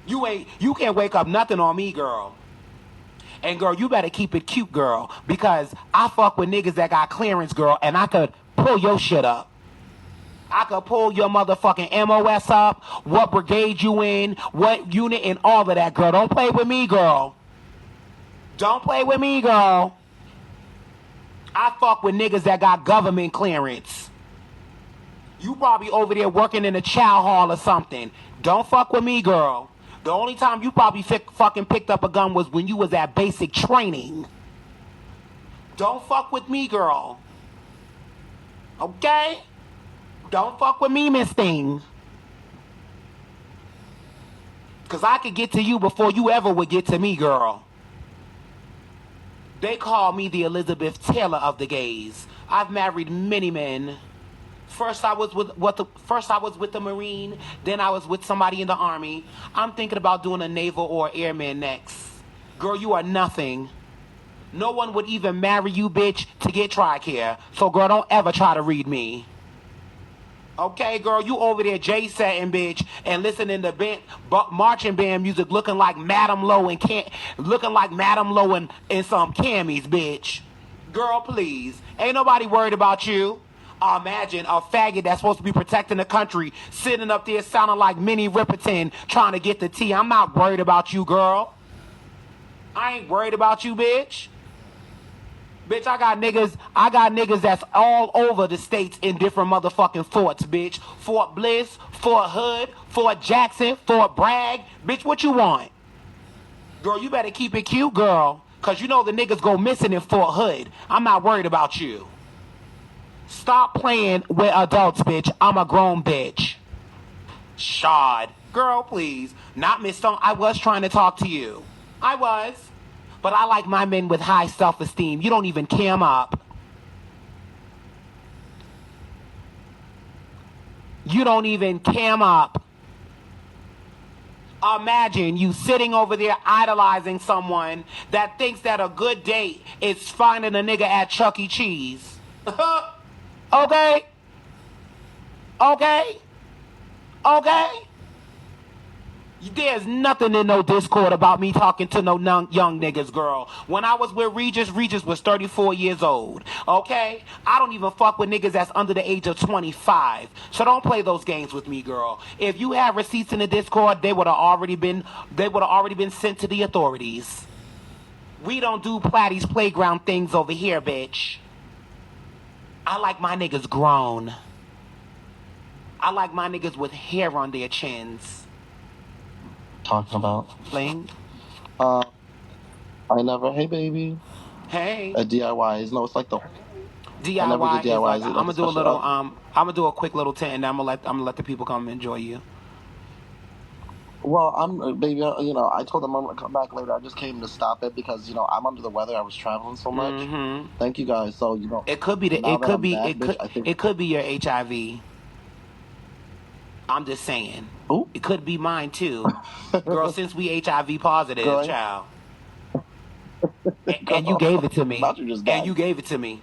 You can't wake up nothing on me, girl. And girl, you better keep it cute, girl, because I fuck with niggas that got clearance, girl, and I could pull your shit up. I could pull your motherfucking MOS up, what brigade you in, what unit, and all of that, girl. Don't play with me, girl. Don't play with me, girl. I fuck with niggas that got government clearance. You probably over there working in a chow hall or something. Don't fuck with me, girl. The only time you probably fucking picked up a gun was when you was at basic training. Don't fuck with me, girl. Okay? Don't fuck with me, Miss Thing. Because I could get to you before you ever would get to me, girl. They call me the Elizabeth Taylor of the gays. I've married many men. First I was with the Marine, then I was with somebody in the Army. I'm thinking about doing a naval or airman next. Girl, you are nothing. No one would even marry you, bitch, to get TRICARE. So, girl, don't ever try to read me. Okay, girl, you over there J-setting, bitch, and listening to marching band music, looking like Madame Lowe and in some camis, bitch. Girl, please, ain't nobody worried about you. Imagine a faggot that's supposed to be protecting the country sitting up there sounding like Minnie Riperton trying to get the tea. I'm not worried about you, girl. I ain't worried about you, bitch. Bitch, I got niggas that's all over the states in different motherfucking forts, bitch. Fort Bliss, Fort Hood, Fort Jackson, Fort Bragg. Bitch, what you want? Girl, you better keep it cute, girl. Cause you know the niggas go missing in Fort Hood. I'm not worried about you. Stop playing with adults, bitch. I'm a grown bitch. Shod. Girl, please. Not Miss Stone. I was trying to talk to you. I was. But I like my men with high self-esteem. You don't even cam up. You don't even cam up. Imagine you sitting over there idolizing someone that thinks that a good date is finding a nigga at Chuck E. Cheese. Okay? Okay? Okay? There's nothing in no Discord about me talking to no young niggas, girl. When I was with Regis was 34 years old. Okay? I don't even fuck with niggas that's under the age of 25. So don't play those games with me, girl. If you have receipts in the Discord, they would have already been sent to the authorities. We don't do Platty's playground things over here, bitch. I like my niggas grown. I like my niggas with hair on their chins. Talking about Fling? I never. Hey, baby. Hey. DIYs. No, it's like the DIY. I never do DIYs. Like, I'm gonna do a little. I'm gonna do a quick little tent, and I'm gonna let the people come and enjoy you. Well, I'm baby. I told them I'm gonna come back later. I just came to stop it because I'm under the weather. I was traveling so much. Mm-hmm. Thank you guys. So it could be it could be your HIV. I'm just saying. Ooh. It could be mine too, girl. Since we HIV positive, girl. Child. And you gave it to me. And you gave it to me.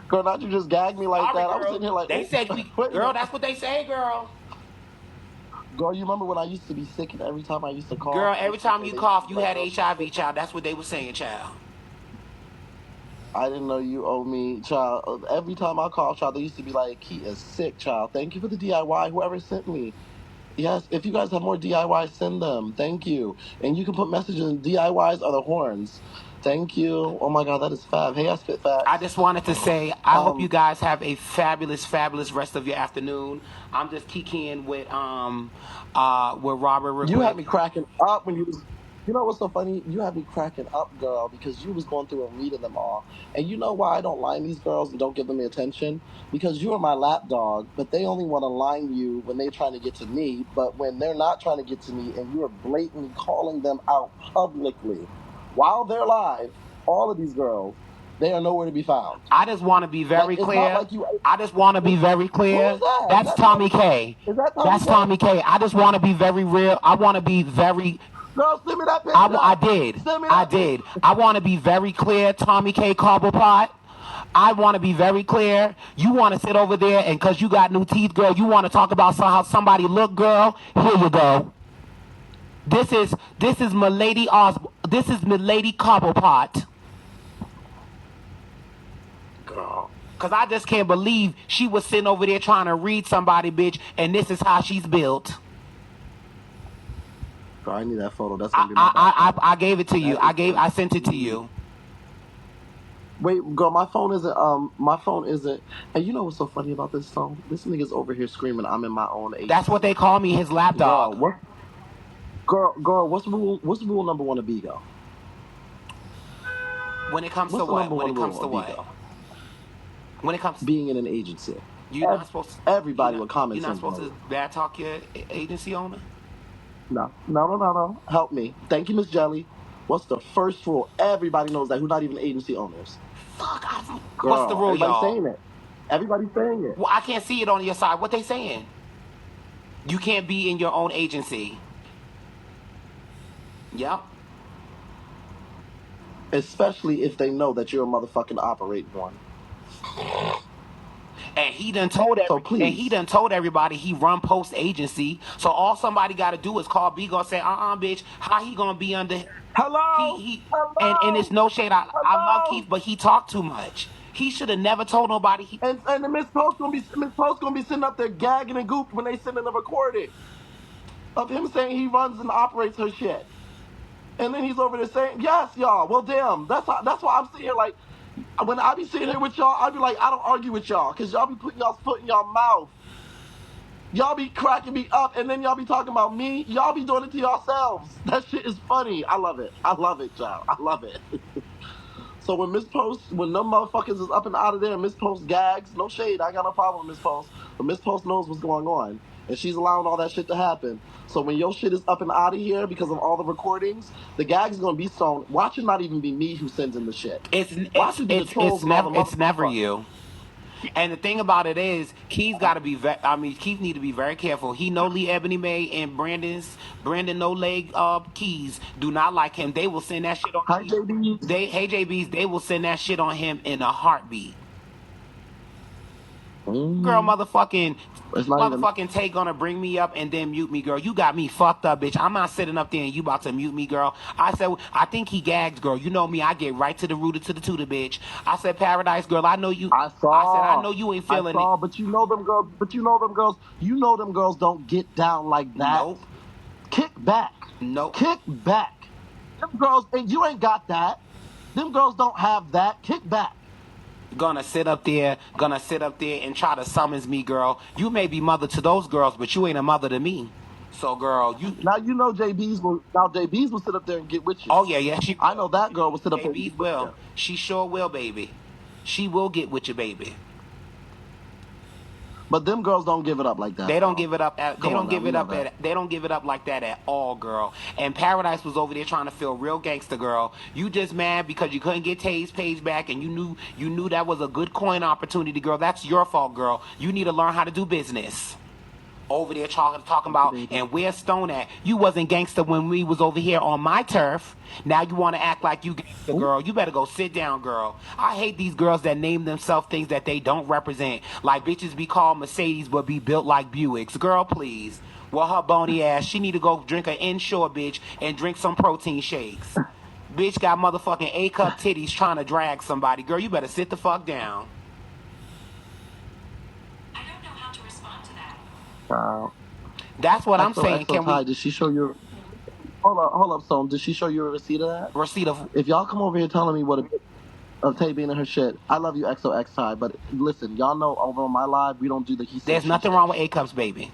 Girl, not you just gagged me like right, that. Girl. I was sitting here like they said, girl. That's what they say, girl. Girl, you remember when I used to be sick and every time I used to cough? Girl, every time you cough, you had HIV, child. That's what they were saying, child. I didn't know you owe me, child. Every time I call, child, they used to be like, he is sick, child. Thank you for the DIY, whoever sent me. Yes, if you guys have more DIYs, send them. Thank you. And you can put messages in DIYs or the horns. Thank you. Oh my God, that is fab. Hey, I spit facts. I just wanted to say, I hope you guys have a fabulous, fabulous rest of your afternoon. I'm just kicking with Robert real You quick. had me cracking up when you was. You know what's so funny? You had me cracking up, girl, because you was going through and reading them all. And you know why I don't line these girls and don't give them the attention? Because you are my lap dog, but they only want to line you when they're trying to get to me. But when they're not trying to get to me and you are blatantly calling them out publicly while they're live, all of these girls, they are nowhere to be found. I just want to be very clear. I just want to be very clear. Who is that? That's Tommy K. Is that Tommy That's K? Tommy K. I just want to be very real. I want to be very... Girl, send me that picture. I did. I want to be very clear, Tommy K. Cobblepot. I want to be very clear. You want to sit over there and because you got new teeth, girl, you want to talk about how somebody look, girl. Here you go. This is Milady This is Milady Cobblepot. Girl. Because I just can't believe she was sitting over there trying to read somebody, bitch, and this is how she's built. I need that photo. That's gonna be my I gave it to you. I sent it to you. Wait, girl, my phone isn't. And you know what's so funny about this song? This nigga's over here screaming, I'm in my own age. That's what they call me, his lap dog. Girl, what's rule number 1 of Bigo? When it comes to What's the what? number When one it comes rule to of what? Bigo? When it comes, Being in an agency. you're not supposed to. Everybody with common You're not sense. supposed to bad talk your agency owner. No. Help me. Thank you, Miss Jelly. What's the first rule? Everybody knows that. Who's not even agency owners? Fuck. Girl, What's the rule, everybody's y'all? saying it. Everybody's saying it. Well, I can't see it on your side. What they saying? You can't be in your own agency. Yep. Especially if they know that you're a motherfucking operating one. And he done told everybody he run post agency. So all somebody got to do is call Bigo and say, bitch, how he gonna be under? Hello? And it's no shade. I love Keith, but he talked too much. He should have never told nobody. And the Miss Post gonna be sitting up there gagging and gooped when they send in the recording of him saying he runs and operates her shit. And then he's over there saying, yes, y'all. Well, damn. That's why I'm sitting here like, when I be sitting here with y'all, I be like, I don't argue with y'all, because y'all be putting y'all's foot in y'all mouth. Y'all be cracking me up, and then y'all be talking about me. Y'all be doing it to yourselves. That shit is funny. I love it, y'all. I love it. So when Miss Post, when them motherfuckers is up and out of there and Miss Post gags, no shade, I got no problem with Miss Post. But Miss Post knows what's going on. And she's allowing all that shit to happen. So when your shit is up and out of here because of all the recordings, the gags is gonna be sewn. Watch it not even be me who sends in the shit. Watch it be the trolls and all the It's never motherfuckers. you. And the thing about it is, Keith got to be. Keith need to be very careful. He know Lee Ebony May and Brandon No Leg Keys do not like him. They will send that shit on. Hi, JBs. Hey JBs, they will send that shit on him in a heartbeat. Girl, motherfucking Tay gonna bring me up and then mute me, girl. You got me fucked up, bitch. I'm not sitting up there and you about to mute me, girl. I said, I think he gagged, girl. You know me, I get right to the rooter to the tutor, bitch. I said, Paradise, girl, I know you. I said, I know you ain't feeling it. But you know them girls. You know them girls don't get down like that. Nope. Kick back. Nope. Kick back. Them girls, and you ain't got that. Them girls don't have that. Kick back. Gonna sit up there and try to summons me, girl. You may be mother to those girls, but you ain't a mother to me. So, girl, you now you know JB's will sit up there and get with you. Oh yeah, I know that girl will sit up there. JB's will. She sure will, baby. She will get with you, baby. But them girls don't give it up like that. They don't give it up. They don't give it up like that at all, girl. And Paradise was over there trying to feel real gangster, girl. You just mad because you couldn't get Tay's page back, and you knew that was a good coin opportunity, girl. That's your fault, girl. You need to learn how to do business. Over there talking about, and where's Stone at? You wasn't gangster when we was over here on my turf. Now you want to act like you gangster, girl. You better go sit down, girl. I hate these girls that name themselves things that they don't represent. Like bitches be called Mercedes but be built like Buicks. Girl, please. Well, her bony ass, she need to go drink an Inshore, bitch, and drink some protein shakes. Bitch got motherfucking A-cup titties trying to drag somebody. Girl, you better sit the fuck down. That's what I'm saying. Can we? Did she show you? Hold up, Stone. Did she show you a receipt of that? Receipt of? If y'all come over here telling me what of Tay being in her shit, I love you, XOX Ty. But listen, y'all know over on my live we don't do the he said. There's nothing wrong with A-cups, baby.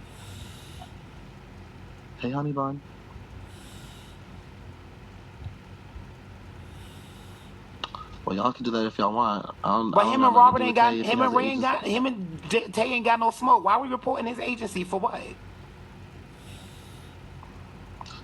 Hey, honey bun. Well, y'all can do that if y'all want. But him and Robert ain't got him and Ray ain't got him and Tay ain't got no smoke. Why are we reporting his agency for what?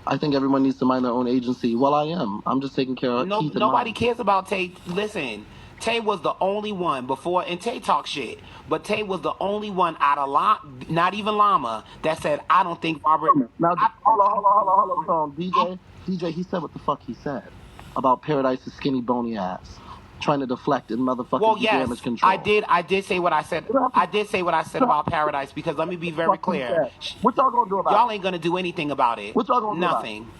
I think everyone needs to mind their own agency. Well, I am. I'm just taking care of Keith and nobody mine. cares about Tay. Listen, Tay was the only one before, and Tay talk shit. But Tay was the only one out of not even Llama, that said, I don't think Robert. Now, hold on, DJ, he said what the fuck he said about Paradise's skinny bony ass. Trying to deflect and motherfucking damage control. I did say what I said. I did say what I said about Paradise, because let me be very clear. What y'all gonna do about it? Y'all ain't gonna do anything about it. What y'all gonna do about it? Nothing.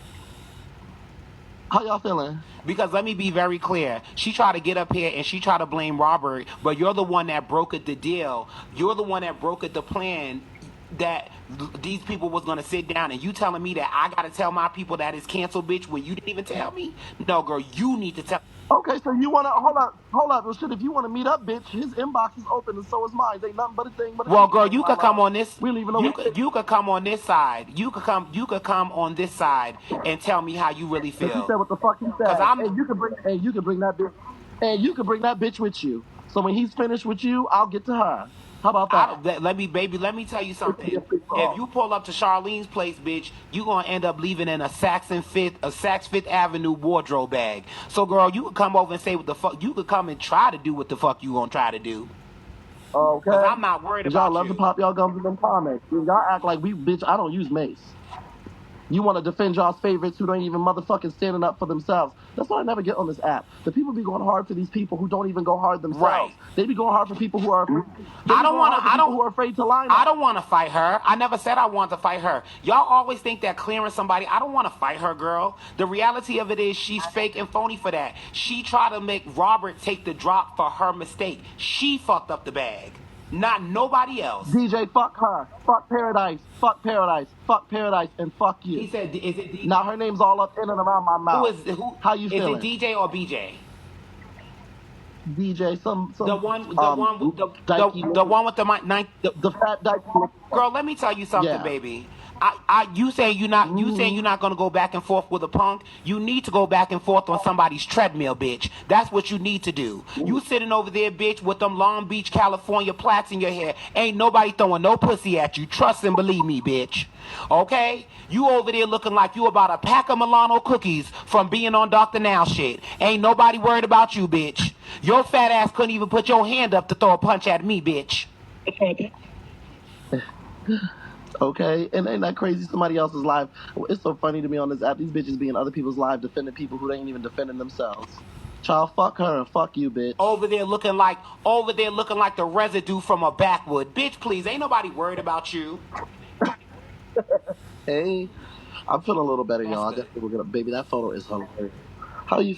How y'all feeling? Because let me be very clear. She tried to get up here and she tried to blame Robert, but you're the one that brokered the deal. You're the one that brokered the plan that these people was gonna sit down, and you telling me that I gotta tell my people that it's canceled, bitch, when you didn't even tell me? No, girl, you need to tell. Okay, so you wanna hold up. Well, shit, if you wanna meet up, bitch, his inbox is open and so is mine. Ain't nothing but a thing. Well, girl, you could come on this. We don't even know. You could come on this side. You could come on this side and tell me how you really feel. He said what the fuck he said. And you can bring that bitch. And you can bring that bitch with you. So when he's finished with you, I'll get to her. How about that? Let me tell you It can be a something. free for If all. you pull up to Charlene's place, bitch, you gonna end up leaving in a Saks Fifth Avenue wardrobe bag. So, girl, you could come over and say what the fuck. You could come and try to do what the fuck you gonna try to do. Cause Okay? I'm not worried Because y'all about love to you. pop y'all gums in them comments. Y'all act like bitch, I don't use mace. You want to defend y'all's favorites who don't even motherfucking standing up for themselves. That's what I never get on this app. The people be going hard for these people who don't even go hard themselves. Right. They be going hard for people who are afraid. They I be don't going wanna. hard for people who are afraid to line I up. don't want to fight her. I never said I want to fight her. Y'all always think that clearing somebody. I don't want to fight her, girl. The reality of it is she's fake and phony for that. She tried to make Robert take the drop for her mistake. She fucked up the bag, not nobody else. DJ, fuck her. Fuck Paradise. Fuck Paradise. Fuck Paradise. And fuck you. He said, "Is it DJ? Now her name's all up in and around my Who mouth. who? How you Is it feeling? DJ or BJ? DJ, The one, the one, dykey, the one with the mic. the fat dykey. Girl, let me tell you something, Yeah. baby. You saying you're not gonna go back and forth with a punk. You need to go back and forth on somebody's treadmill, bitch. That's what you need to do. You sitting over there, bitch, with them Long Beach, California plaits in your hair. Ain't nobody throwing no pussy at you. Trust and believe me, bitch. Okay? You over there looking like you about a pack of Milano cookies from being on Dr. Now shit. Ain't nobody worried about you, bitch. Your fat ass couldn't even put your hand up to throw a punch at me, bitch. Okay, and ain't that crazy? Somebody else's live. It's so funny to me on this app. These bitches be in other people's live defending people who ain't even defending themselves. Child, fuck her and fuck you, bitch. Over there looking like the residue from a backwood. Bitch, please, ain't nobody worried about you. Hey, I'm feeling a little better, That's y'all. I good. definitely we're gonna. Baby, that photo is hilarious. How you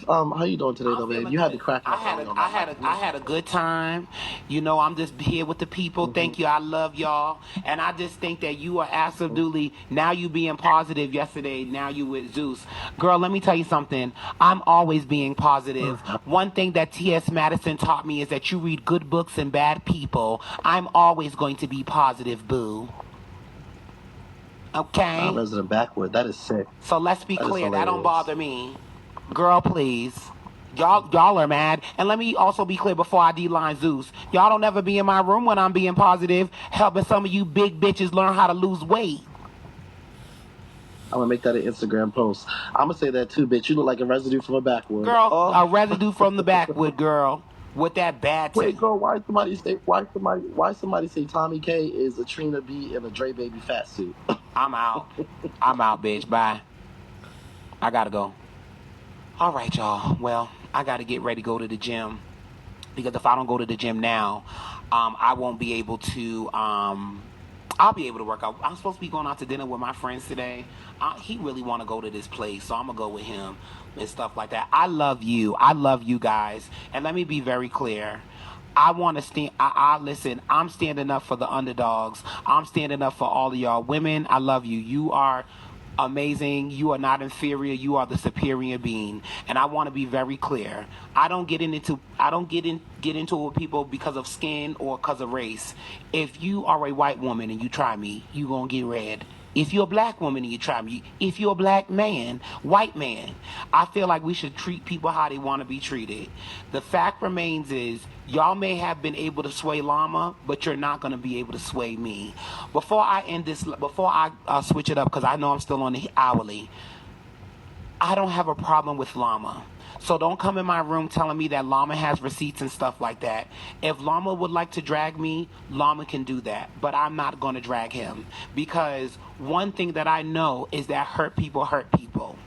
doing today, though, I'm babe? feeling You had to good. crack up early on that mic. I had a good time. You know, I'm just here with the people. Thank you. I love y'all. And I just think that you are absolutely, now you being positive yesterday, now you with Zeus. Girl, let me tell you something. I'm always being positive. One thing that T.S. Madison taught me is that you read good books and bad people. I'm always going to be positive, boo. Okay? Resident Backwood. That is sick. So let's be That is clear. That don't hilarious. bother me. Girl, please. Y'all are mad. And let me also be clear before I D-line Zeus. Y'all don't ever be in my room when I'm being positive, helping some of you big bitches learn how to lose weight. I'm gonna make that an Instagram post. I'm gonna say that too, bitch. You look like a residue from a backwood. Girl, Oh. a residue from the backwood, girl. With that bad Wait, girl, why somebody say Tommy K is a Trina B in a Dre Baby fat suit? I'm out. I'm out, bitch. Bye. I gotta go. All right, y'all. Well, I gotta get ready to go to the gym. Because if I don't go to the gym now, I won't be able to, I'll be able to work out. I'm supposed to be going out to dinner with my friends today. He really want to go to this place, so I'm going to go with him and stuff like that. I love you. I love you guys. And let me be very clear. I want to stand. Listen. I'm standing up for the underdogs. I'm standing up for all of y'all women. I love you. You are amazing. You are not inferior. You are the superior being. And I want to be very clear. I don't get into it with people because of skin or because of race. If you are a white woman and you try me, you gonna get red. If you're a black woman and you try me, if you're a black man, white man, I feel like we should treat people how they want to be treated. The fact remains is, y'all may have been able to sway Llama, but you're not going to be able to sway me. Before I switch it up, because I know I'm still on the hourly, I don't have a problem with Llama. So don't come in my room telling me that Llama has receipts and stuff like that. If Llama would like to drag me, Llama can do that. But I'm not going to drag him. Because one thing that I know is that hurt people hurt people.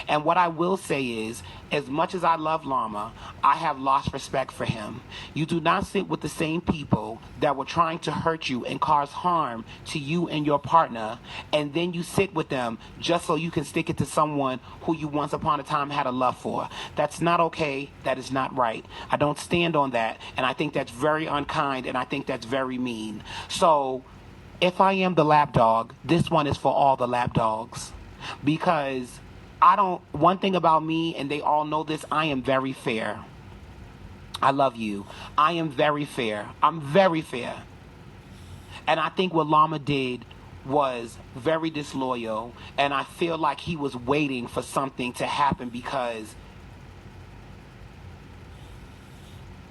And what I will say is, as much as I love Llama, I have lost respect for him. You do not sit with the same people that were trying to hurt you and cause harm to you and your partner, and then you sit with them just so you can stick it to someone who you once upon a time had a love for. That's not okay. That is not right. I don't stand on that, and I think that's very unkind, and I think that's very mean. So, if I am the lapdog, this one is for all the lapdogs. Because one thing about me, and they all know this, I am very fair. I love you. I am very fair. I'm very fair. And I think what Llama did was very disloyal, and I feel like he was waiting for something to happen because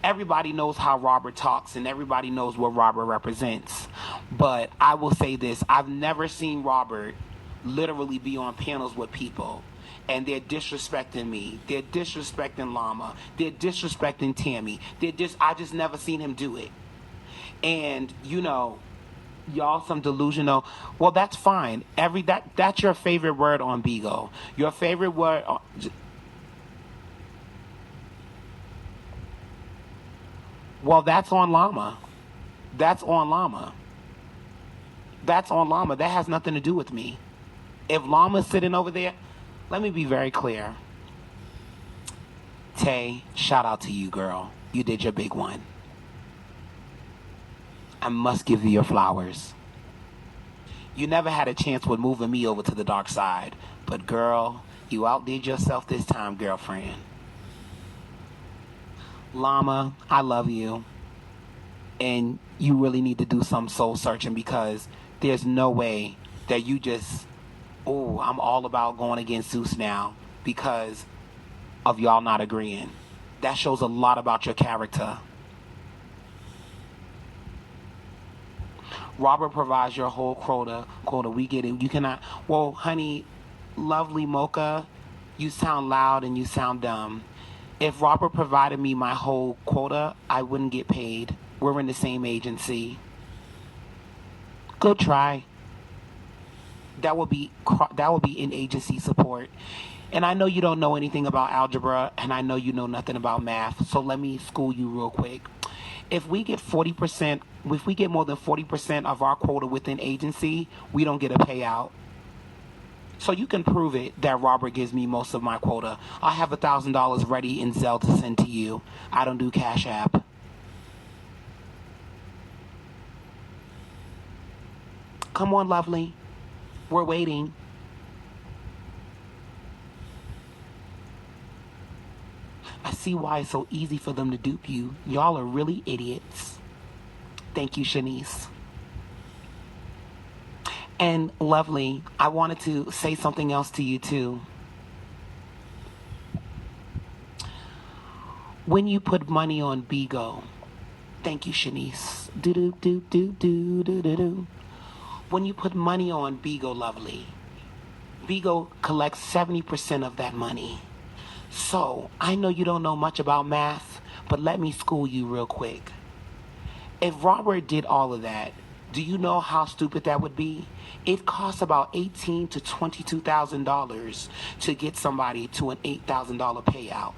everybody knows how Robert talks and everybody knows what Robert represents. But I will say this, I've never seen Robert literally be on panels with people and they're disrespecting me, they're disrespecting Llama, they're disrespecting Tammy, I just never seen him do it. And you know, y'all some delusional. Well, that's fine. That's your favorite word on Bigo. Your favorite word well, that's on Llama. That's on Llama. That's on Llama. That has nothing to do with me. If Llama's sitting over there, let me be very clear. Tay, shout out to you, girl. You did your big one. I must give you your flowers. You never had a chance with moving me over to the dark side. But girl, you outdid yourself this time, girlfriend. Llama, I love you. And you really need to do some soul searching because there's no way that you just, oh, I'm all about going against Zeus now because of y'all not agreeing. That shows a lot about your character. Robert provides your whole quota. We get it. You cannot. Well, honey, lovely Mocha, you sound loud and you sound dumb. If Robert provided me my whole quota, I wouldn't get paid. We're in the same agency. Good try. That would be in agency support. And I know you don't know anything about algebra, and I know you know nothing about math. So let me school you real quick. If we get 40%, if we get more than 40% of our quota within agency, we don't get a payout. So you can prove it that Robert gives me most of my quota. I have $1,000 ready in Zelle to send to you. I don't do Cash App. Come on, lovely. We're waiting. I see why it's so easy for them to dupe you. Y'all are really idiots. Thank you, Shanice. And lovely, I wanted to say something else to you too. When you put money on Bigo, thank you, Shanice. Do do do do do do do do. When you put money on Bigo, lovely, Bigo collects 70% of that money. So I know you don't know much about math, but let me school you real quick. If Robert did all of that, do you know how stupid that would be? It costs about $18,000 to $22,000 to get somebody to an $8,000 payout.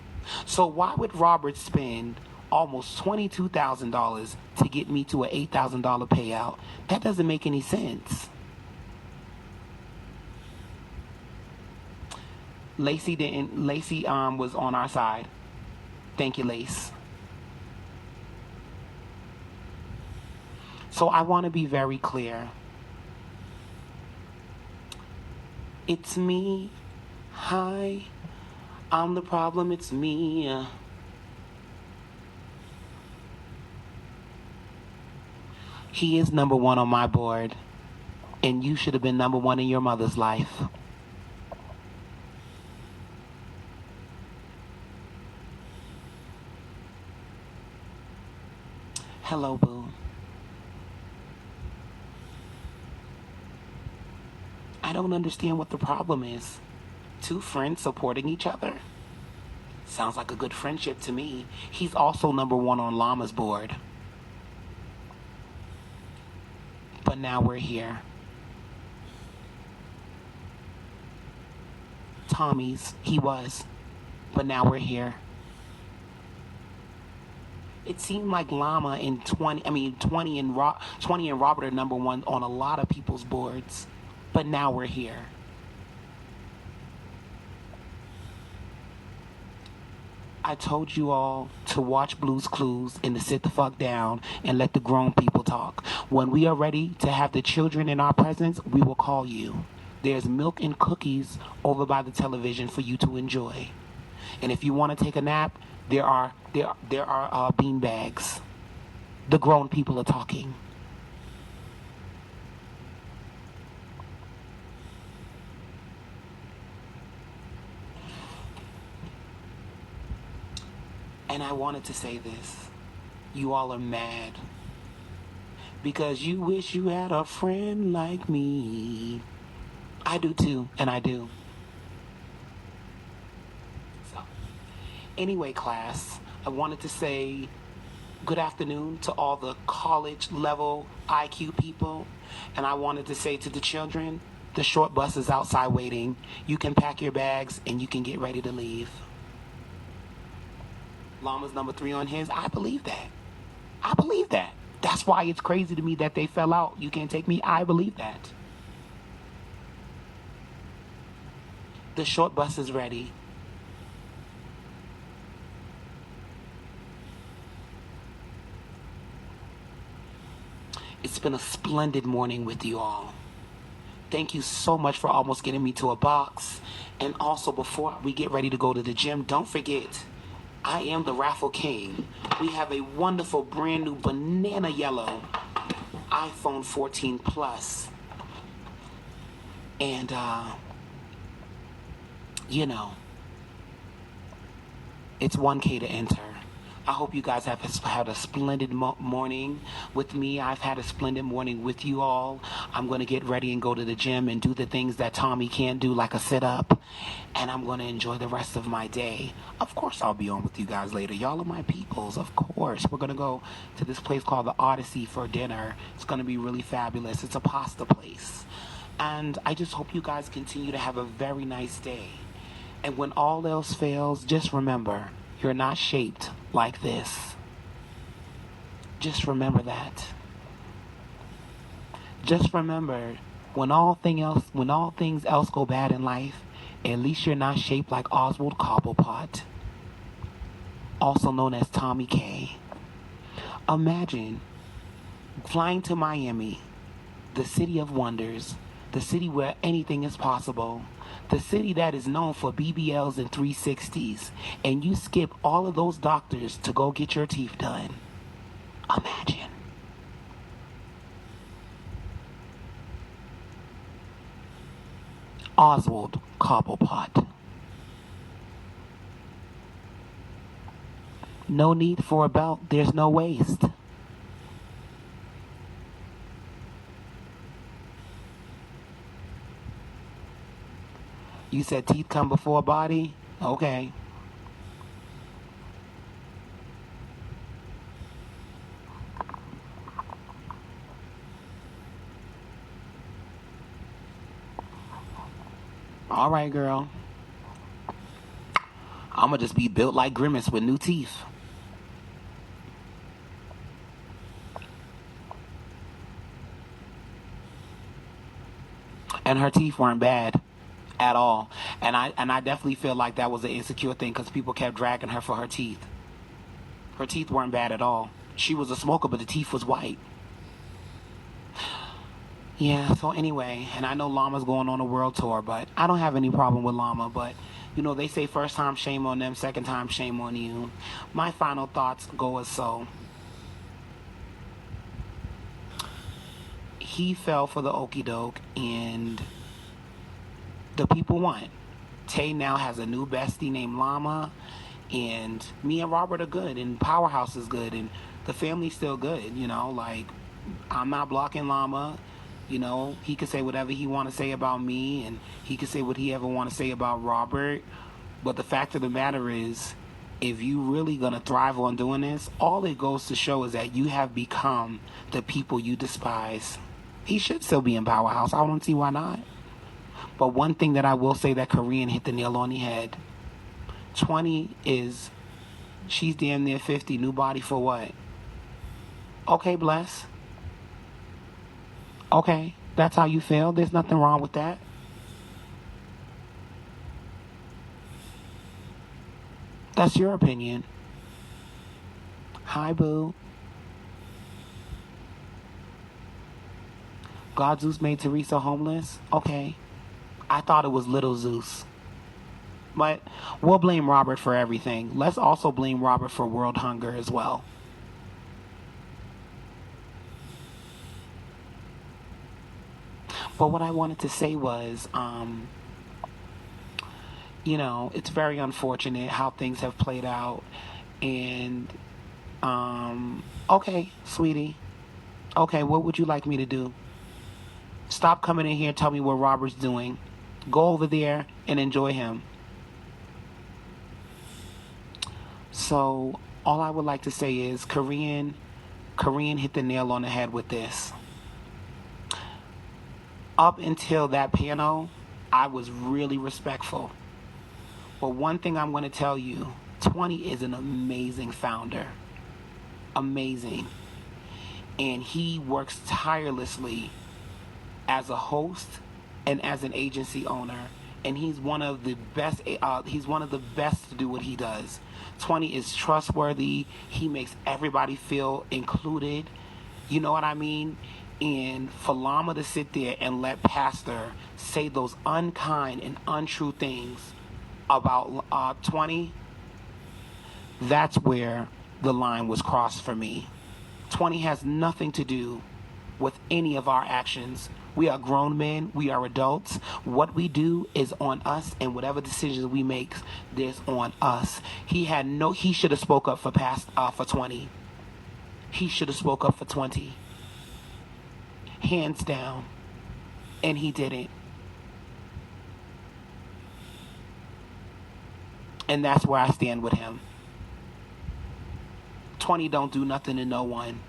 So why would Robert spend almost $22,000 to get me to an $8,000 payout? That doesn't make any sense. Lacey was on our side. Thank you, Lace. So I want to be very clear. It's me. Hi. I'm the problem. It's me. He is number one on my board. And you should have been number one in your mother's life. Hello, boo. I don't understand what the problem is. Two friends supporting each other? Sounds like a good friendship to me. He's also number one on Llama's board. But now we're here. Tommy's, he was. But now we're here. It seemed like Llama and 20 and Robert are number one on a lot of people's boards. But now we're here. I told you all to watch Blue's Clues and to sit the fuck down and let the grown people talk. When we are ready to have the children in our presence, we will call you. There's milk and cookies over by the television for you to enjoy. And if you want to take a nap, there are bean bags. The grown people are talking. And I wanted to say this. You all are mad because you wish you had a friend like me. I do too, and I do. So, anyway, class, I wanted to say good afternoon to all the college level IQ people, and I wanted to say to the children, the short bus is outside waiting. You can pack your bags and you can get ready to leave. Llama's number 3 on his. I believe that. I believe that. That's why it's crazy to me that they fell out. You can't take me. I believe that. The short bus is ready. It's been a splendid morning with you all. Thank you so much for almost getting me to a box. And also, before we get ready to go to the gym, don't forget, I am the raffle king. We have a wonderful brand new banana yellow iPhone 14 Plus. And, you know, it's 1K to enter. I hope you guys have had a splendid morning with me. I've had a splendid morning with you all. I'm going to get ready and go to the gym and do the things that Tommy can't do, like a sit-up. And I'm going to enjoy the rest of my day. Of course, I'll be on with you guys later. Y'all are my peoples, of course. We're going to go to this place called the Odyssey for dinner. It's going to be really fabulous. It's a pasta place. And I just hope you guys continue to have a very nice day. And when all else fails, just remember, you're not shaped like this. Just remember that. Just remember, when all things else go bad in life, at least you're not shaped like Oswald Cobblepot, also known as Tommy K. Imagine flying to Miami, the city of wonders, the city where anything is possible, the city that is known for BBLs and 360s, and you skip all of those doctors to go get your teeth done. Imagine. Oswald Cobblepot. No need for a belt, there's no waist. You said teeth come before body? Okay. All right, girl. I'ma just be built like Grimace with new teeth. And her teeth weren't bad at all. And I definitely feel like that was an insecure thing because people kept dragging her for her teeth. Her teeth weren't bad at all. She was a smoker, but the teeth was white. Yeah, so anyway, and I know Llama's going on a world tour, but I don't have any problem with Llama, but you know, they say first time shame on them, second time shame on you. My final thoughts go as so. He fell for the okie doke, and the people won. Tay now has a new bestie named Llama, and me and Robert are good, and Powerhouse is good, and the family's still good, you know, like, I'm not blocking Llama. You know, he could say whatever he want to say about me, and he could say what he ever want to say about Robert. But the fact of the matter is, if you really gonna thrive on doing this, all it goes to show is that you have become the people you despise. He should still be in Powerhouse. I don't see why not. But one thing that I will say that Korean hit the nail on the head. 20 is, she's damn near 50. New body for what? Okay, bless. Okay, that's how you feel. There's nothing wrong with that. That's your opinion. Hi, boo. God Zeus made Teresa homeless? Okay. I thought it was little Zeus. But we'll blame Robert for everything. Let's also blame Robert for world hunger as well. But what I wanted to say was, you know, it's very unfortunate how things have played out. And Okay, sweetie. Okay, what would you like me to do? Stop coming in here and tell me what Robert's doing. Go over there and enjoy him. So, all I would like to say is Korean hit the nail on the head with this. Up until that panel, I was really respectful. But one thing I'm going to tell you, 20 is an amazing founder. Amazing. And he works tirelessly as a host and as an agency owner. And he's one of the best. He's one of the best to do what he does. 20 is trustworthy. He makes everybody feel included. You know what I mean? And for Llama to sit there and let Pastor say those unkind and untrue things about 20, that's where the line was crossed for me. 20 has nothing to do with any of our actions. We are grown men. We are adults. What we do is on us, and whatever decisions we make, is on us. He should have spoke up for 20. He should have spoke up for 20. Hands down. And he didn't. And that's where I stand with him. 20 don't do nothing to no one.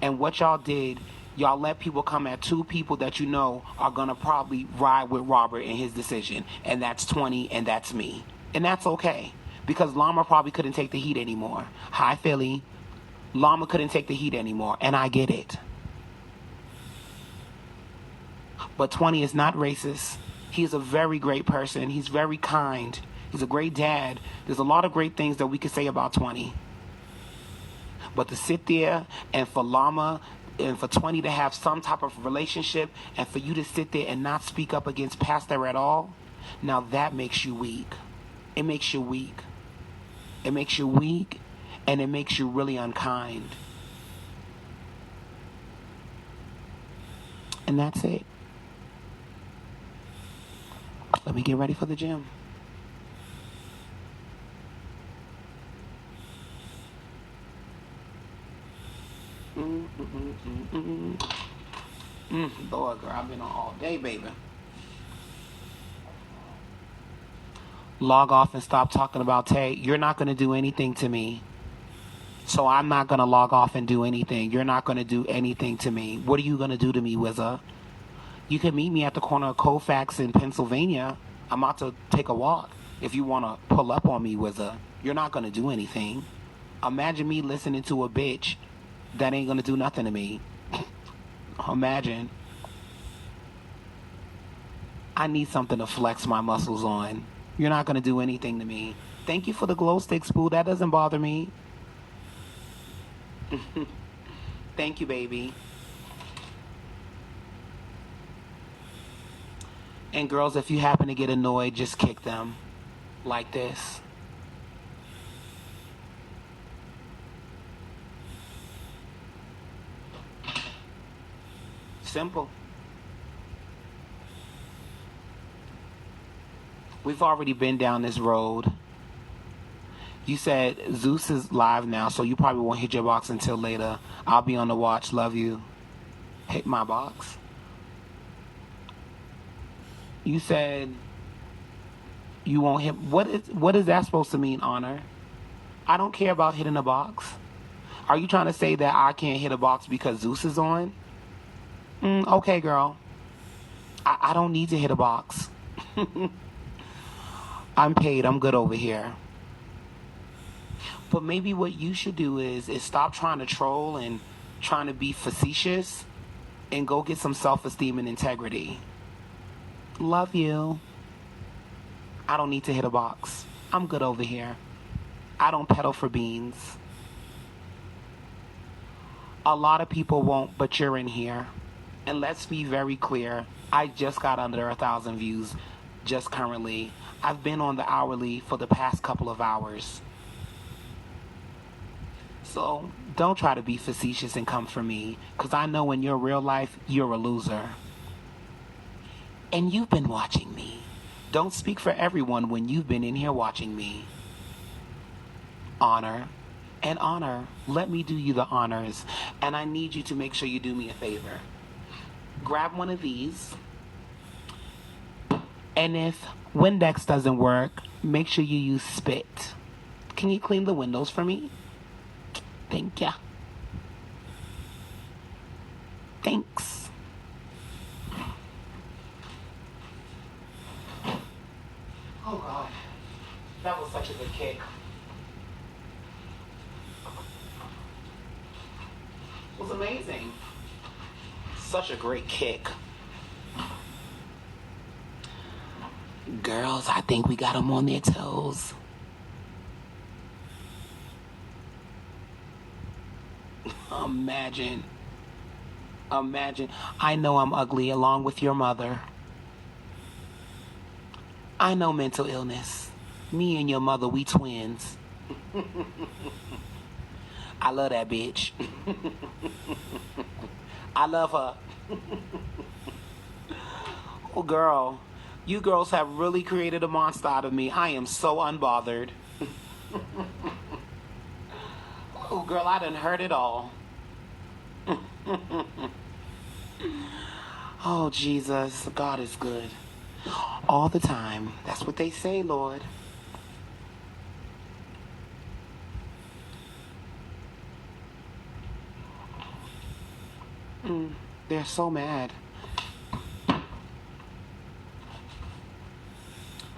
And what y'all did, y'all let people come at two people that you know are going to probably ride with Robert in his decision. And that's 20 and that's me. And that's okay. Because Llama probably couldn't take the heat anymore. Hi, Philly. Llama couldn't take the heat anymore. And I get it. But 20 is not racist. He is a very great person. He's very kind. He's a great dad. There's a lot of great things that we could say about 20. But to sit there and for Llama and for 20 to have some type of relationship and for you to sit there and not speak up against Pastor at all, now that makes you weak. It makes you weak. It makes you weak, and it makes you really unkind. And that's it. Let me get ready for the gym. Lord, girl, I've been on all day, baby. Log off and stop talking about Tay. You're not going to do anything to me. So I'm not going to log off and do anything. You're not going to do anything to me. What are you going to do to me, Wizza? You can meet me at the corner of Colfax in Pennsylvania. I'm about to take a walk. If you want to pull up on me, Wizza, you're not going to do anything. Imagine me listening to a bitch that ain't going to do nothing to me. Imagine. I need something to flex my muscles on. You're not going to do anything to me. Thank you for the glow sticks, boo. That doesn't bother me. Thank you, baby. And girls, if you happen to get annoyed, just kick them. Like this. Simple. We've already been down this road. You said Zeus is live now, so you probably won't hit your box until later. I'll be on the watch. Love you. Hit my box? You said you won't hit. What is that supposed to mean, Honor? I don't care about hitting a box. Are you trying to say that I can't hit a box because Zeus is on? Okay, girl. I don't need to hit a box. I'm paid. I'm good over here. But maybe what you should do is stop trying to troll and trying to be facetious and go get some self-esteem and integrity. Love you. I don't need to hit a box. I'm good over here. I don't pedal for beans. A lot of people won't, but you're in here. And let's be very clear. I just got under 1,000 views just currently. I've been on the hourly for the past couple of hours. So don't try to be facetious and come for me, because I know in your real life, you're a loser. And you've been watching me. Don't speak for everyone when you've been in here watching me. Honor. An honor. Let me do you the honors. And I need you to make sure you do me a favor. Grab one of these. And if Windex doesn't work, make sure you use spit. Can you clean the windows for me? Thank ya. Thanks. Oh God, that was such a good kick. It was amazing. Such a great kick. Girls, I think we got them on their toes. Imagine. I know I'm ugly along with your mother. I know mental illness. Me and your mother, we twins. I love that bitch. I love her. Oh, girl. You girls have really created a monster out of me. I am so unbothered. Oh, girl, I done heard it all. Oh, Jesus. God is good. All the time. That's what they say, Lord. They're so mad.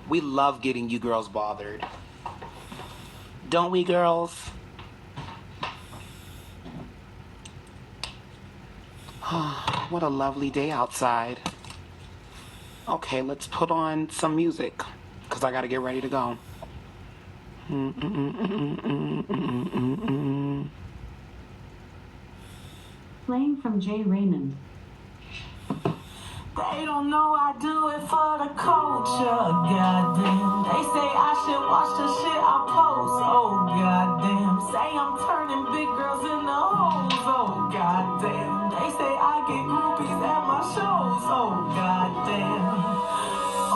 We love getting you girls bothered. Don't we, girls? What a lovely day outside. Okay, let's put on some music, because I got to get ready to go. Playing from Jay Raymond. They don't know I do it for the culture, goddamn. They say I should watch the shit I post, oh goddamn. Say I'm turning big girls into hoes, oh goddamn. They say I get groupies at my shows, oh goddamn.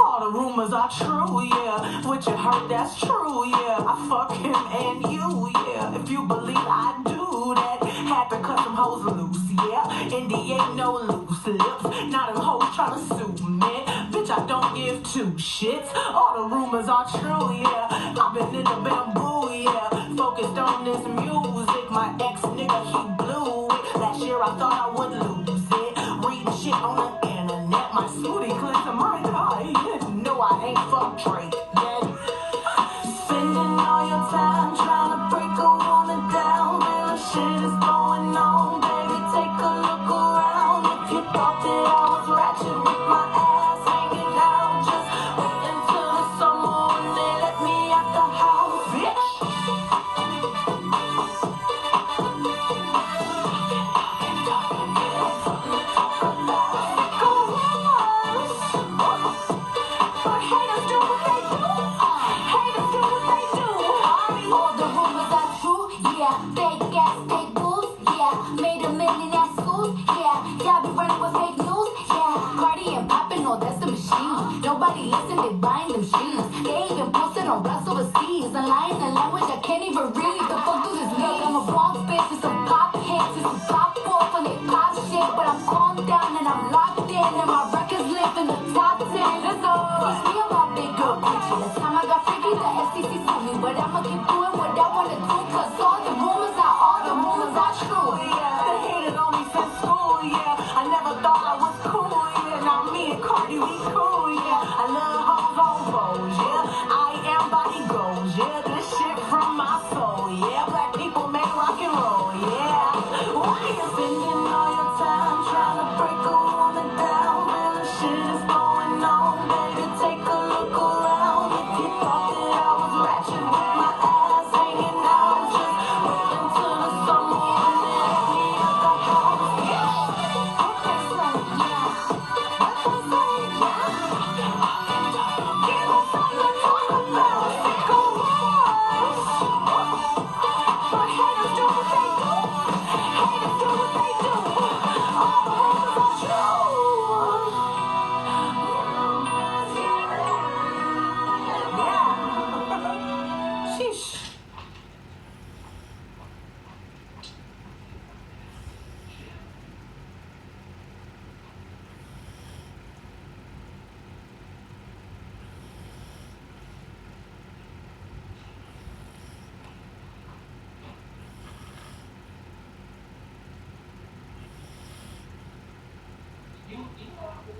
All the rumors are true, yeah. What you heard, that's true, yeah. I fuck him and you, yeah. If you believe I do that, had to cut some hoes loose, yeah. NDA, no loose lips. Now them hoes tryna sue me. Bitch, I don't give two shits. All the rumors are true, yeah. I've been in the bamboo, yeah. Focused on this music. My ex nigga, he blew it. Last year I thought I would lose it. Reading shit on the internet. My smoothie cleanser, my eye. No, I ain't fuck Drake yet. Spending all your time trying to break a woman down. Man, shit is going on, baby. Take a look around. If you thought that I was ratchet with my ass hanging out, just wait until the summer when they let me out the house, bitch. But haters do what they do. Haters do what they do. All the rumors are true, yeah. Fake ass, fake booze, yeah. Made $1 million at schools, yeah. Y'all be running with fake news, yeah. Cardi and poppin', no, that's the machine. Nobody listen, they buying them shoes. They even posted on rocks overseas. A line in language I can't even read. The fuck do this mean? I'm a boss bitch with some pop hits, with some pop off and they pop shit. But I'm calmed down and I'm locked in, and my records live in the top 10. It's all me and my big girl Gucci. Last time I got freaky, the FCC sued me, but I'ma keep doing what I wanna do, cause all the rumors are true. Yeah, they hated on me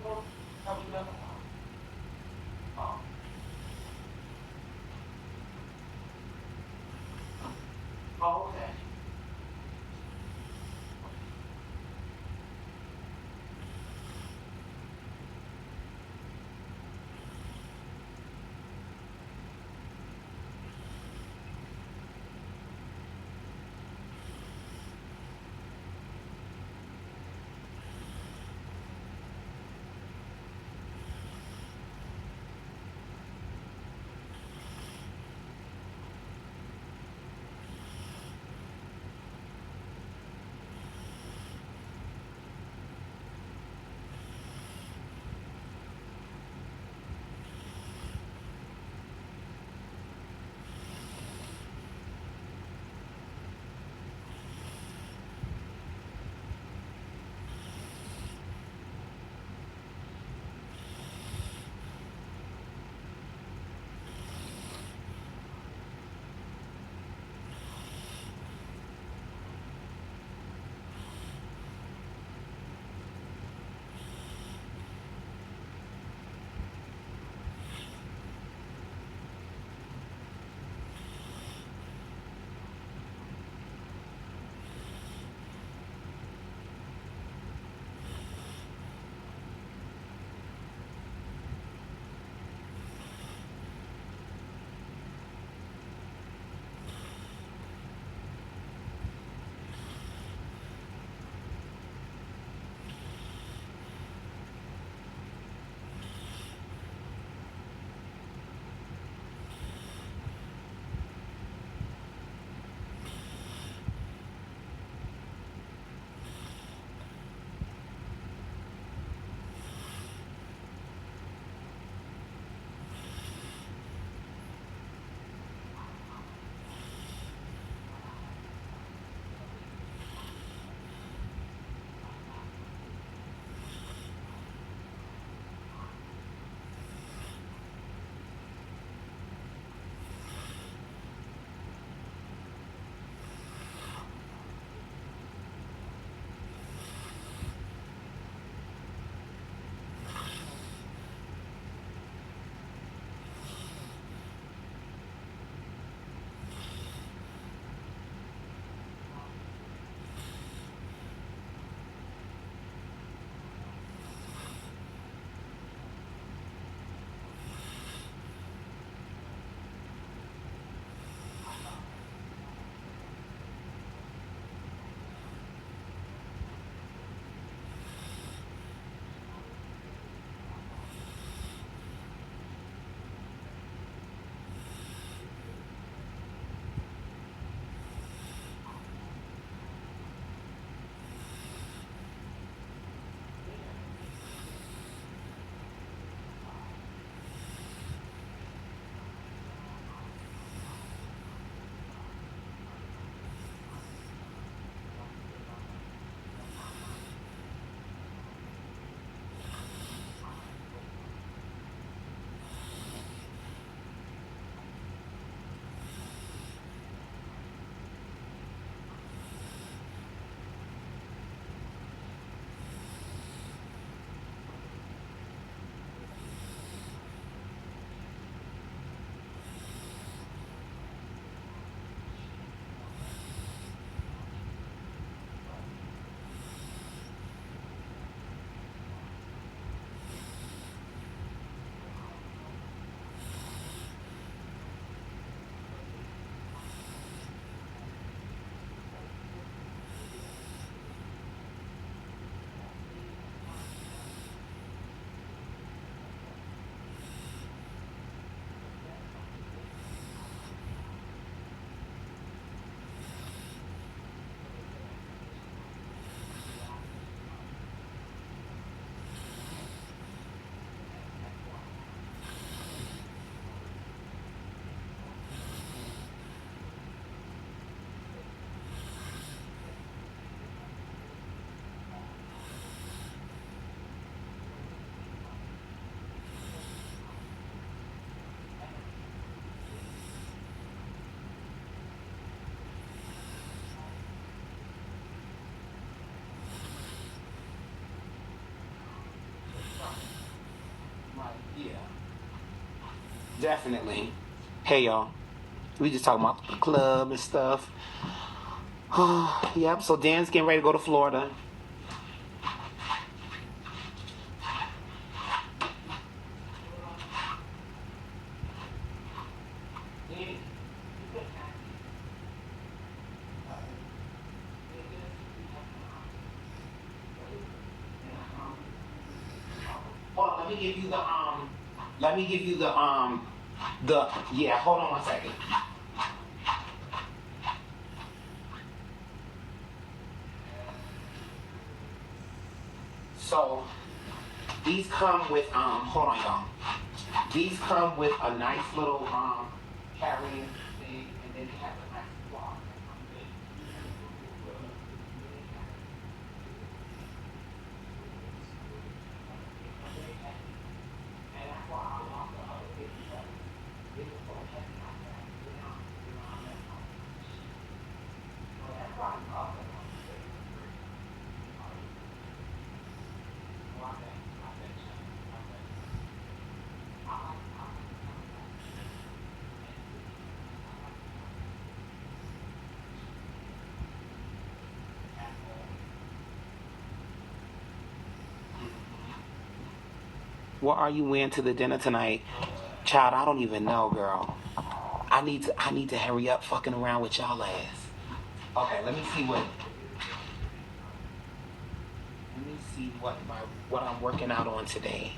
Oh, okay. Definitely. Hey, y'all. We just talking about the club and stuff. Yep, so Dan's getting ready to go to Florida. Hold on, let me give you yeah, hold on 1 second. So these come with hold on y'all. These come with a nice little carrying thing, and then they have a nice block. And that's why I lost the other 57. It was so heavy like that. So that's why I'm up. What are you wearing to the dinner tonight? Child, I don't even know, girl. I need to hurry up fucking around with y'all ass. Okay, let me see what I'm working out on today.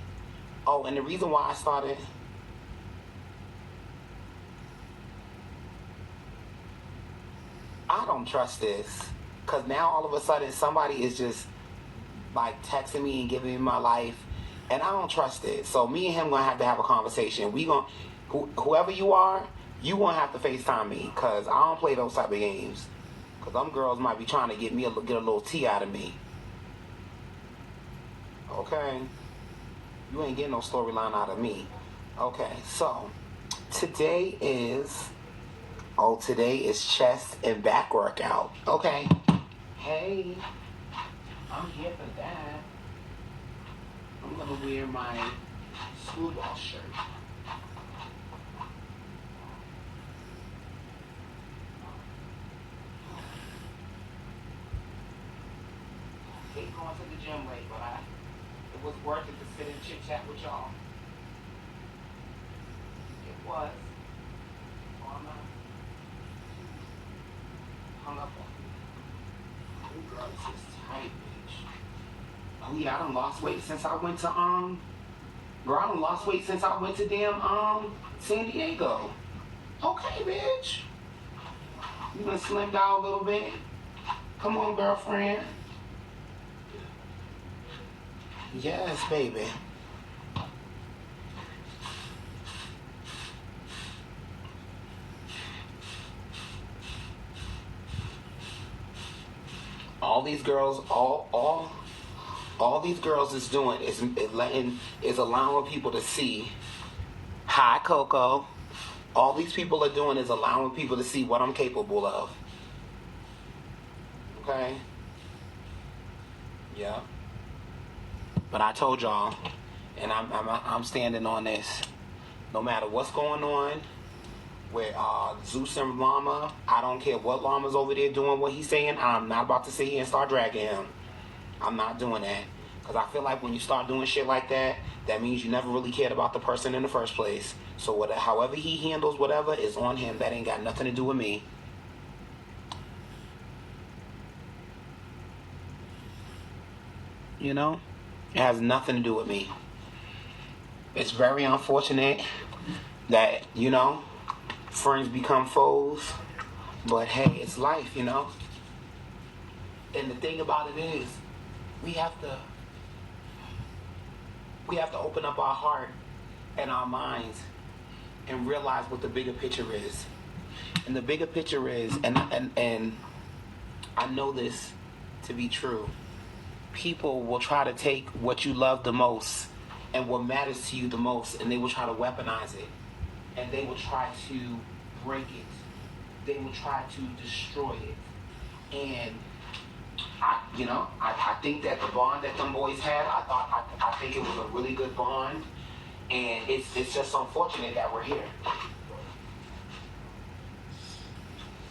Oh, and the reason why I started I don't trust this. Cause now all of a sudden somebody is just like texting me and giving me my life. And I don't trust it. So me and him gonna have to have a conversation. Whoever you are, you gonna have to FaceTime me, cause I don't play those type of games. Cause them girls might be trying to get a little tea out of me. Okay, you ain't getting no storyline out of me. Okay, so today is chest and back workout. Okay, hey, I'm here for that. I'm gonna wear my screwball shirt. Hate going to the gym late, but it was worth it to sit and chit chat with y'all. It was. Oh, I'm not hung up on you. Oh, girl, this is tight, bitch. Oh yeah, I done lost weight since I went to damn San Diego. Okay, bitch. You done slimmed down a little bit. Come on, girlfriend. Yes, baby. All these girls, all these girls is doing is allowing people to see. Hi, Coco. All these people are doing is allowing people to see what I'm capable of. Okay? Yeah. But I told y'all, and I'm standing on this. No matter what's going on with Zeus and Llama, I don't care what Llama's over there doing what he's saying. I'm not about to sit here and start dragging him. I'm not doing that. Because I feel like when you start doing shit like that, that means you never really cared about the person in the first place. So however he handles whatever is on him. That ain't got nothing to do with me. You know? It has nothing to do with me. It's very unfortunate that, friends become foes. But hey, it's life, And the thing about it is, we have to open up our heart and our minds and realize what the bigger picture is. And the bigger picture is, and I know this to be true, people will try to take what you love the most and what matters to you the most, and they will try to weaponize it. And they will try to break it. They will try to destroy it. And I think that the bond that them boys had, I think it was a really good bond. And it's just unfortunate that we're here.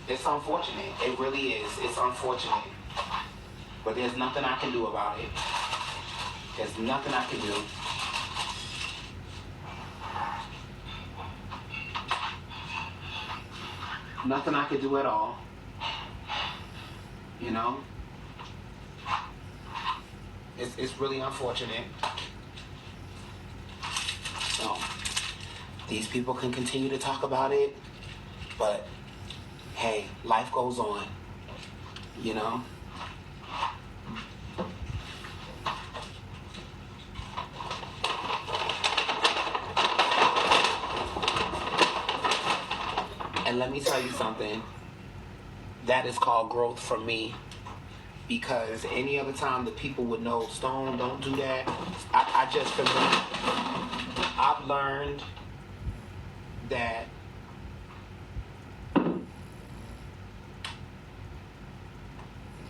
It's unfortunate. It really is. It's unfortunate. But there's nothing I can do about it. There's nothing I can do. Nothing I can do at all. You know? It's really unfortunate. So, these people can continue to talk about it, but hey, life goes on. You know? And let me tell you something. That is called growth for me. Because any other time the people would know, Stone, don't do that. I just, for me, I've learned that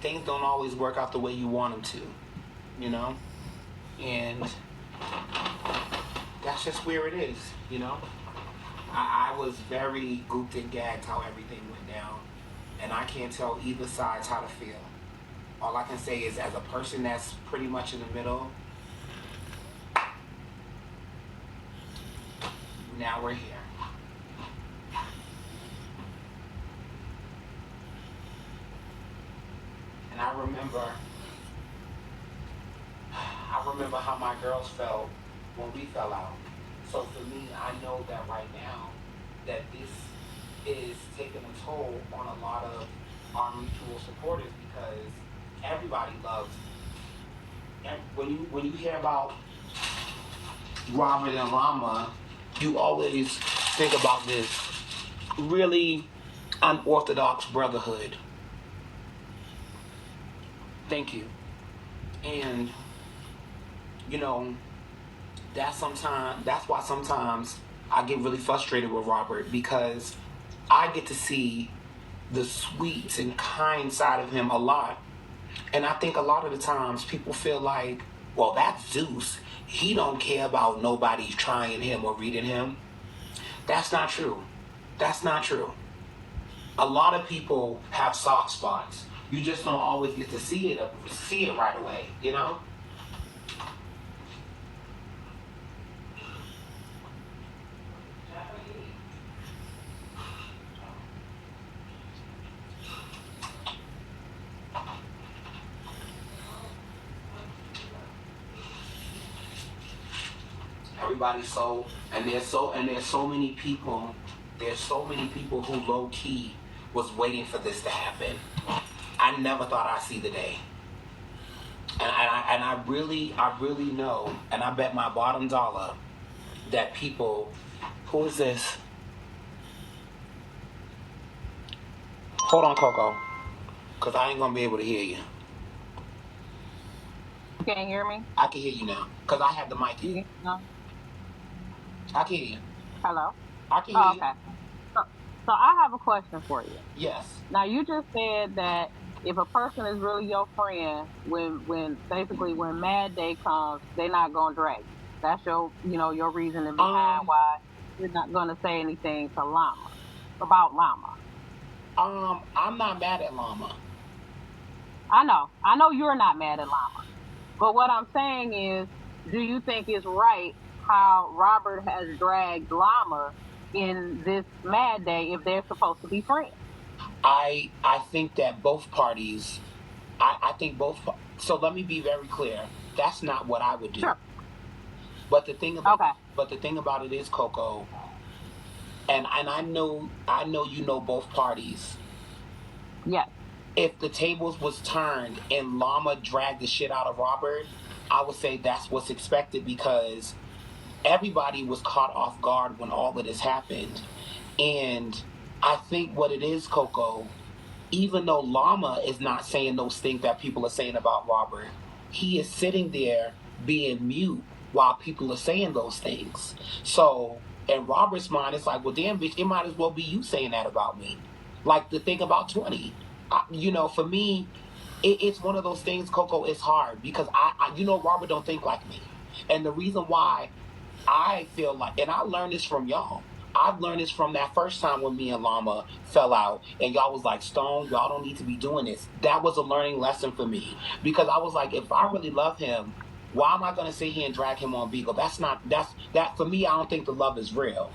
things don't always work out the way you want them to, you know? And that's just where it is, you know? I was very gooped and gagged how everything went down. And I can't tell either side how to feel. All I can say is, as a person that's pretty much in the middle, now we're here. And I remember how my girls felt when we fell out. So for me, I know that right now that this is taking a toll on a lot of our mutual supporters, because everybody loves. And when you hear about Robert and Llama, you always think about this really unorthodox brotherhood. Thank you. And you know, that's why sometimes I get really frustrated with Robert, because I get to see the sweet and kind side of him a lot. And I think a lot of the times people feel like, well, that's Zeus. He don't care about nobody trying him or reading him. That's not true. That's not true. A lot of people have soft spots. You just don't always get to see it right away, you know? Everybody's there's so many people who low key was waiting for this to happen. I never thought I'd see the day. And I really know, and I bet my bottom dollar that people, who is this? Hold on, Coco, because I ain't gonna be able to hear you. Can you hear me? I can hear you now, because I have the mic in. No. I can hear you. Hello? I can hear you. Okay. So I have a question for you. Yes. Now, you just said that if a person is really your friend, when Mad Day comes, they're not gonna drag you. That's your reasoning behind why you're not gonna say anything to Llama about Llama. I'm not mad at Llama. I know you're not mad at Llama, but what I'm saying is, do you think it's right how Robert has dragged Llama in this Mad Day if they're supposed to be friends? I think that both parties, so let me be very clear. That's not what I would do. Sure. But the thing about it is, Coco, and I know you know both parties. Yes. If the tables was turned and Llama dragged the shit out of Robert, I would say that's what's expected, because everybody was caught off guard when all of this happened. And I think what it is, Coco, even though Llama is not saying those things that people are saying about Robert, he is sitting there being mute while people are saying those things. So in Robert's mind, it's like, well, damn, bitch, it might as well be you saying that about me. Like the thing about 20. For me, it's one of those things, Coco, it's hard, because I Robert don't think like me. And the reason why I feel like, and I learned this from y'all. I've learned this from that first time when me and Llama fell out, and y'all was like, Stone, y'all don't need to be doing this. That was a learning lesson for me, because I was like, if I really love him, why am I gonna sit here and drag him on Beagle? That for me. I don't think the love is real.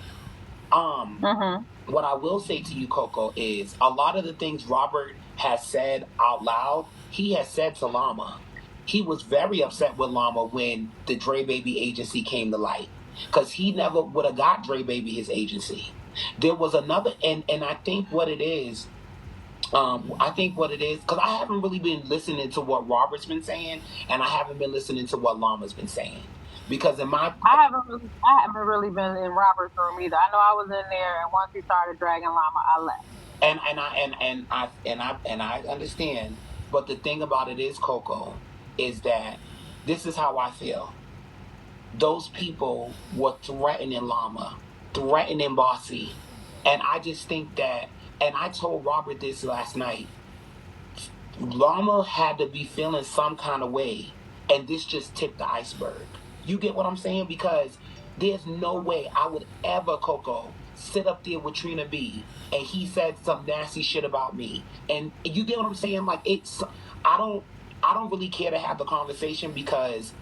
What I will say to you, Coco, is a lot of the things Robert has said out loud, he has said to Llama. He was very upset with Llama when the Dre Baby agency came to light, because he never would have got Dre Baby his agency. There was another, and I think what it is, because I haven't really been listening to what Robert's been saying, and I haven't been listening to what Llama's been saying. Because I haven't really been in Robert's room either. I know I was in there, and once he started dragging Llama, I left. And I understand, but the thing about it is, Coco, is that this is how I feel. Those people were threatening Llama, threatening Bossy, and I just think that. And I told Robert this last night. Llama had to be feeling some kind of way, and this just tipped the iceberg. You get what I'm saying? Because there's no way I would ever, Coco, sit up there with Trina B and he said some nasty shit about me. And you get what I'm saying? Like, I don't really care to have the conversation, because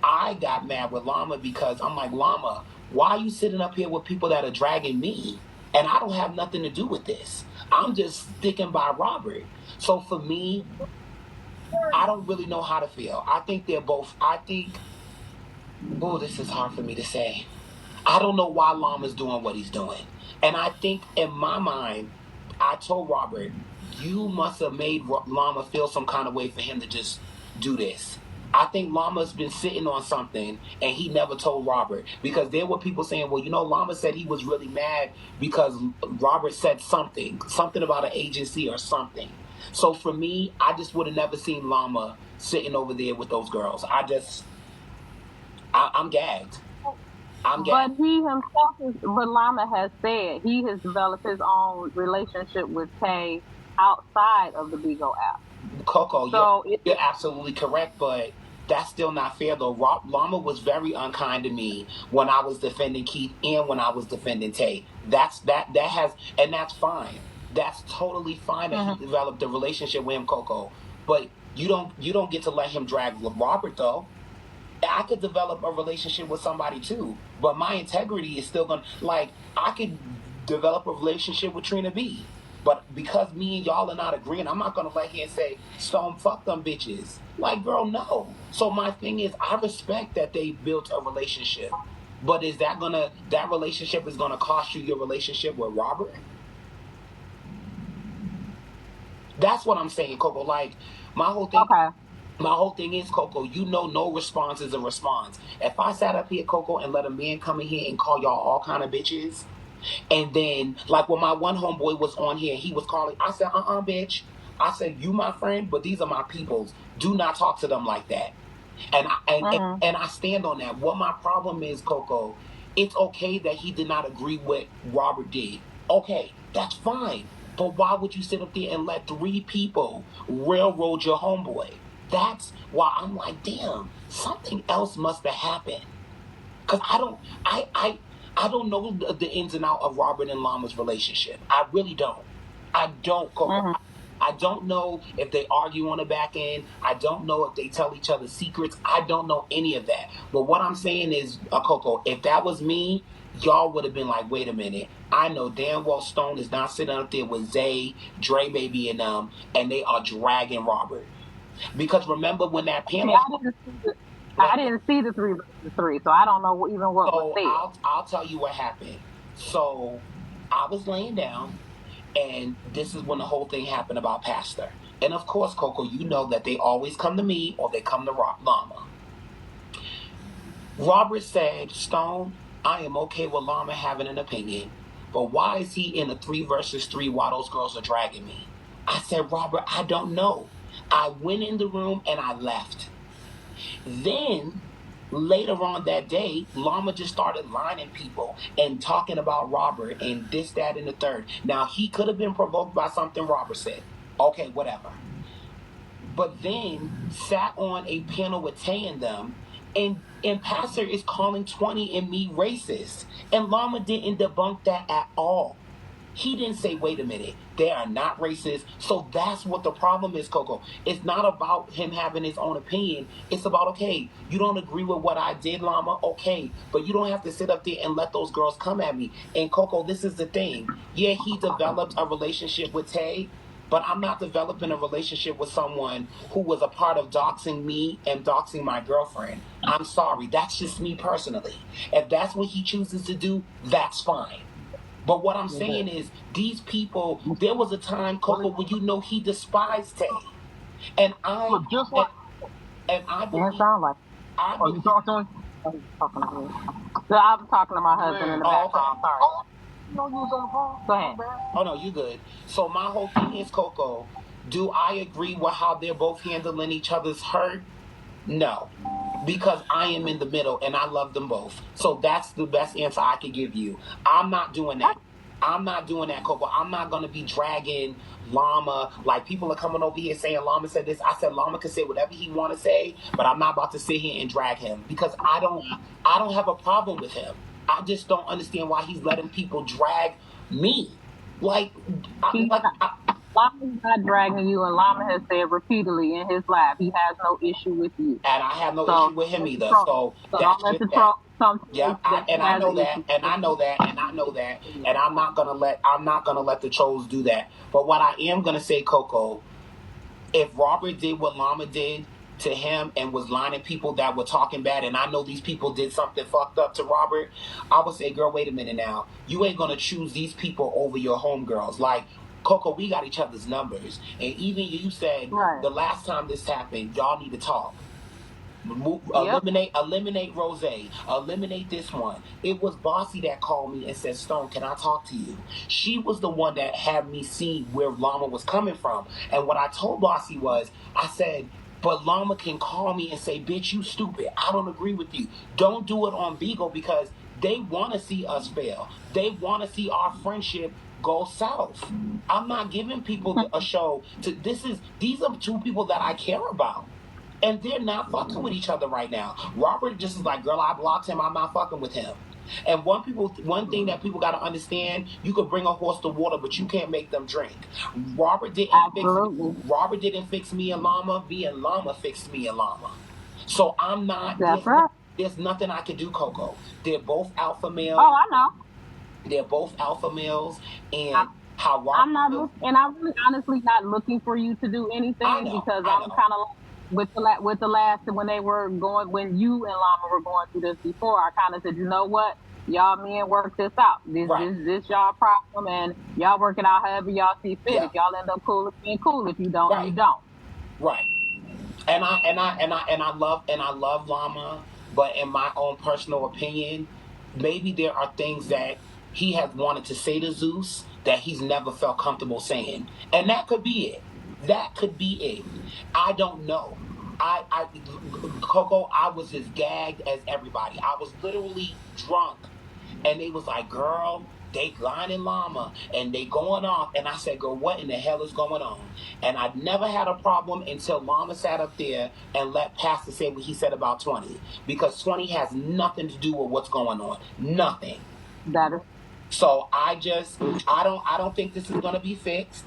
I got mad with Llama, because I'm like, Llama, why are you sitting up here with people that are dragging me? And I don't have nothing to do with this. I'm just sticking by Robert. So for me, I don't really know how to feel. I think this is hard for me to say. I don't know why Llama's doing what he's doing. And I think in my mind, I told Robert, you must have made Llama feel some kind of way for him to just do this. I think Llama's been sitting on something and he never told Robert, because there were people saying, well, Llama said he was really mad because Robert said something about an agency or something. So for me, I just would have never seen Llama sitting over there with those girls. I'm gagged. But he himself, what Llama has said, he has developed his own relationship with Tay outside of the Bigo app. Coco, you're absolutely correct, but that's still not fair, though. Llama was very unkind to me when I was defending Keith and when I was defending Tay. That's fine. That's totally fine that he developed a relationship with him, Coco. But you don't get to let him drag Robert, though. I could develop a relationship with somebody too, but my integrity is still gonna, I could develop a relationship with Trina B, but because me and y'all are not agreeing, I'm not gonna let him say, Stone, fuck them bitches. Like, girl, no. So my thing is, I respect that they built a relationship, but is that relationship is gonna cost you your relationship with Robert? That's what I'm saying, Coco. Like, my whole thing. Okay. My whole thing is, Coco, no response is a response. If I sat up here, Coco, and let a man come in here and call y'all all kind of bitches, and then, like, when my one homeboy was on here, he was calling, I said, bitch. I said, you my friend, but these are my peoples. Do not talk to them like that. And I stand on that. What my problem is, Coco, it's okay that he did not agree with Robert did. Okay, that's fine. But why would you sit up there and let 3 people railroad your homeboy? That's why I'm like, damn, something else must have happened. Because I don't know the ins and outs of Robert and Llama's relationship. I really don't. I don't, Coco. I don't know if they argue on the back end. I don't know if they tell each other secrets. I don't know any of that. But what I'm saying is, Coco, if that was me, y'all would have been like, wait a minute. I know damn well Stone is not sitting up there with Zay, Dre Baby, and them, and they are dragging Robert. Because remember when that panel... I didn't see the 3 versus 3, so I don't know even what was said. I'll tell you what happened. So I was laying down, and this is when the whole thing happened about Pastor. And of course, Coco, you know that they always come to me or they come to Llama. Robert said, Stone, I am okay with Llama having an opinion, but why is he in a 3 versus 3 while those girls are dragging me? I said, Robert, I don't know. I went in the room and I left. Then, later on that day, Llama just started lining people and talking about Robert and this, that, and the third. Now, he could have been provoked by something Robert said. Okay, whatever. But then, sat on a panel with Tay and them And Pastor is calling 20 and me racist. And Llama didn't debunk that at all. He didn't say, wait a minute, they are not racist. So that's what the problem is, Coco. It's not about him having his own opinion. It's about, okay, you don't agree with what I did, Llama, okay, but you don't have to sit up there and let those girls come at me. And Coco, this is the thing. Yeah, he developed a relationship with Tay, but I'm not developing a relationship with someone who was a part of doxing me and doxing my girlfriend. I'm sorry, that's just me personally. If that's what he chooses to do, that's fine. But what I'm saying is, these people, there was a time, Coco, when you know he despised Tay. And I Look, just like and I it believe, sound like. I Oh, you believe, talking to him? Oh, you talking to him. So I was talking to my husband in the Oh, background. okay. Sorry. No, you was on the phone. Go ahead. Oh no, you good. So my whole thing is, Coco, do I agree with how they're both handling each other's hurt? No. Because I am in the middle and I love them both. So that's the best answer I could give you. I'm not doing that. I'm not doing that, Coco. I'm not going to be dragging Llama. Like, people are coming over here saying Llama said this. I said Llama can say whatever he want to say, but I'm not about to sit here and drag him because I don't have a problem with him. I just don't understand why he's letting people drag me. Llama's not dragging you, and Llama has said repeatedly in his live he has no issue with you. And I have no issue with him either. So that's don't let just the that. troll come to Yeah, you I know that, and I know that, and I'm not gonna let the trolls do that. But what I am gonna say, Coco, if Robert did what Llama did to him and was lining people that were talking bad, and I know these people did something fucked up to Robert, I would say, girl, wait a minute now. You ain't gonna choose these people over your homegirls. Like, Coco, we got each other's numbers, and even you said the last time this happened, y'all need to talk. Eliminate Rose, eliminate this one. It was Bossy that called me and said, Stone, can I talk to you? She was the one that had me see where Llama was coming from. And what I told Bossy was, I said, but Llama can call me and say, bitch, you stupid. I don't agree with you. Don't do it on Bigo because they want to see us fail. They want to see our friendship go south. I'm not giving people a show to these are two people that I care about. And they're not fucking with each other right now. Robert just is like, girl, I blocked him. I'm not fucking with him. And one thing that people got to understand, you could bring a horse to water, but you can't make them drink. Robert didn't fix me and Llama. Me and Llama fixed me and Llama. So I'm not. There's nothing I can do, Coco. They're both alpha males. Oh, I know. They're both alpha males, and how Robert. I'm not, and I'm really honestly not looking for you to do anything because I'm kind of. With the last when they were going when you and Llama were going through this before, I kind of said, you know what, y'all men work this out. This y'all problem, and y'all work it out however y'all see fit. Yeah. If y'all end up cool, being cool. If you don't, you don't. Right. And I love Llama, but in my own personal opinion, maybe there are things that he has wanted to say to Zeus that he's never felt comfortable saying, and that could be it. That could be it. I don't know. Coco, I was as gagged as everybody. I was literally drunk. And they was like, girl, they lining Llama and they going off. And I said, girl, what in the hell is going on? And I never had a problem until Llama sat up there and let Pastor say what he said about 20. Because 20 has nothing to do with what's going on. Nothing. So I don't think this is going to be fixed.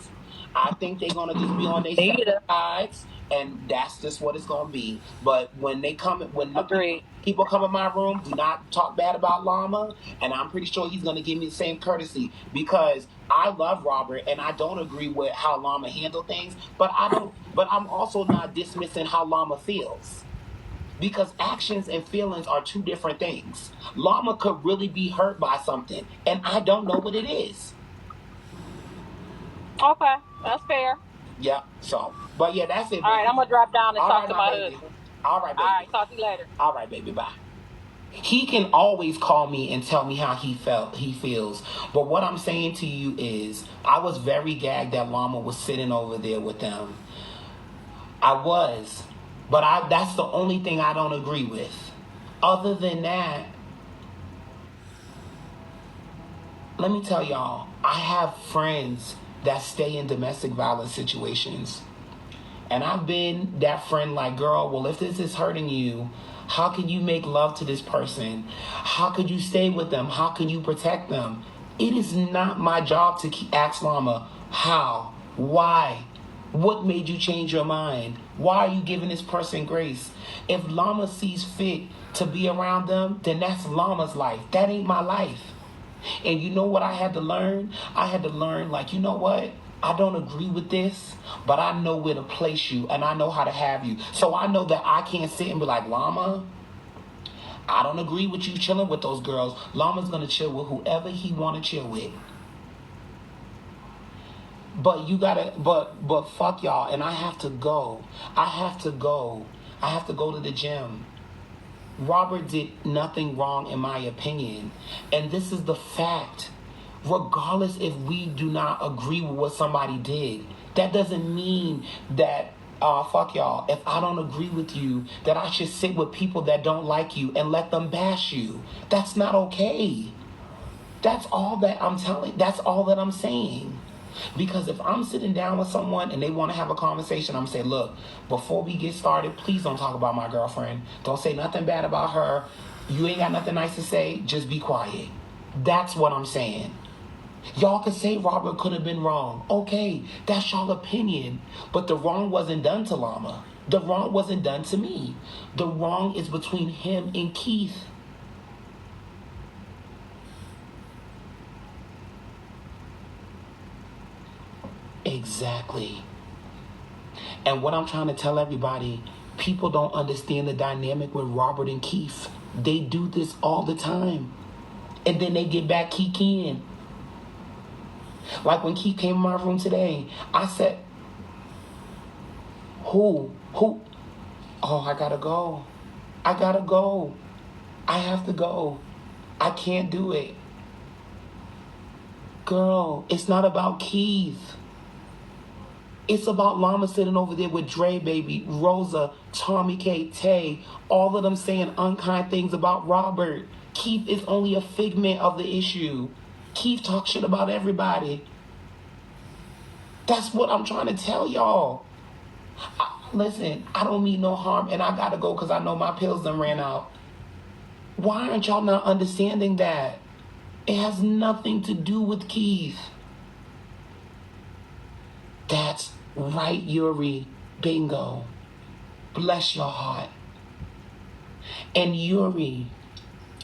I think they're going to just be on their separate sides, and that's just what it's going to be. But when people come in my room, do not talk bad about Llama, and I'm pretty sure he's going to give me the same courtesy because I love Robert, and I don't agree with how Llama handled things, but I'm also not dismissing how Llama feels. Because actions and feelings are two different things. Llama could really be hurt by something, and I don't know what it is. Okay, that's fair. Yeah, so. But yeah, that's it. All right, I'm going to drop down and talk to my husband. All right, baby. All right, talk to you later. All right, baby, bye. He can always call me and tell me how he feels. But what I'm saying to you is, I was very gagged that Llama was sitting over there with them. I was. But that's the only thing I don't agree with. Other than that, let me tell y'all, I have friends that stay in domestic violence situations. And I've been that friend like, girl, well, if this is hurting you, how can you make love to this person? How could you stay with them? How can you protect them? It is not my job to ask Llama, how? Why? What made you change your mind? Why are you giving this person grace? If Llama sees fit to be around them, then that's Llama's life. That ain't my life. And you know what I had to learn? I had to learn, like, you know what? I don't agree with this, but I know where to place you, and I know how to have you. So I know that I can't sit and be like, Llama, I don't agree with you chilling with those girls. Llama's going to chill with whoever he want to chill with. But you gotta, but fuck y'all, and I have to go. I have to go to the gym. Robert did nothing wrong in my opinion. And this is the fact. Regardless if we do not agree with what somebody did, that doesn't mean that, fuck y'all, if I don't agree with you, that I should sit with people that don't like you and let them bash you. That's not okay. That's all that I'm telling, that's all that I'm saying. Because if I'm sitting down with someone and they want to have a conversation, I'm saying, look, before we get started, please don't talk about my girlfriend. Don't say nothing bad about her. You ain't got nothing nice to say. Just be quiet. That's what I'm saying. Y'all could say Robert could have been wrong. Okay, that's y'all opinion. But the wrong wasn't done to Llama. The wrong wasn't done to me. The wrong is between him and Keith. Exactly. And what I'm trying to tell everybody, people don't understand the dynamic with Robert and Keith. They do this all the time. And then they get back kikiing. Like when Keith came in my room today, I said, who? Oh, I gotta go. I have to go. I can't do it. Girl, it's not about Keith. It's about Llama sitting over there with Dre Baby, Rosa, Tommy K, Tay, all of them saying unkind things about Robert. Keith is only a figment of the issue. Keith talks shit about everybody. That's what I'm trying to tell y'all. Listen, I don't mean no harm, and I gotta go because I know my pills done ran out. Why aren't y'all not understanding that? It has nothing to do with Keith. That's right, Yuri. Bingo. Bless your heart. And Yuri,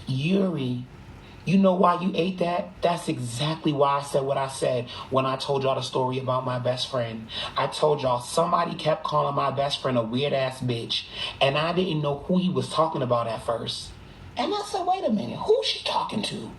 you know why you ate that? That's exactly why I said what I said when I told y'all the story about my best friend. I told y'all somebody kept calling my best friend a weird-ass bitch, and I didn't know who he was talking about at first. And I said, wait a minute, who's she talking to?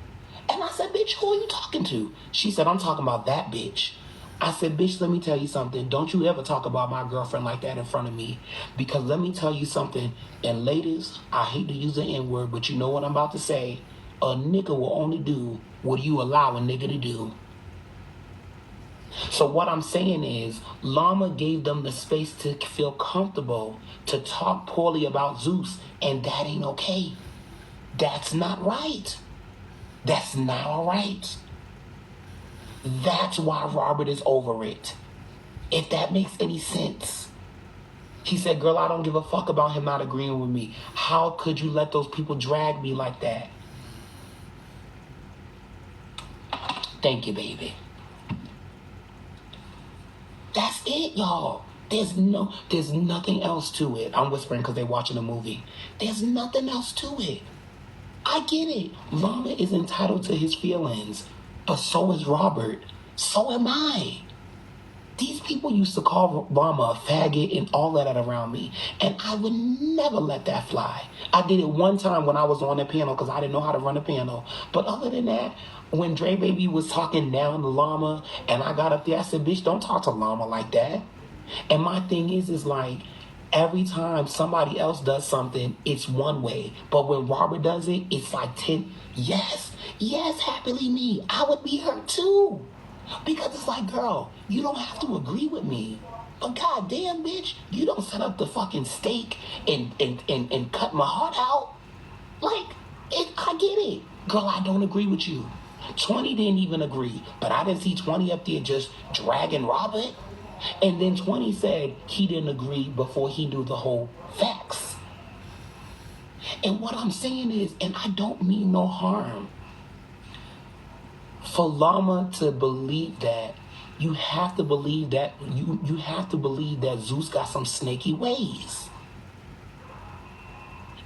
And I said, bitch, who are you talking to? She said, I'm talking about that bitch. I said, bitch, let me tell you something. Don't you ever talk about my girlfriend like that in front of me. Because let me tell you something. And ladies, I hate to use the N-word, but you know what I'm about to say. A nigga will only do what you allow a nigga to do. So what I'm saying is, Llama gave them the space to feel comfortable to talk poorly about Zeus. And that ain't okay. That's not right. That's not all right. That's why Robert is over it. If that makes any sense. He said, girl, I don't give a fuck about him not agreeing with me. How could you let those people drag me like that? Thank you, baby. That's it, y'all. There's nothing else to it. I'm whispering because they're watching a movie. There's nothing else to it. I get it. Llama is entitled to his feelings. But so is Robert. So am I. These people used to call Llama a faggot and all that around me. And I would never let that fly. I did it one time when I was on the panel because I didn't know how to run a panel. But other than that, when Dre Baby was talking down to Llama and I got up there, I said, bitch, don't talk to Llama like that. And my thing is like, every time somebody else does something, it's one way. But when Robert does it, it's like 10. Yes, happily me. I would be hurt too. Because it's like, girl, you don't have to agree with me. But goddamn, bitch, you don't set up the fucking steak and cut my heart out. Like, I get it. Girl, I don't agree with you. 20 didn't even agree. But I didn't see 20 up there just dragging Robert. And then 20 said he didn't agree before he knew the whole facts. And what I'm saying is, and I don't mean no harm, for Llama to believe that, you have to believe that you have to believe that Zeus got some snaky ways.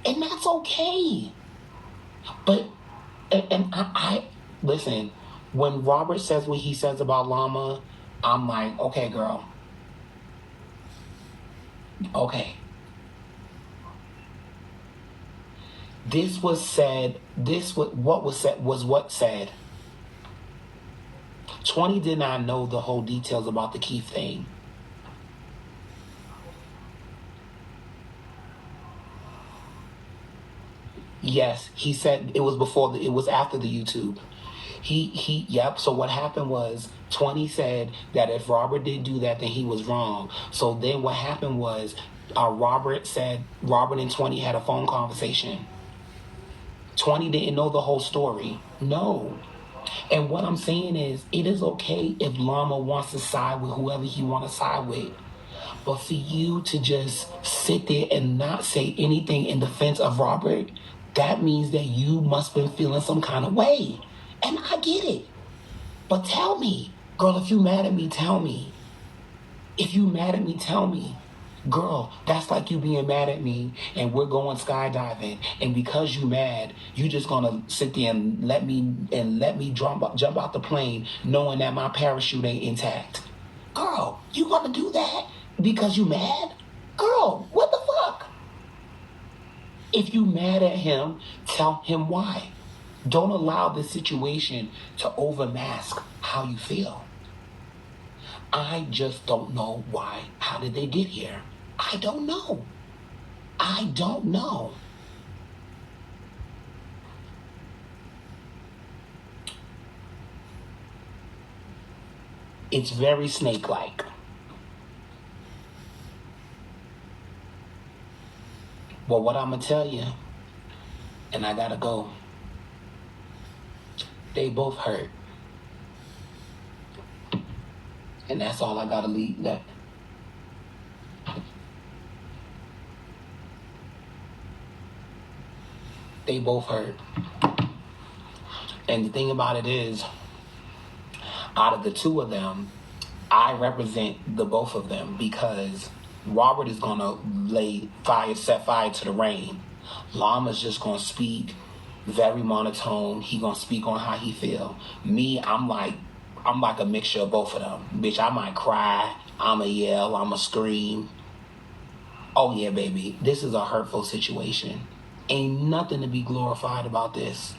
And that's okay. But and I listen, when Robert says what he says about Llama, I'm like, okay, girl. Okay. This was said, what was said was what said. 20 did not know the whole details about the Keith thing. Yes, he said it was after the YouTube. Yep. So what happened was 20 said that if Robert did do that, then he was wrong. So then what happened was Robert and 20 had a phone conversation. 20 didn't know the whole story. No. And what I'm saying is, it is okay if Llama wants to side with whoever he wants to side with. But for you to just sit there and not say anything in defense of Robert, that means that you must have been feeling some kind of way. And I get it. But tell me, girl, if you mad at me, tell me. If you mad at me, tell me. Girl, that's like you being mad at me and we're going skydiving, and because you mad, you just gonna sit there and let me jump out the plane knowing that my parachute ain't intact. Girl, you gonna do that because you mad? Girl, what the fuck? If you mad at him, tell him why. Don't allow this situation to overmask how you feel. I just don't know why. How did they get here? I don't know. I don't know. It's very snake-like. But what I'm going to tell you, and I got to go, they both hurt. And that's all I got to leave that. They both hurt. And the thing about it is, out of the two of them, I represent the both of them, because Robert is going to set fire to the rain. Llama's just going to speak very monotone. He going to speak on how he feel. Me, I'm like a mixture of both of them. Bitch, I might cry, I'ma yell, I'ma scream. Oh yeah, baby, this is a hurtful situation. Ain't nothing to be glorified about this.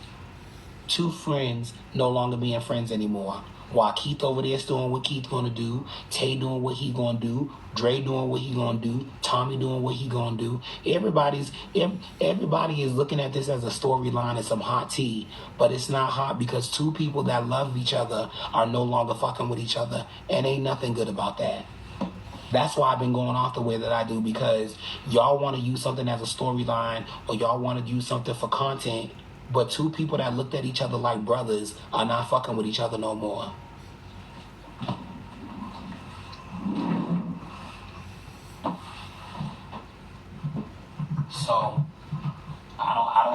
Two friends no longer being friends anymore. While Keith over there is doing what Keith gonna do, Tay doing what he gonna do, Dre doing what he gonna do, Tommy doing what he gonna do. Everybody is looking at this as a storyline and some hot tea, but it's not hot because two people that love each other are no longer fucking with each other, and ain't nothing good about that. That's why I've been going off the way that I do, because y'all want to use something as a storyline, or y'all want to use something for content, but two people that looked at each other like brothers are not fucking with each other no more. So I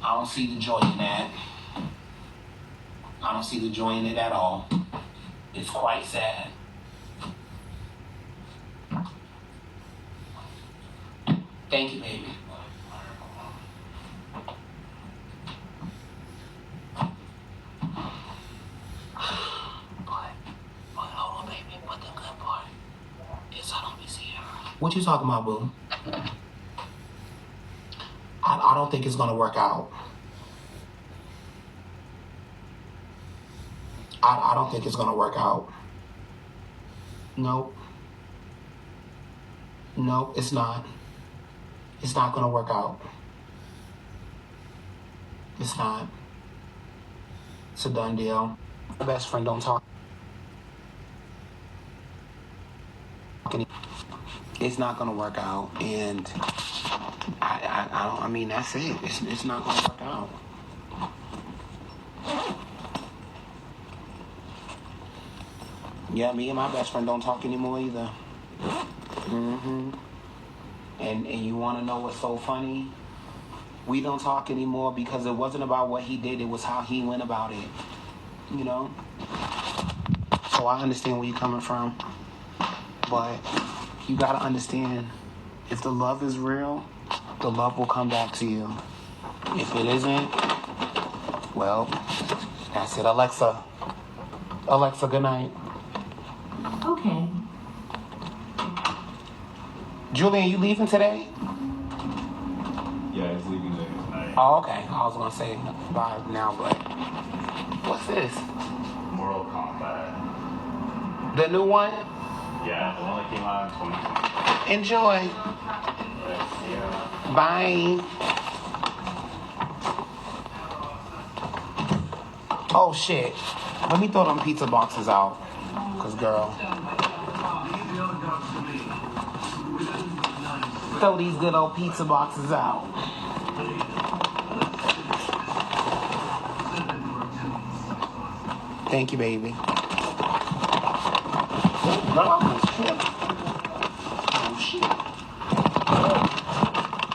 don't see the joy in that. I don't see the joy in it at all. It's quite sad. Thank you, baby. But hold on, baby. But the good part is I don't be seeing her. What you talking about, boo? I don't think it's gonna work out. I don't think it's gonna work out. Nope. Nope, it's not. It's not gonna work out. It's not. It's a done deal. My best friend don't talk. It's not gonna work out, and I mean that's it. It's not gonna work out. Yeah, me and my best friend don't talk anymore either. And you want to know what's so funny? We don't talk anymore because it wasn't about what he did, it was how he went about it. You know? So I understand where you're coming from. But you gotta understand, if the love is real, the love will come back to you. If it isn't, well, that's it. Alexa, good night. Okay. Julian, you leaving today? Yeah, he's leaving later tonight. Oh, okay. I was gonna say bye now, but what's this? Mortal Kombat. The new one? Yeah, the one that came out in 2020. Enjoy. Yeah. Bye. Oh shit. Let me throw them pizza boxes out. Cause girl. Throw these good old pizza boxes out. Thank you, baby. Oh shit.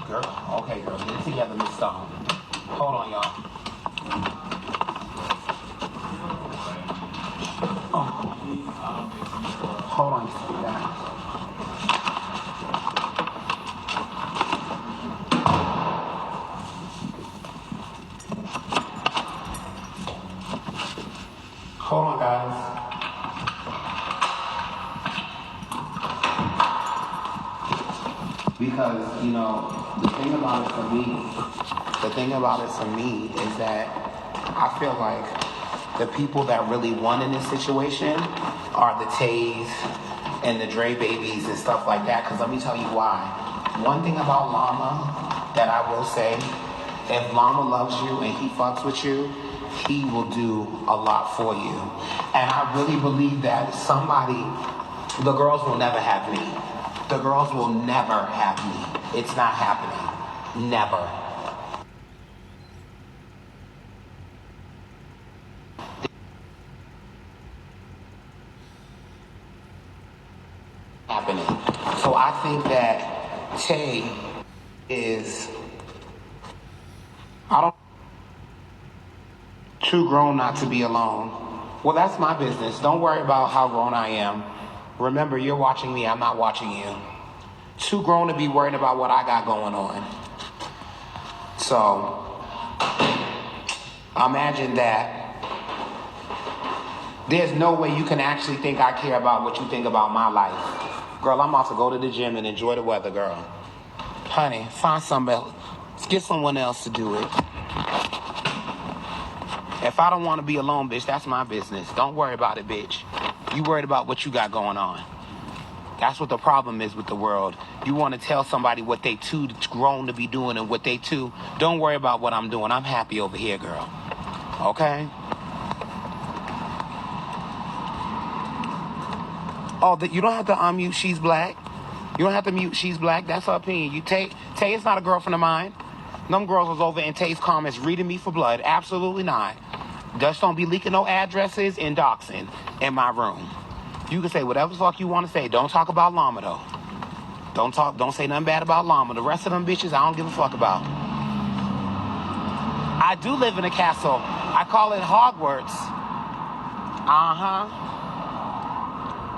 Girl, okay, girl, get it together, Miss Stone. Hold on, y'all. Oh. Hold on, guys. Hold on, guys. Because, you know, the thing about it for me is that I feel like the people that really won in this situation are the Tays and the Dre babies and stuff like that. Because let me tell you why. One thing about Llama that I will say, if Llama loves you and he fucks with you, he will do a lot for you. And I really believe that the girls will never have me. The girls will never have me. It's not happening. Never. Happening. So I think that Tay is, too grown not to be alone. Well, that's my business. Don't worry about how grown I am. Remember, you're watching me, I'm not watching you. Too grown to be worried about what I got going on. So, imagine that. There's no way you can actually think I care about what you think about my life. Girl, I'm about to go to the gym and enjoy the weather, girl. Honey, find somebody. Get someone else to do it. If I don't want to be alone, bitch, that's my business. Don't worry about it, bitch. You worried about what you got going on. That's what the problem is with the world. You want to tell somebody what they too grown to be doing and what they too. Don't worry about what I'm doing. I'm happy over here, girl. Okay? Oh, you don't have to unmute She's Black. You don't have to mute She's Black. That's her opinion. Tay is not a girlfriend of mine. Them girls was over in Tay's comments reading me for blood. Absolutely not. Just don't be leaking no addresses and doxing in my room. You can say whatever the fuck you want to say. Don't talk about Llama, though. Don't say nothing bad about Llama. The rest of them bitches, I don't give a fuck about. I do live in a castle. I call it Hogwarts.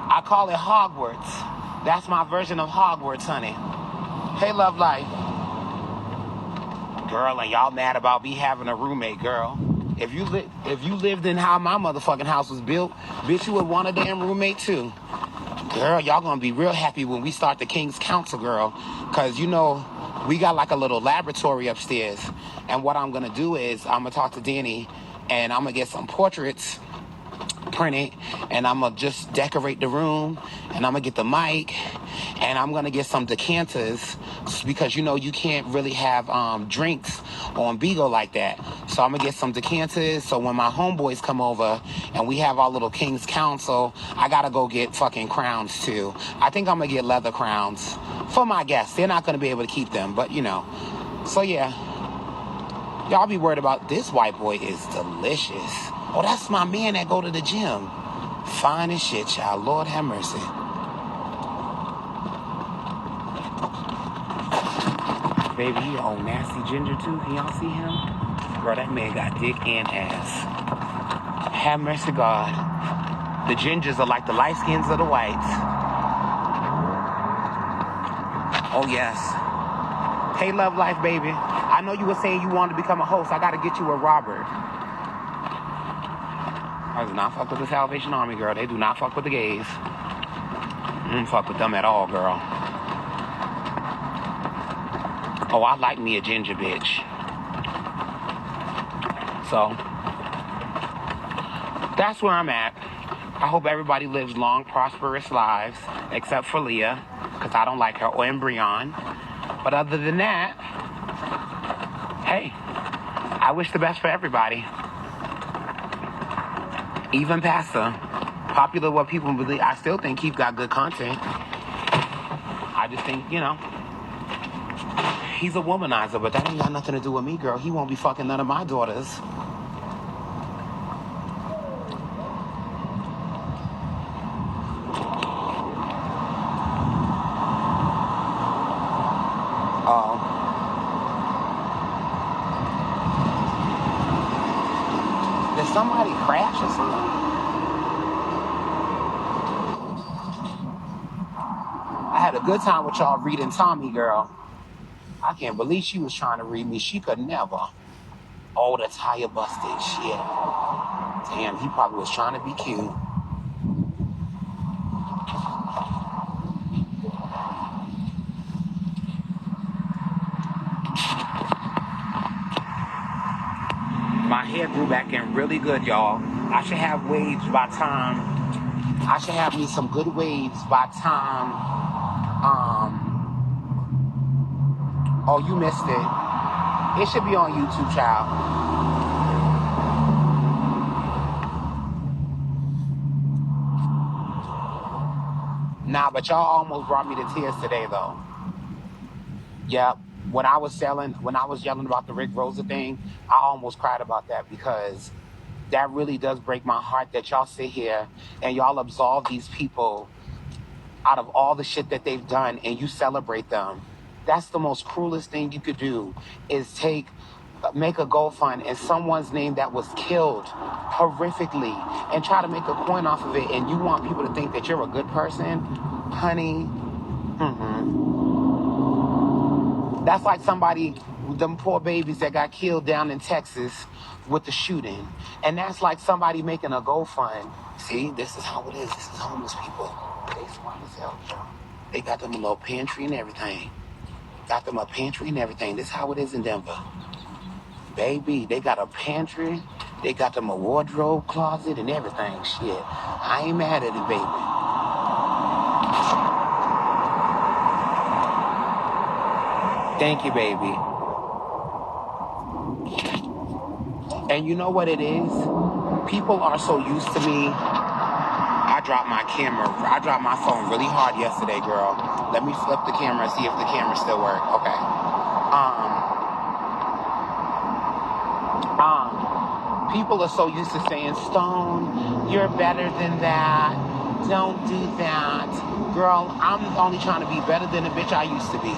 I call it Hogwarts. That's my version of Hogwarts, honey. Hey, Love Life. Girl, and y'all mad about me having a roommate, girl. If you lived in how my motherfucking house was built, bitch, you would want a damn roommate too. Girl, y'all gonna be real happy when we start the King's Council, girl. Cause you know, we got like a little laboratory upstairs. And what I'm gonna do is I'm gonna talk to Danny and I'm gonna get some portraits printed and I'm gonna just decorate the room and I'm gonna get the mic and I'm gonna get some decanters because you know you can't really have drinks on Bigo like that. So I'm gonna get some decanters so when my homeboys come over and we have our little King's Council, I gotta go get fucking crowns too. I think I'm gonna get leather crowns for my guests. They're not gonna be able to keep them, but you know. So yeah, y'all be worried about this white boy is delicious. Oh, that's my man that go to the gym. Fine as shit, child. Lord have mercy. Baby, he old nasty ginger too. Can y'all see him? Girl, that man got dick and ass. Have mercy, God. The gingers are like the light skins of the whites. Oh, yes. Hey, Love Life, baby. I know you were saying you wanted to become a host. I got to get you a Robert. I do not fuck with the Salvation Army, girl. They do not fuck with the gays. I don't fuck with them at all, girl. Oh, I like me a ginger bitch. So, that's where I'm at. I hope everybody lives long, prosperous lives, except for Leah, because I don't like her, or Embryon. But other than that, hey, I wish the best for everybody. Even Pastor, popular what people believe, I still think Keith got good content. I just think, you know, he's a womanizer, but that ain't got nothing to do with me, girl. He won't be fucking none of my daughters. Did somebody crash or something? I had a good time with y'all reading Tommy, girl. I can't believe she was trying to read me. She could never. Oh, the tire busted. Shit. Damn, he probably was trying to be cute. My hair grew back in really good, y'all. I should have waves by time. I should have me some good waves by time. Oh, you missed it. It should be on YouTube, child. Nah, but y'all almost brought me to tears today, though. Yep. When I was yelling about the Rick Rosa thing, I almost cried about that because that really does break my heart that y'all sit here and y'all absolve these people out of all the shit that they've done and you celebrate them. That's the most cruelest thing you could do is make a GoFund in someone's name that was killed horrifically and try to make a coin off of it, and you want people to think that you're a good person? Honey, That's like them poor babies that got killed down in Texas with the shooting. And that's like somebody making a GoFund. See, this is how it is. This is homeless people. They smart as hell, bro. They got them a little pantry and everything. This is how it is in Denver. Baby, they got a pantry. They got them a wardrobe closet and everything. Shit. I ain't mad at it, baby. Thank you, baby. And you know what it is? People are so used to me. I dropped my phone really hard yesterday, girl. Let me flip the camera and see if the camera still works. Okay. People are so used to saying, Stone, you're better than that. Don't do that. Girl, I'm only trying to be better than the bitch I used to be.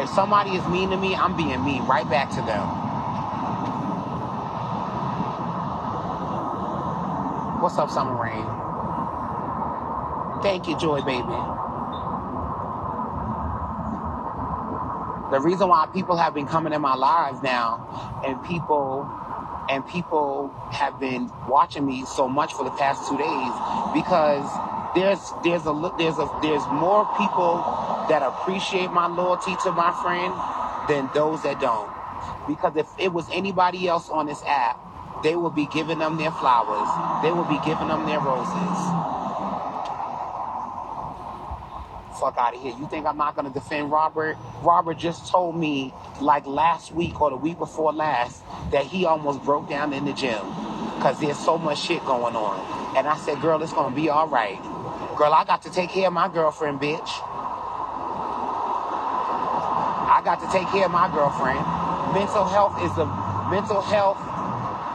If somebody is mean to me, I'm being mean right back to them. What's up, Summer Rain? Thank you, Joy, baby. The reason why people have been coming in my lives now and people have been watching me so much for the past 2 days because there's more people that appreciate my loyalty to my friend than those that don't. Because if it was anybody else on this app, they would be giving them their flowers. They would be giving them their roses. Fuck out of here. You think I'm not going to defend Robert? Robert just told me like last week or the week before last that he almost broke down in the gym because there's so much shit going on. And I said, girl, it's going to be all right. Girl, I got to take care of my girlfriend, bitch. I got to take care of my girlfriend. Mental health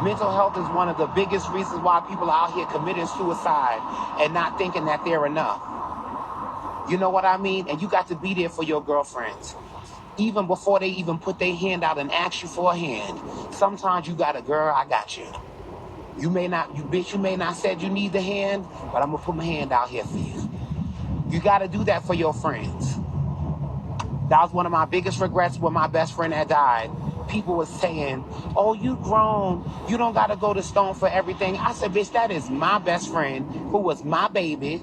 Mental health is one of the biggest reasons why people are out here committing suicide and not thinking that they're enough. You know what I mean? And you got to be there for your girlfriends. Even before they even put their hand out and ask you for a hand. Sometimes you got a girl, I got you. You may not said you need the hand, but I'm gonna put my hand out here for you. You gotta do that for your friends. That was one of my biggest regrets when my best friend had died. People was saying, oh, you grown. You don't gotta go to Stone for everything. I said, bitch, that is my best friend who was my baby.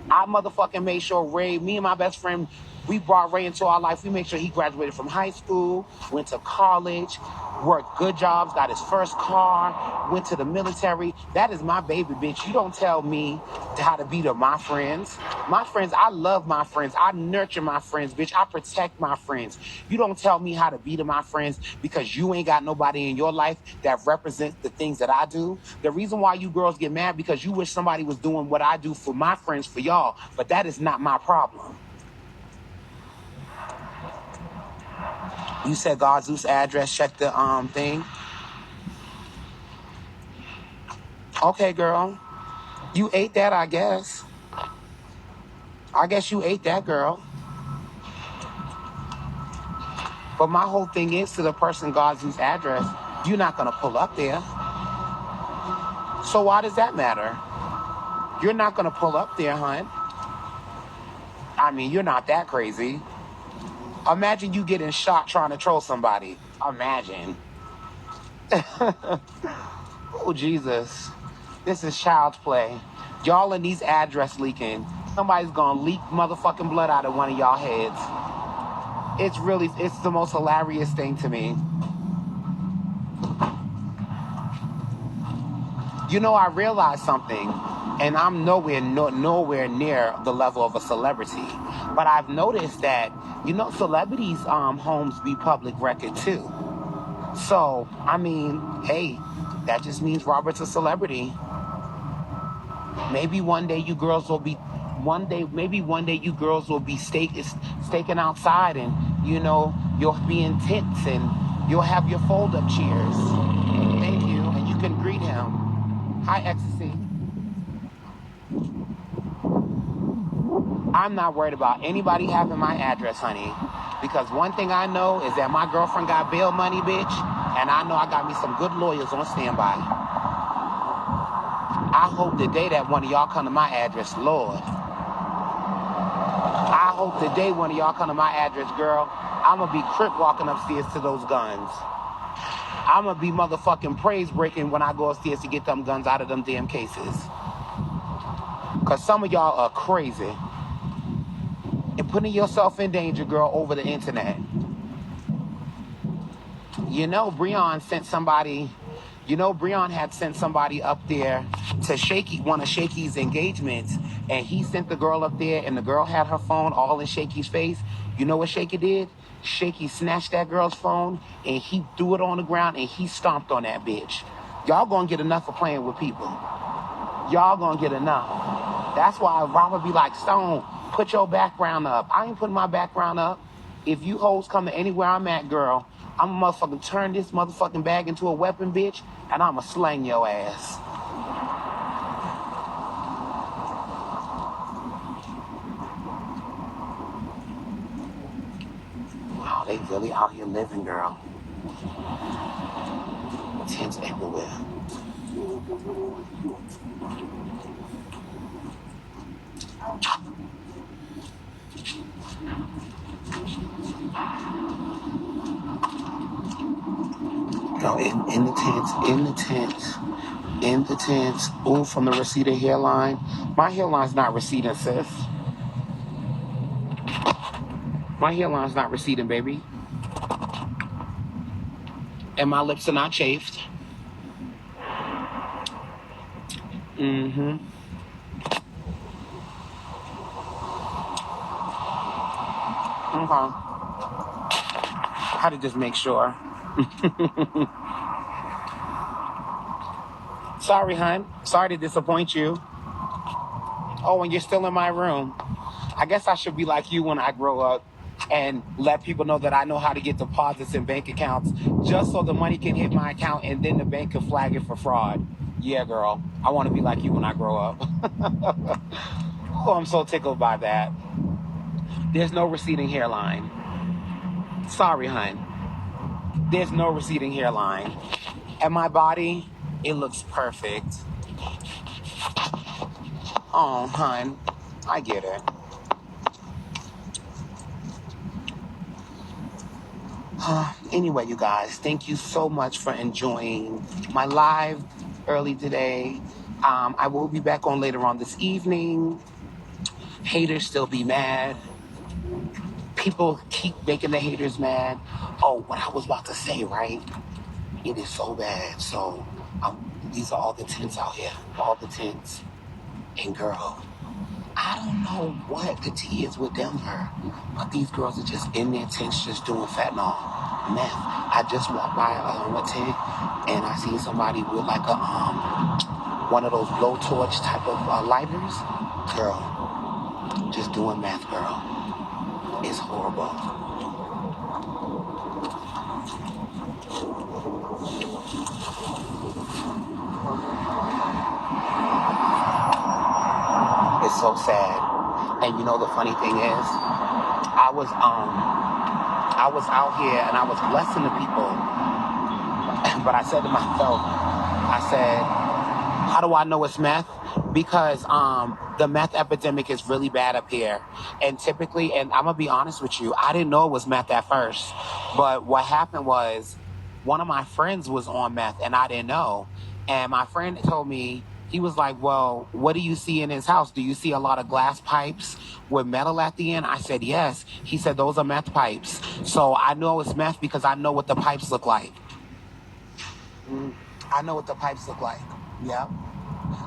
I motherfucking made sure me and my best friend, we brought Ray into our life. We made sure he graduated from high school, went to college, worked good jobs, got his first car, went to the military. That is my baby, bitch. You don't tell me how to be to my friends. My friends, I love my friends. I nurture my friends, bitch. I protect my friends. You don't tell me how to be to my friends because you ain't got nobody in your life that represents the things that I do. The reason why you girls get mad because you wish somebody was doing what I do for my friends, for y'all, but that is not my problem. You said God Zeus address, check the thing. Okay, girl. You ate that, I guess. I guess you ate that, girl. But my whole thing is to the person God Zeus address, you're not gonna pull up there. So why does that matter? You're not gonna pull up there, hun. I mean, you're not that crazy. Imagine you getting shot trying to troll somebody. Imagine. Oh, Jesus. This is child's play. Y'all in these address leaking. Somebody's gonna leak motherfucking blood out of one of y'all heads. It's the most hilarious thing to me. You know, I realized something, and I'm nowhere near the level of a celebrity. But I've noticed that, you know, celebrities' homes be public record too. So, I mean, hey, that just means Robert's a celebrity. Maybe one day you girls will be staking outside, and you know you'll be in tents and you'll have your fold-up chairs. Thank you, and you can greet him. Hi, Ecstasy. I'm not worried about anybody having my address, honey, because one thing I know is that my girlfriend got bail money, bitch, and I know I got me some good lawyers on standby. I hope the day that one of y'all come to my address, Lord. I hope the day one of y'all come to my address, girl, I'm going to be crip walking upstairs to those guns. I'm going to be motherfucking praise breaking when I go upstairs to get them guns out of them damn cases. Because some of y'all are crazy. And putting yourself in danger, girl, over the internet. You know, Breon had sent somebody up there to one of Shaky's engagements, and he sent the girl up there, and the girl had her phone all in Shaky's face. You know what Shaky did? Shaky snatched that girl's phone, and he threw it on the ground, and he stomped on that bitch. Y'all gonna get enough for playing with people. Y'all gonna get enough. That's why Robert be like, Stone, put your background up. I ain't putting my background up. If you hoes come to anywhere I'm at, girl, I'm gonna motherfucking turn this motherfucking bag into a weapon, bitch, and I'm gonna slang your ass. Wow, they really out here living, girl. Tents everywhere. No, in the tents. Ooh, from the receding hairline. My hairline's not receding, sis. My hairline's not receding, baby. And my lips are not chafed. Mm-hmm. Okay. I had to just make sure. Sorry, hun. Sorry to disappoint you. Oh, and you're still in my room. I guess I should be like you when I grow up. and let people know that I know how to get deposits in bank accounts just so the money can hit my account and then the bank can flag it for fraud. Yeah, girl. I want to be like you when I grow up. Oh, I'm so tickled by that. There's no receding hairline. Sorry, hun. There's no receding hairline. And my body, it looks perfect. Oh, hun. I get it. Anyway, you guys, thank you so much for enjoying my live early today. I will be back on later on this evening. Haters still be mad. People keep making the haters mad. Oh, what I was about to say, right? It is so bad. So, these are all the tents out here. All the tents. And girl, I don't know what the tea is with Denver, but these girls are just in their tents just doing fentanyl, meth. I just walked by a tent and I seen somebody with like a one of those blowtorch type of lighters. Girl, just doing meth, girl. It's horrible. It's so sad. And you know the funny thing is, I was out here and I was blessing the people. But I said to myself, I said, how do I know it's meth? Because the meth epidemic is really bad up here. And typically, and I'm going to be honest with you, I didn't know it was meth at first. But what happened was one of my friends was on meth and I didn't know. And my friend told me, he was like, well, what do you see in his house? Do you see a lot of glass pipes with metal at the end? I said, yes. He said, those are meth pipes. So I know it's meth because I know what the pipes look like. I know what the pipes look like. Yeah.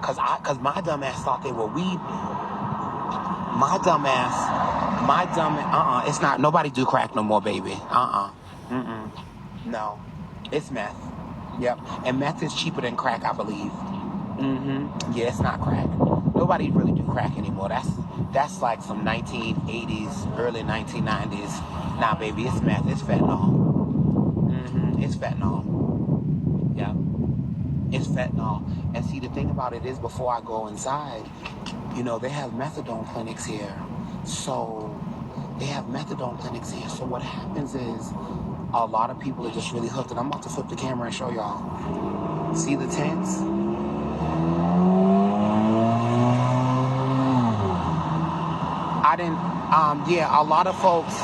Cause my dumb ass thought they were weed. My dumb ass, it's not, nobody do crack no more, baby. No, it's meth. Yep, and meth is cheaper than crack, I believe. Yeah, it's not crack. Nobody really do crack anymore. That's like some 1980s, early 1990s. Nah, baby, it's meth. It's fentanyl. It's fentanyl. Yep. It's fentanyl. And see, the thing about it is, before I go inside, you know, they have methadone clinics here. So what happens is a lot of people are just really hooked. And I'm about to flip the camera and show y'all. See the tents? A lot of folks,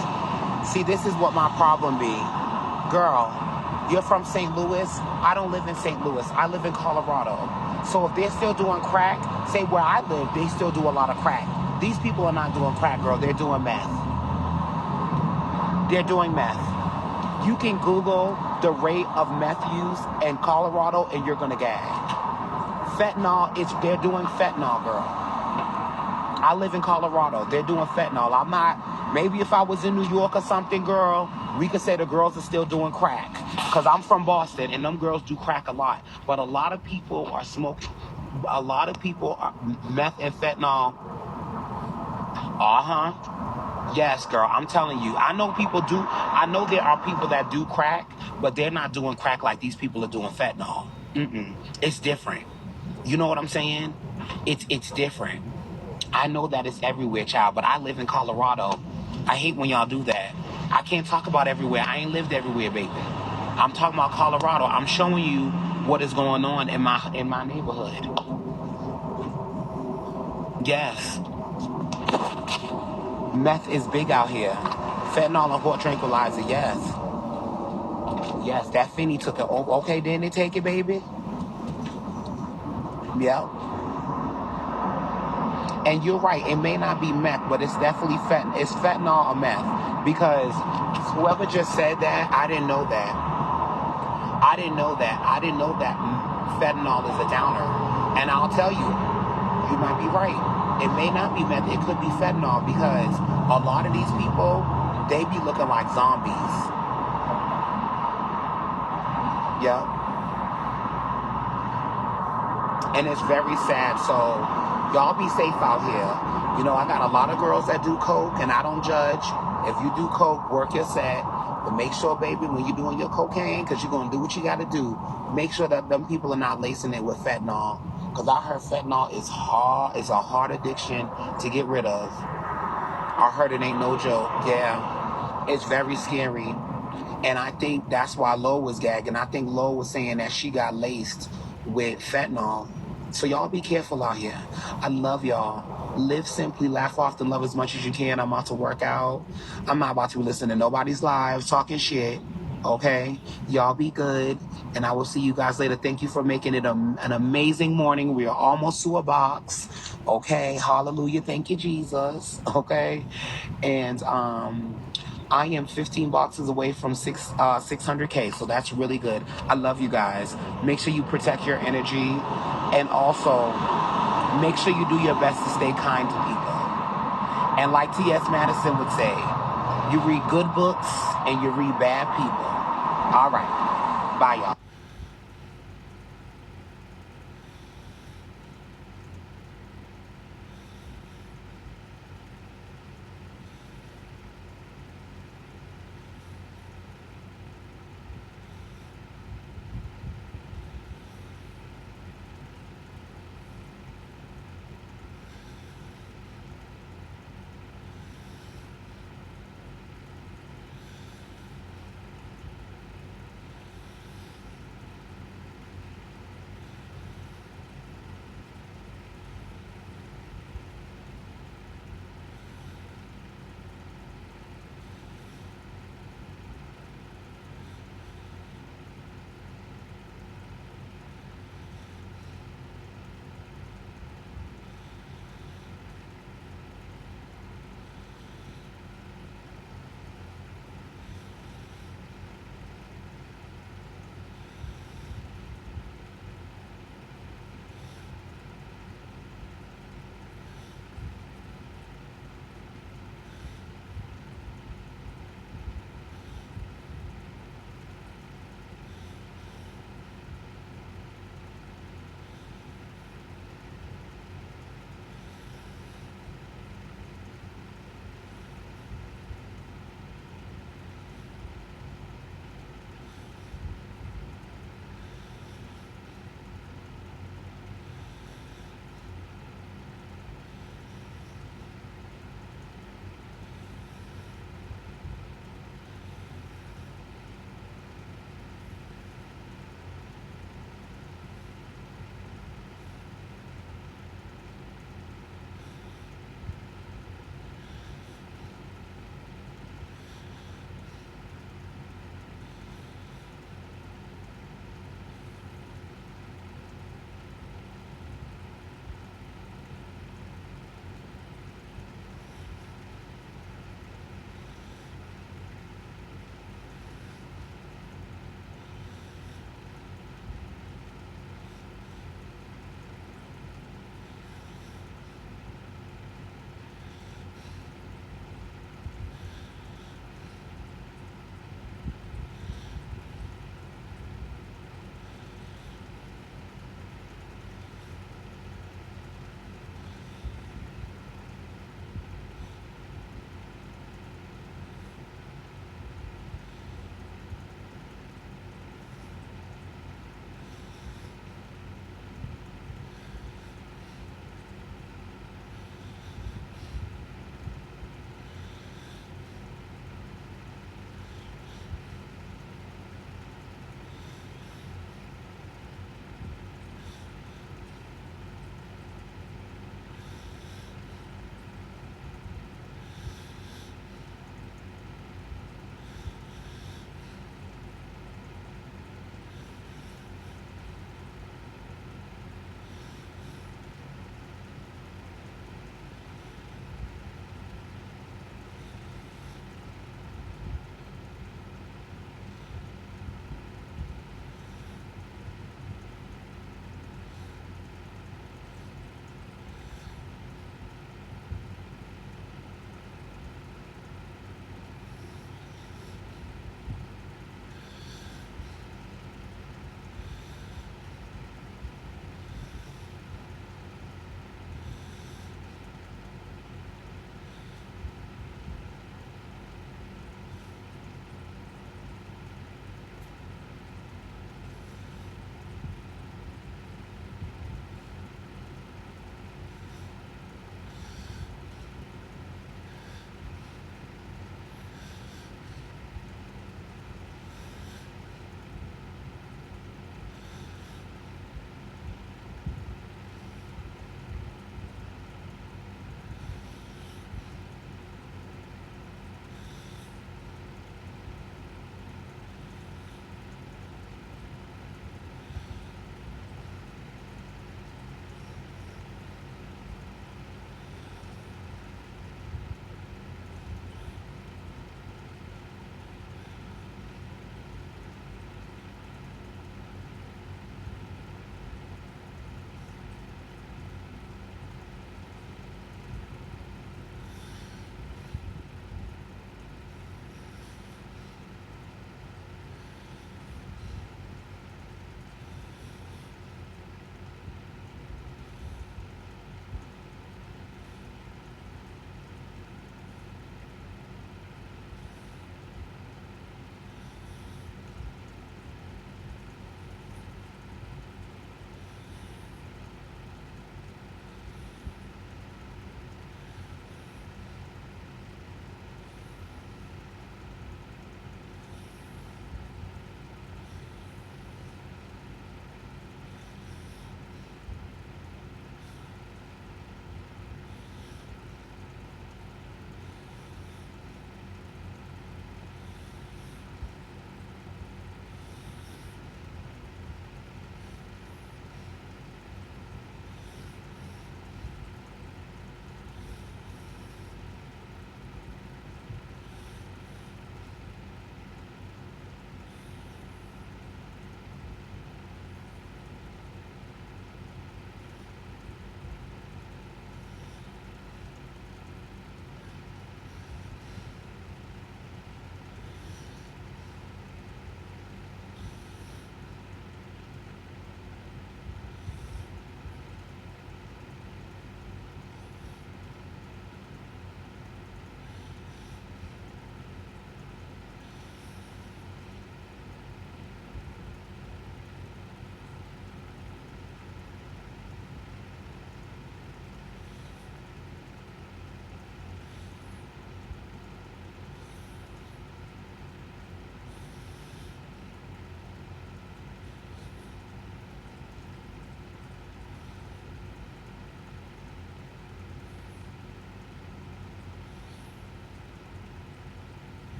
see, this is what my problem be. Girl, you're from St. Louis. I don't live in St. Louis. I live in Colorado. So if they're still doing crack, say where I live, they still do a lot of crack. These people are not doing crack, girl. They're doing meth. They're doing meth. You can Google the rate of meth use in Colorado and you're going to gag. Fentanyl, they're doing fentanyl, girl. I live in Colorado. They're doing fentanyl. I'm not, maybe if I was in New York or something, girl, we could say the girls are still doing crack. Because I'm from Boston and them girls do crack a lot. But a lot of people are smoking. A lot of people are meth and fentanyl. Yes, girl, I'm telling you. I know there are people that do crack, but they're not doing crack like these people are doing fentanyl. It's different. You know what I'm saying? It's different. I know that it's everywhere, child, but I live in Colorado. I hate when y'all do that. I can't talk about everywhere. I ain't lived everywhere, baby. I'm talking about Colorado. I'm showing you what is going on in my neighborhood. Yes. Meth is big out here. Fentanyl and port tranquilizer, yes. Yes, that Finney took it. Okay, didn't it take it, baby? Yep. And you're right, it may not be meth, but it's definitely it's fentanyl or meth. Because whoever just said that, I didn't know that. I didn't know that fentanyl is a downer. And I'll tell you, you might be right. It may not be meth, it could be fentanyl because a lot of these people, they be looking like zombies. Yep. And it's very sad, so y'all be safe out here. You know, I got a lot of girls that do coke and I don't judge. If you do coke, work your set. But make sure, baby, when you're doing your cocaine, because you're going to do what you got to do, make sure that them people are not lacing it with fentanyl. Because I heard fentanyl is hard. It's a hard addiction to get rid of. I heard it ain't no joke. Yeah. It's very scary. And I think that's why Lo was gagging. I think Lo was saying that she got laced with fentanyl. So y'all be careful out here. I love y'all. Live simply, laugh often, love as much as you can. I'm about to work out. I'm not about to listen to nobody's lives talking shit. Okay? Y'all be good. And I will see you guys later. Thank you for making it an amazing morning. We are almost to a box. Okay? Hallelujah. Thank you, Jesus. Okay? And I am 15 boxes away from 600K, so that's really good. I love you guys. Make sure you protect your energy, and also make sure you do your best to stay kind to people. And like T.S. Madison would say, you read good books and you read bad people. All right. Bye, y'all.